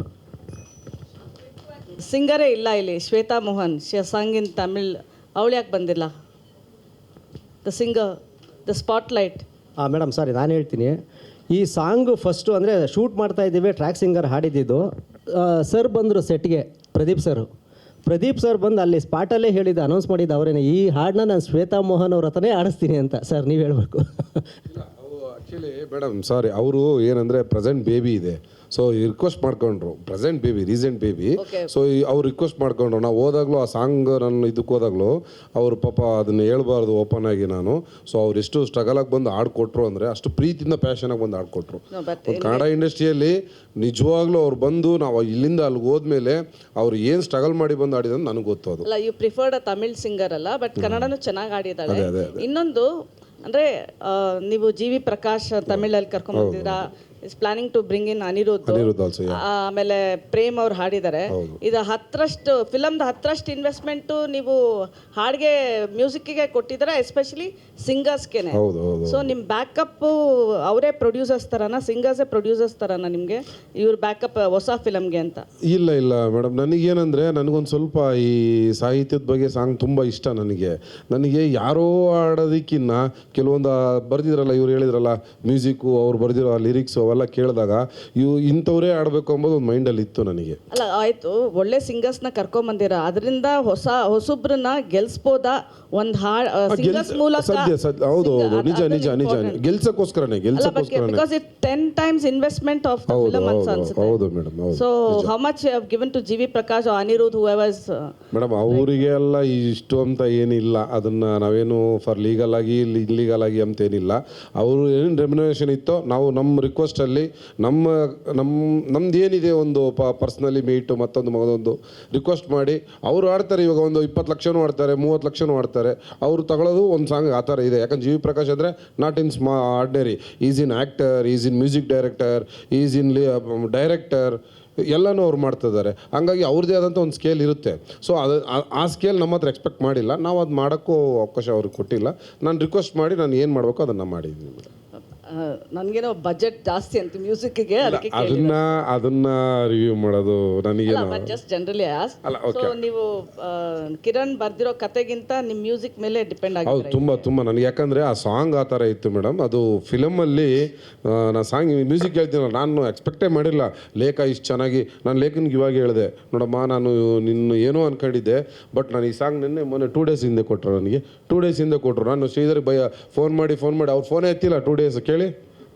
ಸಿಂಗರೇ ಇಲ್ಲ ಇಲ್ಲಿ, ಶ್ವೇತಾ ಮೋಹನ್ ಸಾಂಗ್ ಇನ್ ತಮಿಳ್, ಅವಳು ಯಾಕೆ ಬಂದಿಲ್ಲ? The singer, the spotlight. Madam sorry, ನಾನು ಹೇಳ್ತೀನಿ. ಈ ಸಾಂಗು ಫಸ್ಟು ಅಂದರೆ ಶೂಟ್ ಮಾಡ್ತಾ ಇದ್ದೀವಿ, ಟ್ರ್ಯಾಕ್ ಸಿಂಗರ್ ಹಾಡಿದ್ದು. ಸರ್ ಬಂದರು ಸೆಟ್ಗೆ, ಪ್ರದೀಪ್ ಸರ್ ಬಂದು ಅಲ್ಲಿ ಸ್ಪಾಟಲ್ಲೇ ಹೇಳಿದ್ದು, ಅನೌನ್ಸ್ ಮಾಡಿದ್ದು ಅವರೇನೆ, ಈ ಹಾಡನ್ನ ನಾನು ಶ್ವೇತಾ ಮೋಹನ್ ಅವ್ರ ಹತ್ರನೇ ಆಡಿಸ್ತೀನಿ ಅಂತ. ಸರ್ ನೀವು ಹೇಳಬೇಕು. ಆ್ಯಕ್ಚುಲಿ ಮೇಡಮ್ ಸಾರಿ, ಅವರು ಏನಂದರೆ ಪ್ರೆಸೆಂಟ್ ಬೇಬಿ ಇದೆ, ಸೊ ರಿಕ್ವೆಸ್ಟ್ ಮಾಡ್ಕೊಂಡ್ರು. Present baby, recent baby. So ಅವ್ರು ರಿಕ್ವೆಸ್ಟ್ ಮಾಡ್ಕೊಂಡ್ರು. ನಾವು ಹೋದಾಗಲೂ ಆ ಸಾಂಗ್ ನಾನು ಇದಕ್ಕೆ ಹೋದಾಗಲೂ ಅವರು ಪಾಪ ಅದನ್ನು ಹೇಳ್ಬಾರ್ದು ಓಪನ್ ಆಗಿ ನಾನು. ಸೊ ಅವ್ರು ಎಷ್ಟು ಸ್ಟ್ರಗಲಾಗಿ ಬಂದು ಹಾಡ್ಕೊಟ್ರು ಅಂದರೆ ಅಷ್ಟು ಪ್ರೀತಿಯಿಂದ ಪ್ಯಾಷನಾಗಿ ಬಂದು ಹಾಡ್ಕೊಟ್ರು. ಕನ್ನಡ ಇಂಡಸ್ಟ್ರಿಯಲ್ಲಿ ನಿಜವಾಗ್ಲೂ ಅವ್ರು ಬಂದು ನಾವು ಇಲ್ಲಿಂದ ಅಲ್ಲಿಗೆ ಹೋದ್ಮೇಲೆ ಅವ್ರು ಏನು ಸ್ಟ್ರಗಲ್ ಮಾಡಿ ಬಂದು ಆಡಿದ ನನಗೆ ಗೊತ್ತು. ಅದು ಅಲ್ಲ, you preferred a Tamil singer ಅಲ್ಲ, ಬಟ್ ಕನ್ನಡನೂ ಚೆನ್ನಾಗಿ ಆಡಿದ್ದಾಳೆ. ಇನ್ನೊಂದು ಅಂದರೆ ನೀವು GV ಪ್ರಕಾಶ್ ತಮಿಳಲ್ಲಿ ಕರ್ಕೊಂಡ್ಬಂದಿದ್ದೀರಾ, is planning to bring in Anirudh, ಆಮೇಲೆ ಪ್ರೇಮ್ ಅವ್ರು ಹಾಡಿದ್ದಾರೆ. ಇದು 10ರಷ್ಟು ಫಿಲಮ್ದು 10ರಷ್ಟು ಇನ್ವೆಸ್ಟ್ಮೆಂಟು ನೀವು ಹಾಡಿಗೆ ಮ್ಯೂಸಿಕ್ಕಿಗೆ ಕೊಟ್ಟಿದ್ದೀರಾ, ಎಸ್ಪೆಷಲಿ ಸಿಂಗರ್ಸ್ಗೆನೆ. ಸೊ ನಿಮ್ಮ ಬ್ಯಾಕಪ್ಪು ಅವರೇ ಪ್ರೊಡ್ಯೂಸರ್ಸ್ ಥರನಾ, ಸಿಂಗರ್ಸೇ ಪ್ರೊಡ್ಯೂಸರ್ಸ್ ಥರನಾ ನಿಮಗೆ ಇವ್ರ ಬ್ಯಾಕಪ್ ಹೊಸ ಫಿಲಮ್ಗೆ ಅಂತ? ಇಲ್ಲ ಮೇಡಮ್, ನನಗೇನಂದರೆ ನನಗೊಂದು ಸ್ವಲ್ಪ ಈ ಸಾಹಿತ್ಯದ ಬಗ್ಗೆ ಸಾಂಗ್ ತುಂಬ ಇಷ್ಟ. ನನಗೆ ಯಾರೋ ಆಡೋದಕ್ಕಿನ್ನ ಕೆಲವೊಂದು ಬರ್ದಿದ್ರಲ್ಲ, ಇವ್ರು ಹೇಳಿದ್ರಲ್ಲ ಮ್ಯೂಸಿಕ್ಕು, ಅವ್ರು ಬರ್ದಿರೋ ಲಿರಿಕ್ಸು ಅವೆಲ್ಲ ಕೇಳಿದಾಗ ಇಂಥವರೇ ಆಡಬೇಕು ಅಂಬೋದು ಒಂದು ಮೈಂಡಲ್ಲಿ ಇತ್ತು ನನಗೆ. ಅಲ್ಲ ಆಯಿತು, ಒಳ್ಳೆ ಸಿಂಗರ್ಸ್ನ ಕರ್ಕೊಂಬಂದಿರ, ಅದರಿಂದ ಹೊಸೊಬ್ರನ್ನ ಗೆಲ್ಸ್ಬೋದಾ ಒಂದು ಸಿಂಗರ್ಸ್ ಮೂಲಕ? ಹೌದು ನಿಜ ನಿಜ ನಿಜ, ಗೆಲ್ಸಕ್ಕೋಸ್ಕರನೇ because it 10 times investment of the film ಅಂತ ಅನ್ಸುತ್ತೆ. ಹೌದು madam. So how much you have given to G V. Prakash or Anirudh whoever's madam ಅವರಿಗೆ ಎಲ್ಲ ಇಷ್ಟು ಅಂತ ಏನಿಲ್ಲ, ಅದನ್ನು ನಾವೇನು ಫಾರ್ ಲೀಗಲ್ ಆಗಿ ಇಲ್ಲೀಗಲ್ ಆಗಿ ಅಂತೇನಿಲ್ಲ. ಅವರು ಏನು ರೆಮ್ಯುನರೇಷನ್ ಇತ್ತೋ ನಾವು ನಮ್ಮ ರಿಕ್ವೆಸ್ಟಲ್ಲಿ ನಮ್ದು ಏನಿದೆ ಒಂದು ಪರ್ಸ್ನಲಿ ಮೀಟು ಮತ್ತೊಂದು ರಿಕ್ವೆಸ್ಟ್ ಮಾಡಿ ಅವರು ಆಡ್ತಾರೆ. ಇವಾಗ ಒಂದು 20 ಲಕ್ಷನೂ ಆಡ್ತಾರೆ, 30 ಲಕ್ಷನೂ ಆಡ್ತಾರೆ. ಅವರು ತಗೊಳ್ಳೋದು ಒಂದು ಸಾಂಗ್ ಆ ಥರ ಇದೆ. ಯಾಕಂದ್ರೆ ಜಿ.ವಿ. ಪ್ರಕಾಶ್ ಅಂದರೆ not in ordinary, is in actor, is in music director, is in director, ಎಲ್ಲನೂ ಅವ್ರು ಮಾಡ್ತಿದ್ದಾರೆ. ಹಂಗಾಗಿ ಅವ್ರದ್ದೇ ಆದಂಥ ಒಂದು ಸ್ಕೇಲ್ ಇರುತ್ತೆ. ಸೊ ಆ ಸ್ಕೇಲ್ ನಮ್ಮ ಹತ್ರ ಎಕ್ಸ್ಪೆಕ್ಟ್ ಮಾಡಿಲ್ಲ, ನಾವು ಅದು ಮಾಡೋಕ್ಕೂ ಅವಕಾಶ ಅವ್ರಿಗೆ ಕೊಟ್ಟಿಲ್ಲ. ನಾನು ರಿಕ್ವೆಸ್ಟ್ ಮಾಡಿ ನಾನು ಏನು ಮಾಡಬೇಕು ಅದನ್ನು ಮಾಡಿದ್ದೀನಿ. ನನಗೇನೋ ಬಜೆಟ್ ಜಾಸ್ತಿ ಅಂತ ಮ್ಯೂಸಿಕ್ಗೆ, ಅದನ್ನ ರಿವ್ಯೂ ಮಾಡೋದು ನನಗೇನು ಜಸ್ಟ್ ಜನರಲಿ ಸೊ ನೀವು ಕಿರಣ್ ಬರ್ದಿರೋ ಕತೆಗಿಂತ ನಿಮ್ಮ ಮ್ಯೂಸಿಕ್ ಮೇಲೆ ಡಿಪೆಂಡ್ ಆಗಿದೆ. ಹೌದು, ತುಂಬ ನನಗೆ. ಯಾಕಂದರೆ ಆ ಸಾಂಗ್ ಆ ಥರ ಇತ್ತು ಮೇಡಮ್. ಅದು ಫಿಲಮಲ್ಲಿ ನಾನು ಸಾಂಗ್ ಮ್ಯೂಸಿಕ್ ಹೇಳ್ತೀನಲ್ಲ, ನಾನು ಎಕ್ಸ್ಪೆಕ್ಟೇ ಮಾಡಿಲ್ಲ ಲೇಖ ಇಷ್ಟು ಚೆನ್ನಾಗಿ. ನಾನು ಲೇಖನ್ಗೆ ಇವಾಗ ಹೇಳಿದೆ, ನೋಡಮ್ಮ ನಾನು ನಿನ್ನ ಏನೋ ಅಂದ್ಕೊಂಡಿದ್ದೆ, ಬಟ್ ನಾನು ಈ ಸಾಂಗ್ ಮೊನ್ನೆ 2 days ಹಿಂದೆ ಕೊಟ್ಟರು ನನಗೆ. 2 days ಹಿಂದೆ ಕೊಟ್ಟರು. ನಾನು ಶ್ರೀಧರ್ ಫೋನ್ ಮಾಡಿ ಅವ್ರು ಫೋನೇ ಎತ್ತಿಲ್ಲ 2 days. ಕೇಳಿ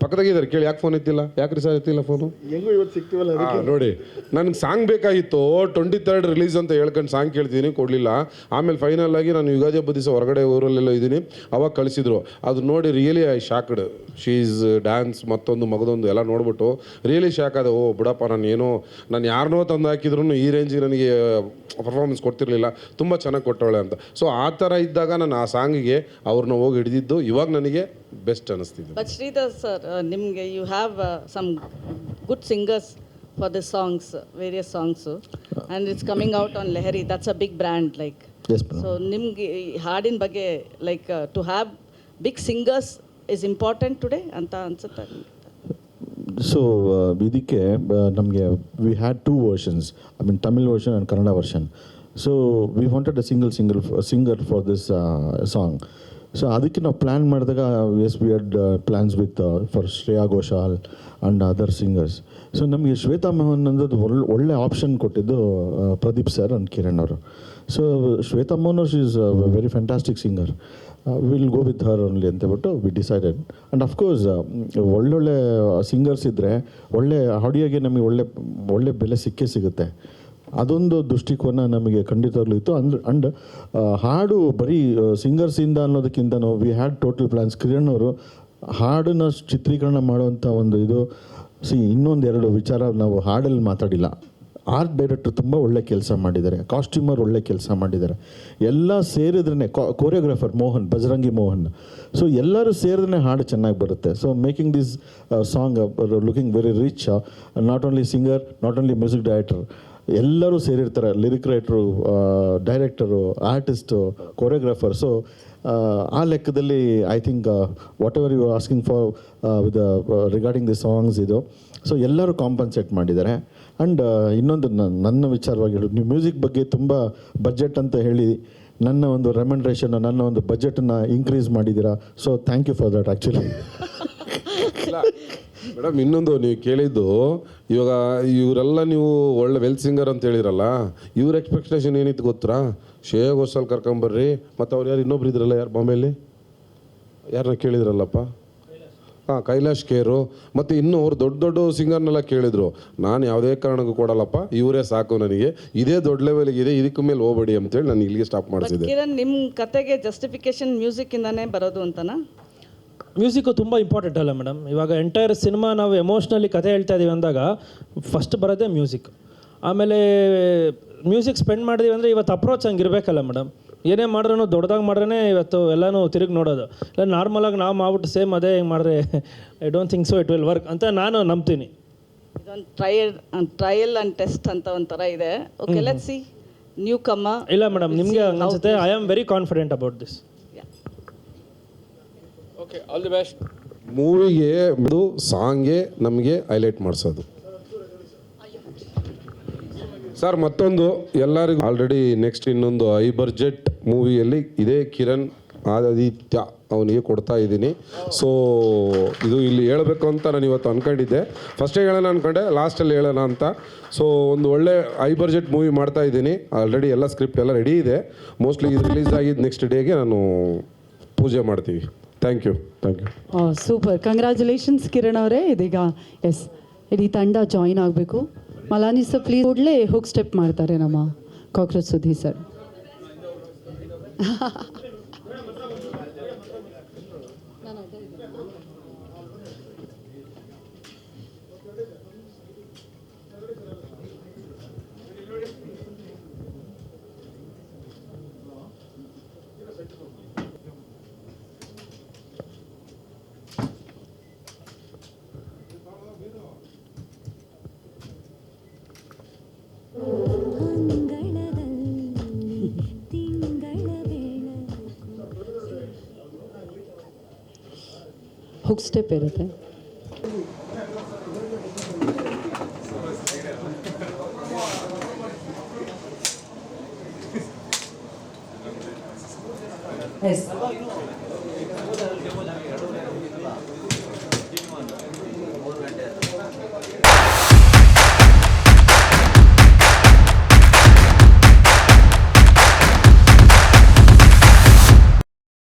ಪಕ್ಕದಾಗಿದ್ದಾರೆ, ಕೇಳಿ ಯಾಕೆ ಫೋನ್ ಎತ್ತಿಲ್ಲ, ಯಾಕ್ರಿ ಸರ್ ಎತ್ತಿಲ್ಲ ಫೋನು? ಹೆಂಗೂ ಇವತ್ತು ಸಿಗ್ತೀವಲ್ಲ ನೋಡಿ, ನನಗೆ ಸಾಂಗ್ ಬೇಕಾಗಿತ್ತು. 23rd ರಿಲೀಸ್ ಅಂತ ಹೇಳ್ಕೊಂಡು ಸಾಂಗ್ ಕೇಳ್ತೀನಿ, ಕೊಡಲಿಲ್ಲ. ಆಮೇಲೆ ಫೈನಲ್ ಆಗಿ ನಾನು ಯುಗಾದಿ ಹಬ್ಬದ ದಿವಸ ಹೊರಗಡೆ ಊರಲ್ಲೆಲ್ಲ ಇದ್ದೀನಿ, ಅವಾಗ ಕಳಿಸಿದ್ರು. ಅದು ನೋಡಿ really I shocked. She's dance ಮಗದೊಂದು ಎಲ್ಲ ನೋಡ್ಬಿಟ್ಟು ರಿಯಲಿ ಶಾಕ್ ಆದ. ಓ ಬಿಡಪ್ಪ, ನಾನು ಯಾರನ್ನೋ ತಂದು ಹಾಕಿದ್ರು ಈ ರೇಂಜಿಗೆ ನನಗೆ ಪರ್ಫಾರ್ಮೆನ್ಸ್ ಕೊಡ್ತಿರ್ಲಿಲ್ಲ, ತುಂಬ ಚೆನ್ನಾಗಿ ಕೊಟ್ಟವಳೆ ಅಂತ. ಸೊ ಆ ಥರ ಇದ್ದಾಗ ನಾನು ಆ ಸಾಂಗಿಗೆ ಅವ್ರನ್ನ ಹೋಗಿ ಹಿಡಿದಿದ್ದು ಇವಾಗ ನನಗೆ ಬೆಸ್ಟ್ ಅನ್ನಿಸ್ತಿದೆ. ಬಟ್ ಶ್ರೀಧರ್ ಸರ್, ನಿಮಗೆ you have some good singers for this songs, various songs, and it's coming out on Lahari. That's a big brand like. So ನಿಮಗೆ ಹಾಡಿನ ಬಗ್ಗೆ like to have big singers is important today ಅಂತ ಅನ್ಸುತ್ತೆ. So ಇದಕ್ಕೆ ನಮಗೆ we had 2 versions, I mean Tamil version and Kannada version. So we wanted a singer for this song. So ಅದಕ್ಕೆ ನಾವು plan ಮಾಡಿದಾಗ S we had plans with for Shreya Ghoshal and other singers. So ನಮಗೆ ಶ್ವೇತಾ ಮೋಹನ್ ಅನ್ನೋದು ಒಳ್ಳೆ ಆಪ್ಷನ್ ಕೊಟ್ಟಿದ್ದು ಪ್ರದೀಪ್ ಸರ್ ಆ್ಯಂಡ್ ಕಿರಣ್ ಅವರು. So Shweta Mohan she is a very fantastic singer, will go with her only ಅಂತೇಳ್ಬಿಟ್ಟು we decided. And of course ಒಳ್ಳೊಳ್ಳೆ ಸಿಂಗರ್ಸ್ ಇದ್ದರೆ ಒಳ್ಳೆ ಆಡಿಯೋಗೆ ನಮಗೆ ಒಳ್ಳೆ ಬೆಲೆ ಸಿಗುತ್ತೆ. ಅದೊಂದು ದೃಷ್ಟಿಕೋನ ನಮಗೆ ಖಂಡಿತವಾಗ್ಲೂ ಇತ್ತು. ಅಂಡ್ ಹಾಡು ಬರೀ ಸಿಂಗರ್ಸಿಂದ ಅನ್ನೋದಕ್ಕಿಂತನೂ we had total plans. Kiran ಅವರು ಹಾಡನ್ನು ಚಿತ್ರೀಕರಣ ಮಾಡುವಂಥ ಒಂದು ಇದು ಇನ್ನೊಂದು 2 ವಿಚಾರ ನಾವು ಹಾಡಲ್ಲಿ ಮಾತಾಡಿಲ್ಲ. ಆರ್ಟ್ ಡೈರೆಕ್ಟರ್ ತುಂಬ ಒಳ್ಳೆ ಕೆಲಸ ಮಾಡಿದ್ದಾರೆ, ಕಾಸ್ಟ್ಯೂಮರ್ ಒಳ್ಳೆ ಕೆಲಸ ಮಾಡಿದ್ದಾರೆ, ಎಲ್ಲ ಸೇರಿದ್ರೇ ಕೋರಿಯೋಗ್ರಾಫರ್ ಮೋಹನ್, ಬಜರಂಗಿ ಮೋಹನ್. ಸೊ ಎಲ್ಲರೂ ಸೇರಿದ್ರೆ ಹಾಡು ಚೆನ್ನಾಗಿ ಬರುತ್ತೆ. So making this song looking very rich, not only singer, not only music director, ಎಲ್ಲರೂ ಸೇರಿರ್ತಾರೆ. Lyric writer, director, artist, choreographer. So ಆ ಲೆಕ್ಕದಲ್ಲಿ I think whatever you asking for with regarding the songs ಇದು. So ಎಲ್ಲರೂ compensate ಮಾಡಿದ್ದಾರೆ. And ಇನ್ನೊಂದು ನನ್ನ ವಿಚಾರವಾಗಿ ಹೇಳೋದು, ನೀವು ಮ್ಯೂಸಿಕ್ ಬಗ್ಗೆ ತುಂಬ ಬಜೆಟ್ ಅಂತ ಹೇಳಿ ನನ್ನ ಒಂದು ರೆಮ್ಯುನರೇಷನ್, ನನ್ನ ಒಂದು ಬಜೆಟನ್ನು ಇನ್ಕ್ರೀಸ್ ಮಾಡಿದ್ದೀರಾ. So thank you for that actually. Madam, ಇನ್ನೊಂದು ನೀವು ಕೇಳಿದ್ದು, ಇವಾಗ ಇವರೆಲ್ಲ ನೀವು ಒಳ್ಳೆ ವೆಲ್ ಸಿಂಗರ್ ಅಂತ ಹೇಳಿರಲ್ಲ, ಇವ್ರ ಎಕ್ಸ್ಪೆಕ್ಟೇಷನ್ ಏನಿತ್ತು ಗೊತ್ತಾ? ಶ್ರೇಯಾ ಘೋಷಾಲ್ ಕರ್ಕೊಂಬರ್ರಿ, ಮತ್ತು ಅವ್ರು ಯಾರು ಇನ್ನೊಬ್ರು ಇದ್ರಲ್ಲ, ಯಾರು ಬಾಂಬೆಯಲ್ಲಿ ಯಾರನ್ನ ಕೇಳಿದ್ರಲ್ಲಪ್ಪ, ಕೈಲಾಶ್ ಕೇರು, ಮತ್ತು ಇನ್ನೂ ಅವ್ರು ದೊಡ್ಡ ಸಿಂಗರ್ನೆಲ್ಲ ಕೇಳಿದ್ರು. ನಾನು ಯಾವುದೇ ಕಾರಣಕ್ಕೂ ಕೊಡಲ್ಲಪ್ಪ, ಇವರೇ ಸಾಕು ನನಗೆ, ಇದೇ ದೊಡ್ಡ ಲೆವೆಲ್ಗೆ ಇದೆ, ಇದಕ್ಕೆ ಮೇಲೆ ಹೋಗಬೇಡಿ ಅಂತೇಳಿ ನಾನು ಇಲ್ಲಿಗೆ ಸ್ಟಾಪ್ ಮಾಡಿಸಿದೆ. ಕಿರಣ್, ನಿಮ್ಮ ಕತೆಗೆ ಜಸ್ಟಿಫಿಕೇಶನ್ ಮ್ಯೂಸಿಕ್ಕಿಂದನೇ ಬರೋದು ಅಂತನಾ? ಮ್ಯೂಸಿಕ್ಕು ತುಂಬ ಇಂಪಾರ್ಟೆಂಟ್ ಅಲ್ಲ ಮೇಡಮ್. ಇವಾಗ ಎಂಟೈರ್ ಸಿನಿಮಾ ನಾವು ಎಮೋಷ್ನಲಿ ಕತೆ ಹೇಳ್ತಾ ಇದ್ದೀವಿ ಅಂದಾಗ ಫಸ್ಟ್ ಬರೋದೇ ಮ್ಯೂಸಿಕ್. ಆಮೇಲೆ ಮ್ಯೂಸಿಕ್ ಸ್ಪೆಂಡ್ ಮಾಡಿದೀವಿ ಅಂದರೆ ಇವತ್ತು ಅಪ್ರೋಚ್ ಹಂಗೆ ಇರಬೇಕಲ್ಲ ಮೇಡಮ್. ಏನೇ ಮಾಡಿದ್ರೂ ದೊಡ್ಡದಾಗಿ ಮಾಡ್ರೇ ಇವತ್ತು ಎಲ್ಲನೂ ತಿರುಗಿ ನೋಡೋದು. ಇಲ್ಲ ನಾರ್ಮಲಾಗಿ ನಾವು ಮಾಡ್ಬಿಟ್ಟು ಸೇಮ್ ಅದೇ ಹಿಂಗೆ ಮಾಡಿದ್ರೆ I don't think so it will work ಅಂತ ನಾನು ನಂಬ್ತೀನಿ. ಇದೊಂದು ಟ್ರಯಲ್ ಆ್ಯಂಡ್ ಟೆಸ್ಟ್ ಅಂತ ಒಂಥರ ಇದೆ. ಓಕೆ, ಲೆಟ್ಸ್ ಸಿ ನ್ಯೂ ಕಮ್ಮ. ಇಲ್ಲ ಮೇಡಮ್, ನಿಮಗೆ ಅನ್ಸುತ್ತೆ. I am very confident about this. Okay, all the best. ಮೂವಿಗೆ ಸಾಂಗ್ಗೆ ನಮಗೆ ಹೈಲೈಟ್ ಮಾಡಿಸೋದು ಸರ್. ಮತ್ತೊಂದು ಎಲ್ಲರಿಗೂ ಆಲ್ರೆಡಿ ನೆಕ್ಸ್ಟ್ ಇನ್ನೊಂದು ಹೈ ಬಡ್ಜೆಟ್ ಮೂವಿಯಲ್ಲಿ ಇದೇ ಕಿರಣ್ ಆದಿತ್ಯ ಅವನಿಗೆ ಕೊಡ್ತಾ ಇದ್ದೀನಿ. ಸೊ ಇದು ಇಲ್ಲಿ ಹೇಳಬೇಕು ಅಂತ ನಾನು ಇವತ್ತು ಅಂದ್ಕೊಂಡಿದ್ದೆ. ಫಸ್ಟೇ ಹೇಳೋಣ ಅಂದ್ಕೊಂಡೆ, ಲಾಸ್ಟಲ್ಲಿ ಹೇಳೋಣ ಅಂತ. ಸೊ ಒಂದು ಒಳ್ಳೆ ಹೈ ಬಡ್ಜೆಟ್ ಮೂವಿ ಮಾಡ್ತಾ ಇದ್ದೀನಿ. ಆಲ್ರೆಡಿ ಎಲ್ಲ ಸ್ಕ್ರಿಪ್ಟ್ ಎಲ್ಲ ರೆಡಿ ಇದೆ. ಮೋಸ್ಟ್ಲಿ ಇದು ರಿಲೀಸ್ ಆಗಿದ್ದು ನೆಕ್ಸ್ಟ್ ಡೇಗೆ ನಾನು ಪೂಜೆ ಮಾಡ್ತೀವಿ. Thank you. Super, congratulations Kiran ಅವರೇ. ಇದೀಗ ಎಸ್ ಇಡೀ ತಂಡ ಜಾಯಿನ್ ಆಗಬೇಕು. Malani sir please. ಕೂಡಲೇ ಹುಕ್ ಸ್ಟೆಪ್ ಮಾಡ್ತಾರೆ ನಮ್ಮ cockroach Sudheer sir. Hook step ಇರುತ್ತೆ. ಎಸ್